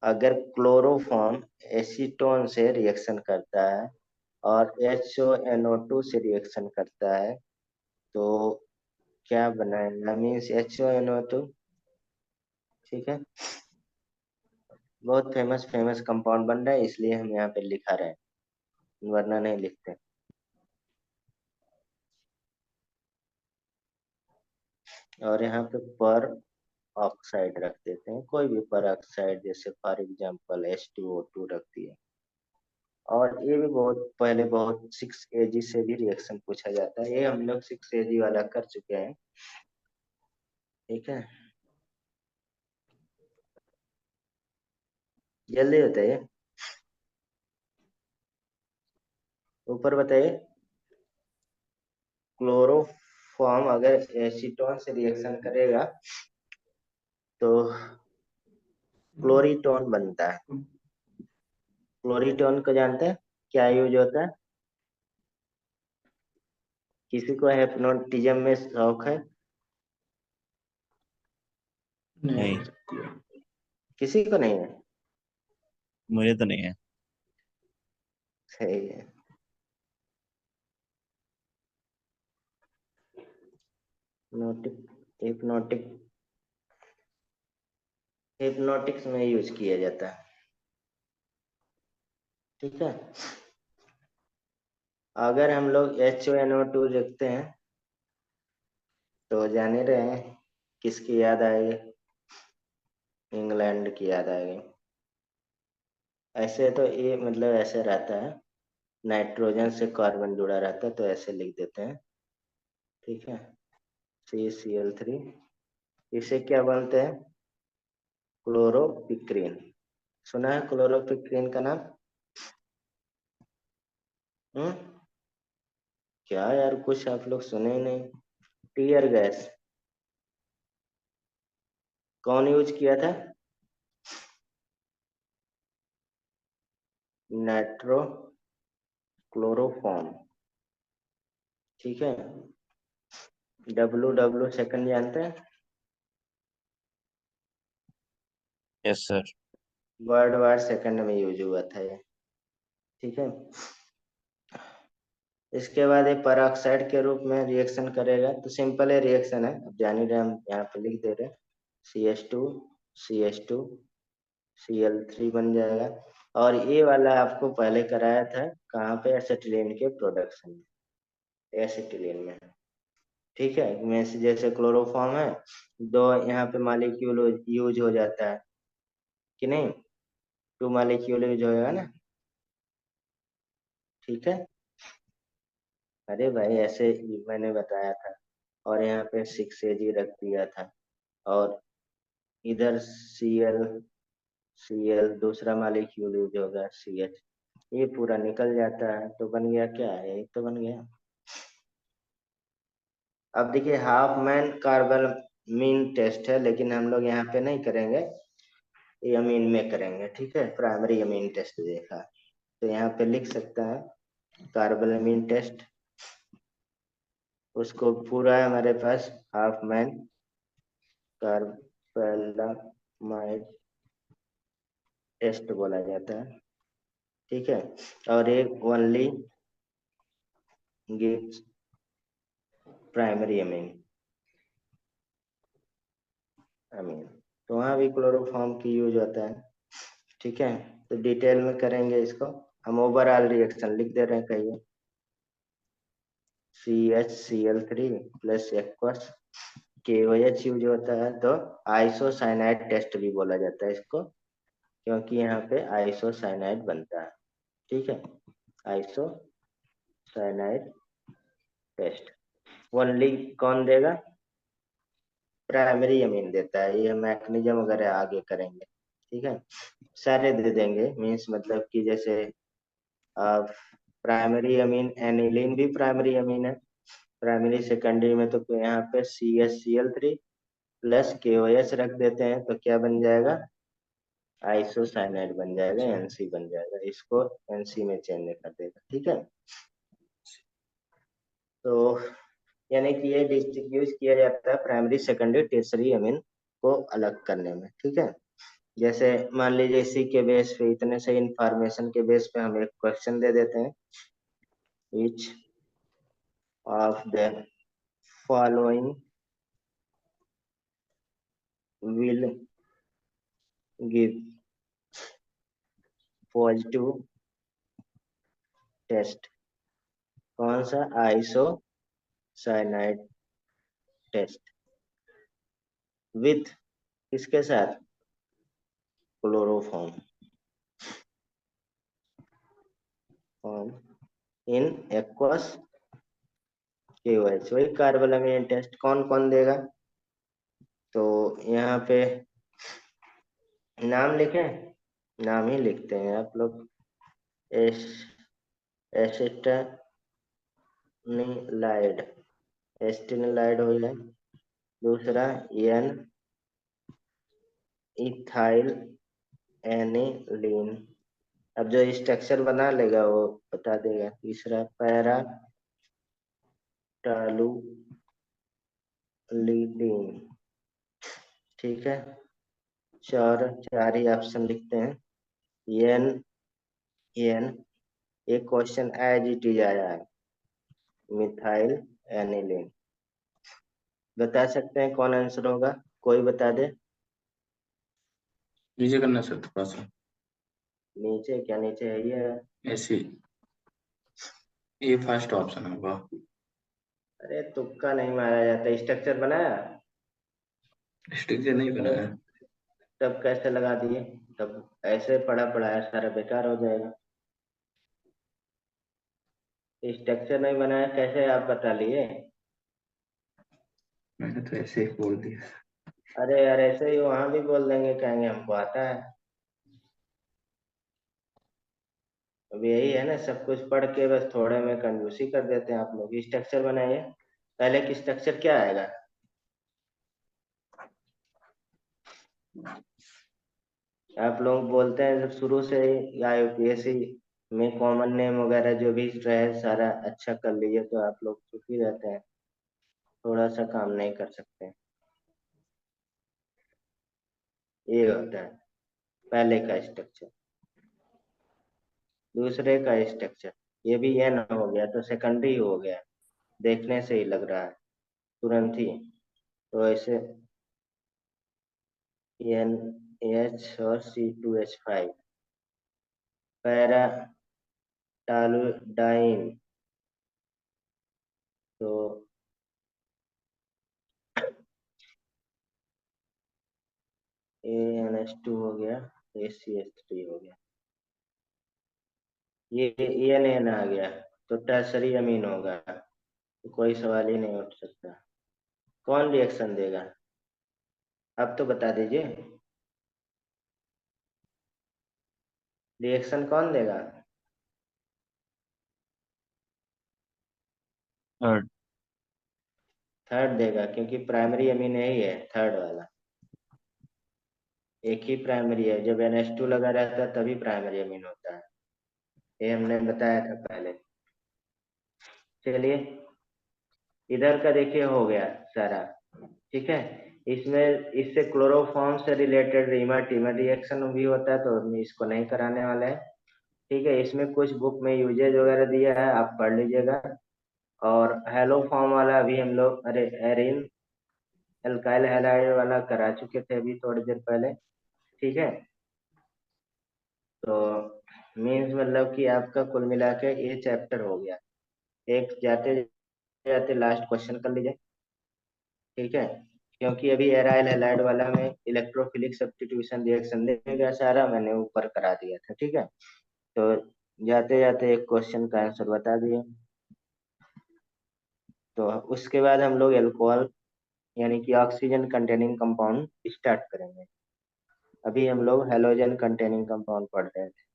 अगर क्लोरोफॉर्म एसीटोन से रिएक्शन करता है और HONO2 से रिएक्शन करता है, तो क्या बनाएगा, मीन्स HONO2। ठीक है, बहुत फेमस फेमस कंपाउंड बन रहा है, इसलिए हम यहाँ पे लिखा रहे हैं, वरना नहीं लिखते। और यहाँ पे पर ऑक्साइड रख देते हैं, कोई भी पर ऑक्साइड, जैसे फॉर एग्जांपल H2O2 रख दिया। और ये भी बहुत पहले बहुत 6Ag से भी रिएक्शन पूछा जाता है, ये हम लोग 6Ag वाला कर चुके हैं। ठीक है, जल्दी बताइए, ऊपर बताइए। क्लोरोफॉर्म अगर एसीटोन से रिएक्शन करेगा तो क्लोरीटोन बनता है। क्लोरीटोन को जानते हैं क्या यूज होता है? किसी को हिप्नोटिज्म में शौक है? नहीं, किसी को नहीं है? मुझे तो नहीं है। सही है। हिप्नोटिक हिप्नोटिक हिप्नोटिक्स में यूज किया जाता है। ठीक है, अगर हम लोग HONO2 रखते हैं तो जान ही रहे हैं किसकी याद आएगी? इंग्लैंड की याद आएगी। ऐसे तो ये मतलब ऐसे रहता है, नाइट्रोजन से कार्बन जुड़ा रहता है तो ऐसे लिख देते हैं। ठीक है, CCl3, इसे क्या बोलते हैं? क्लोरोपिक्रीन। सुना है क्लोरोपिक्रीन का नाम? हम्म, क्या यार, कुछ आप लोग सुने ही नहीं। टीयर गैस कौन यूज किया था? Nitro chloroform. ठीक है, WW सेकंड जानते हैं? Yes sir. World war second में यूज हुआ था ये। ठीक है, इसके बाद ये पेरोक्साइड के रूप में रिएक्शन करेगा, तो सिंपल है रिएक्शन है, अब जान ही रहे, हम यहाँ पे लिख दे रहे हैं। CH2 CH2 Cl3 बन जाएगा। और ये वाला आपको पहले कराया था कहाँ पे? एसिटिलीन के प्रोडक्शन में, एसिटिलीन में। ठीक है, में से जैसे क्लोरोफॉर्म है, दो यहाँ पे मालिक्यूल यूज हो जाता है कि नहीं? 2 मालिक्यूल यूज होगा ना। ठीक है, अरे भाई ऐसे ही मैंने बताया था। और यहाँ पे 6Ag रख दिया था। और इधर Cl दूसरा मालिक्यूल यूज होगा CH, ये पूरा निकल जाता है तो बन गया क्या है? ये तो बन गया। अब देखिए, Hofmann carbylamine test है, लेकिन हम लोग यहाँ पे नहीं करेंगे, ये अमीन में करेंगे। ठीक है, प्राइमरी अमीन टेस्ट देखा तो यहाँ पे लिख सकता है कार्बन अमीन टेस्ट, उसको पूरा है हमारे पास हाफ मैन कार्बलामाइड टेस्ट बोला जाता है। ठीक है, और एक ओनली गिव्स प्राइमरी अमीन अमीन, तो वहाँ भी क्लोरोफॉर्म की यूज होता है। ठीक है, तो डिटेल में करेंगे इसको, हम ओवरऑल रिएक्शन लिख दे रहे हैं, कहिए। CHCl3 plus aqueous KOH use होता है, तो आइसोसाइनाइड टेस्ट भी बोला जाता है इसको, क्योंकि यहाँ पे आइसोसाइनाइड बनता है। ठीक है, आइसोसाइनाइड टेस्ट ओनली कौन देगा? प्राइमरी अमीन देता है, ये मैकेनिज्म वगैरह आगे करेंगे। ठीक है, सारे दे देंगे, मीन्स मतलब कि जैसे प्राइमरी अमीन एनिलीन भी प्राइमरी अमीन है, प्राइमरी सेकेंडरी में तो यहाँ पे CHCl3 प्लस KOH रख देते हैं तो क्या बन जाएगा? आइसोसाइनाइड बन जाएगा, NC बन जाएगा, इसको NC में चेंज कर देगा। ठीक है, तो यानी कि ये डिस्टिंग्विश किया जाता है प्राइमरी सेकेंडरी टेर्सरी अमीन को अलग करने में। ठीक है, जैसे मान लीजिए इसी के बेस पे, इतने से इंफॉर्मेशन के बेस पे हम एक क्वेश्चन दे देते हैं, each of the following will give positive test, कौन सा? Iso cyanide test. विथ किसके साथ? Chloroform form in aqueous KOH। वही कार्बोलैमिनेट टेस्ट कौन कौन देगा? तो यहाँ पे नाम लिखें, नाम ही लिखते हैं आप लोग। एस एसिटानिलाइड, एस्टिनिलाइड हो गया। दूसरा एन इथाइल एनिलीन। अब जो स्ट्रक्चर बना लेगा वो बता देगा। तीसरा पैरा टालुलिडीन। ठीक है, चार ही ऑप्शन लिखते हैं। एन एन एक क्वेश्चन एज इट इज आया है, मिथाइल एनिलीन। बता सकते हैं कौन आंसर होगा? कोई बता दे। नीचे करना सर थोड़ा सा, नीचे क्या? नीचे है ये। ऐसे। ये फर्स्ट ऑप्शन होगा। अरे तुक्का नहीं मारा जाता, स्ट्रक्चर बनाया स्ट्रक्चर नहीं नहीं, बनाया। तब कैसे लगा दिए? तब ऐसे पढ़ा पढ़ाया सारा बेकार हो जाएगा। स्ट्रक्चर नहीं बनाया कैसे आप बता लिए? मैंने तो ऐसे ही बोल दिया। अरे यार ऐसे ही वहां भी बोल देंगे, कहेंगे हमको आता है। अब यही है ना, सब कुछ पढ़ के बस थोड़े में कंजूसी कर देते हैं आप लोग। स्ट्रक्चर बनाइए, पहले की स्ट्रक्चर क्या आएगा? आप लोग बोलते हैं जब शुरू से ही या यूपीएससी में कॉमन नेम वगैरह जो भी रहे सारा अच्छा कर लीजिए, तो आप लोग चुप ही रहते हैं, थोड़ा सा काम नहीं कर सकते। ये होता है पहले का स्ट्रक्चर। दूसरे का स्ट्रक्चर, ये भी एन हो गया तो सेकेंडरी हो गया, देखने से ही लग रहा है तुरंत ही। तो ऐसे एन एच और C2H5, पैरा टालुडाइन। तो ANH2 हो गया, ACH3 हो गया, ये ENN आ गया, तो टर्सरी अमीन होगा, तो कोई सवाल ही नहीं उठ सकता। कौन रिएक्शन देगा? अब तो बता दीजिए, रिएक्शन कौन देगा? थर्ड। थर्ड देगा, क्योंकि प्राइमरी अमीन यही है थर्ड वाला, एक ही प्राइमरी है। जब NH2 लगा रहता है तभी प्राइमरी अमीन होता है, ये हमने बताया था पहले। चलिए, इधर का देखिए हो गया सारा। ठीक है, इसमें इससे क्लोरोफॉर्म से रिलेटेड रीमा टीमर रिएक्शन भी होता है, तो हम इसको नहीं कराने वाले हैं। ठीक है, इसमें कुछ बुक में यूजेज वगैरह दिया है, आप पढ़ लीजिएगा। और हेलो फॉर्म वाला अभी हम लोग, अरे एरिन एल्काइल हैलाइड वाला करा चुके थे अभी थोड़ी देर पहले। ठीक है, तो मीन्स मतलब कि आपका कुल मिला के ये चैप्टर हो गया। एक जाते जाते लास्ट क्वेश्चन कर लीजिए। ठीक है, क्योंकि अभी एराइल हैलाइड वाला में इलेक्ट्रोफिलिक सब्स्टिट्यूशन रिएक्शन देगा सारा, मैंने ऊपर करा दिया था। ठीक है, तो जाते जाते एक क्वेश्चन का आंसर बता दिए। तो उसके बाद हम लोग एल्कोहल यानी कि ऑक्सीजन कंटेनिंग कंपाउंड स्टार्ट करेंगे। अभी हम लोग हेलोजन कंटेनिंग कंपाउंड पढ़ रहे थे।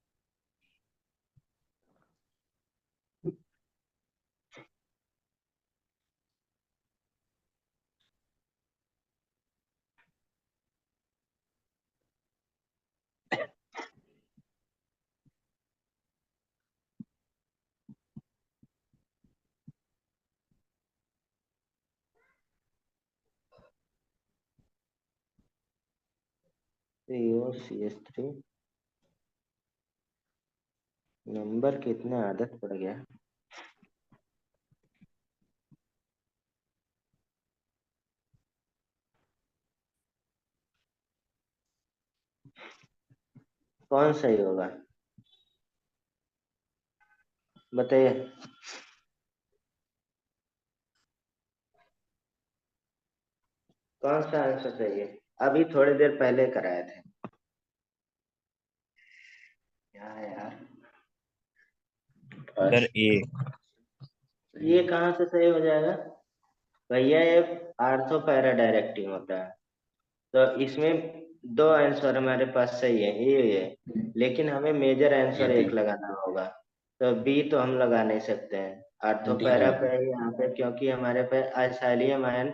COCH3 नंबर कितने आदत पड़ गया। कौन सही होगा बताइए? कौन सा आंसर सही है? अभी थोड़ी देर पहले कराए थे। क्या है यार? Sir first A. ये कहाँ से सही हो जाएगा भैया? ये आर्थो पैरा डायरेक्टिंग होता है, तो इसमें दो आंसर हमारे पास सही है, ये है। लेकिन हमें मेजर ये आंसर बी, एक लगाना होगा, तो बी तो हम लगा नहीं सकते हैं। आर्थो डी पैरा पे लगा। है यहाँ पे, क्योंकि हमारे पे असाइलियम आयन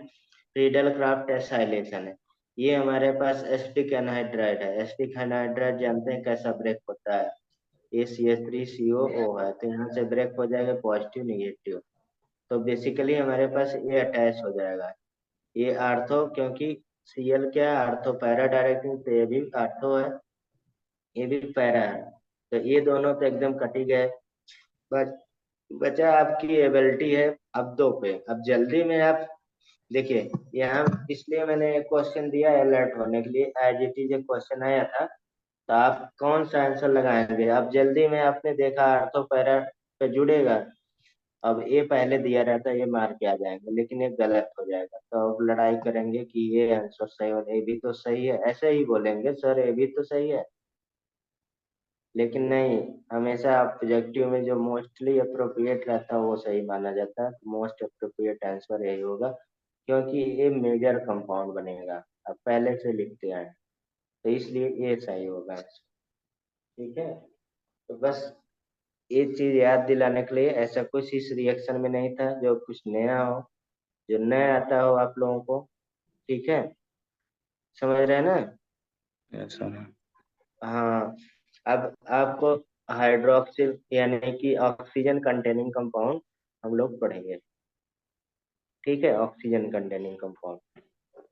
रीडल क्राफ्ट एसाइलेशन है। ये हमारे पास एसिटिक एनहाइड्राइड है। एसिटिक एनहाइड्राइड जानते हैं कैसा ब्रेक होता है? ACH3CO है, तो यहाँ से ब्रेक हो जाएगा पॉजिटिव निगेटिव, तो बेसिकली हमारे पास ये अटैच हो जाएगा। ये आर्थो, क्योंकि Cl क्या है? आर्थो पैरा डायरेक्टिंग, तो ये भी आर्थो है, ये भी पैरा है, तो ये दोनों तो एकदम कट ही गए। बस बचा आपकी एबिलिटी है अब दो पे। अब जल्दी में आप देखिए, यहाँ इसलिए मैंने एक क्वेश्चन दिया अलर्ट होने के लिए, एज इट इज एक क्वेश्चन आया था, तो आप कौन सा आंसर लगाएंगे? अब जल्दी में आपने देखा आर्थो पैरा पे जुड़ेगा, अब ये पहले दिया रहता है, ये मार के आ जाएंगे, लेकिन ये गलत हो जाएगा, तो अब लड़ाई करेंगे कि ये आंसर सही और ये भी तो सही है, ऐसे ही बोलेंगे सर ये भी तो सही है। लेकिन नहीं, हमेशा ऑब्जेक्टिव में जो मोस्टली अप्रोप्रिएट रहता है वो सही माना जाता है। मोस्ट अप्रोप्रिएट आंसर यही होगा, क्योंकि ये मेजर कंपाउंड बनेगा, अब पहले से लिखते हैं, तो इसलिए ये सही होगा आंसर। ठीक है, तो बस एक चीज याद दिलाने के लिए, ऐसा कुछ इस रिएक्शन में नहीं था जो कुछ नया हो, जो नया आता हो आप लोगों को। ठीक है, समझ रहे हैं ना? ऐसा। हाँ, अब आपको हाइड्रोक्सिल यानी कि ऑक्सीजन कंटेनिंग कंपाउंड हम लोग पढ़ेंगे। ठीक है, ऑक्सीजन कंटेनिंग कंपाउंड,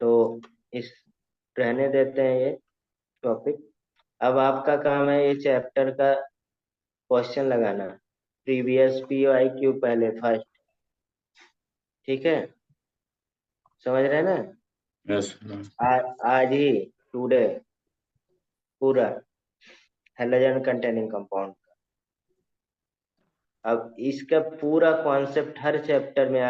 तो इस रहने देते हैं ये टॉपिक। अब आपका काम है ये चैप्टर का क्वेश्चन लगाना, प्रीवियस POIQ पहले फर्स्ट। ठीक है, समझ रहे हैं ना? यस। आज ही, टुडे, पूरा हेलोजन कंटेनिंग कंपाउंड। अब इसका पूरा कॉन्सेप्ट हर चैप्टर में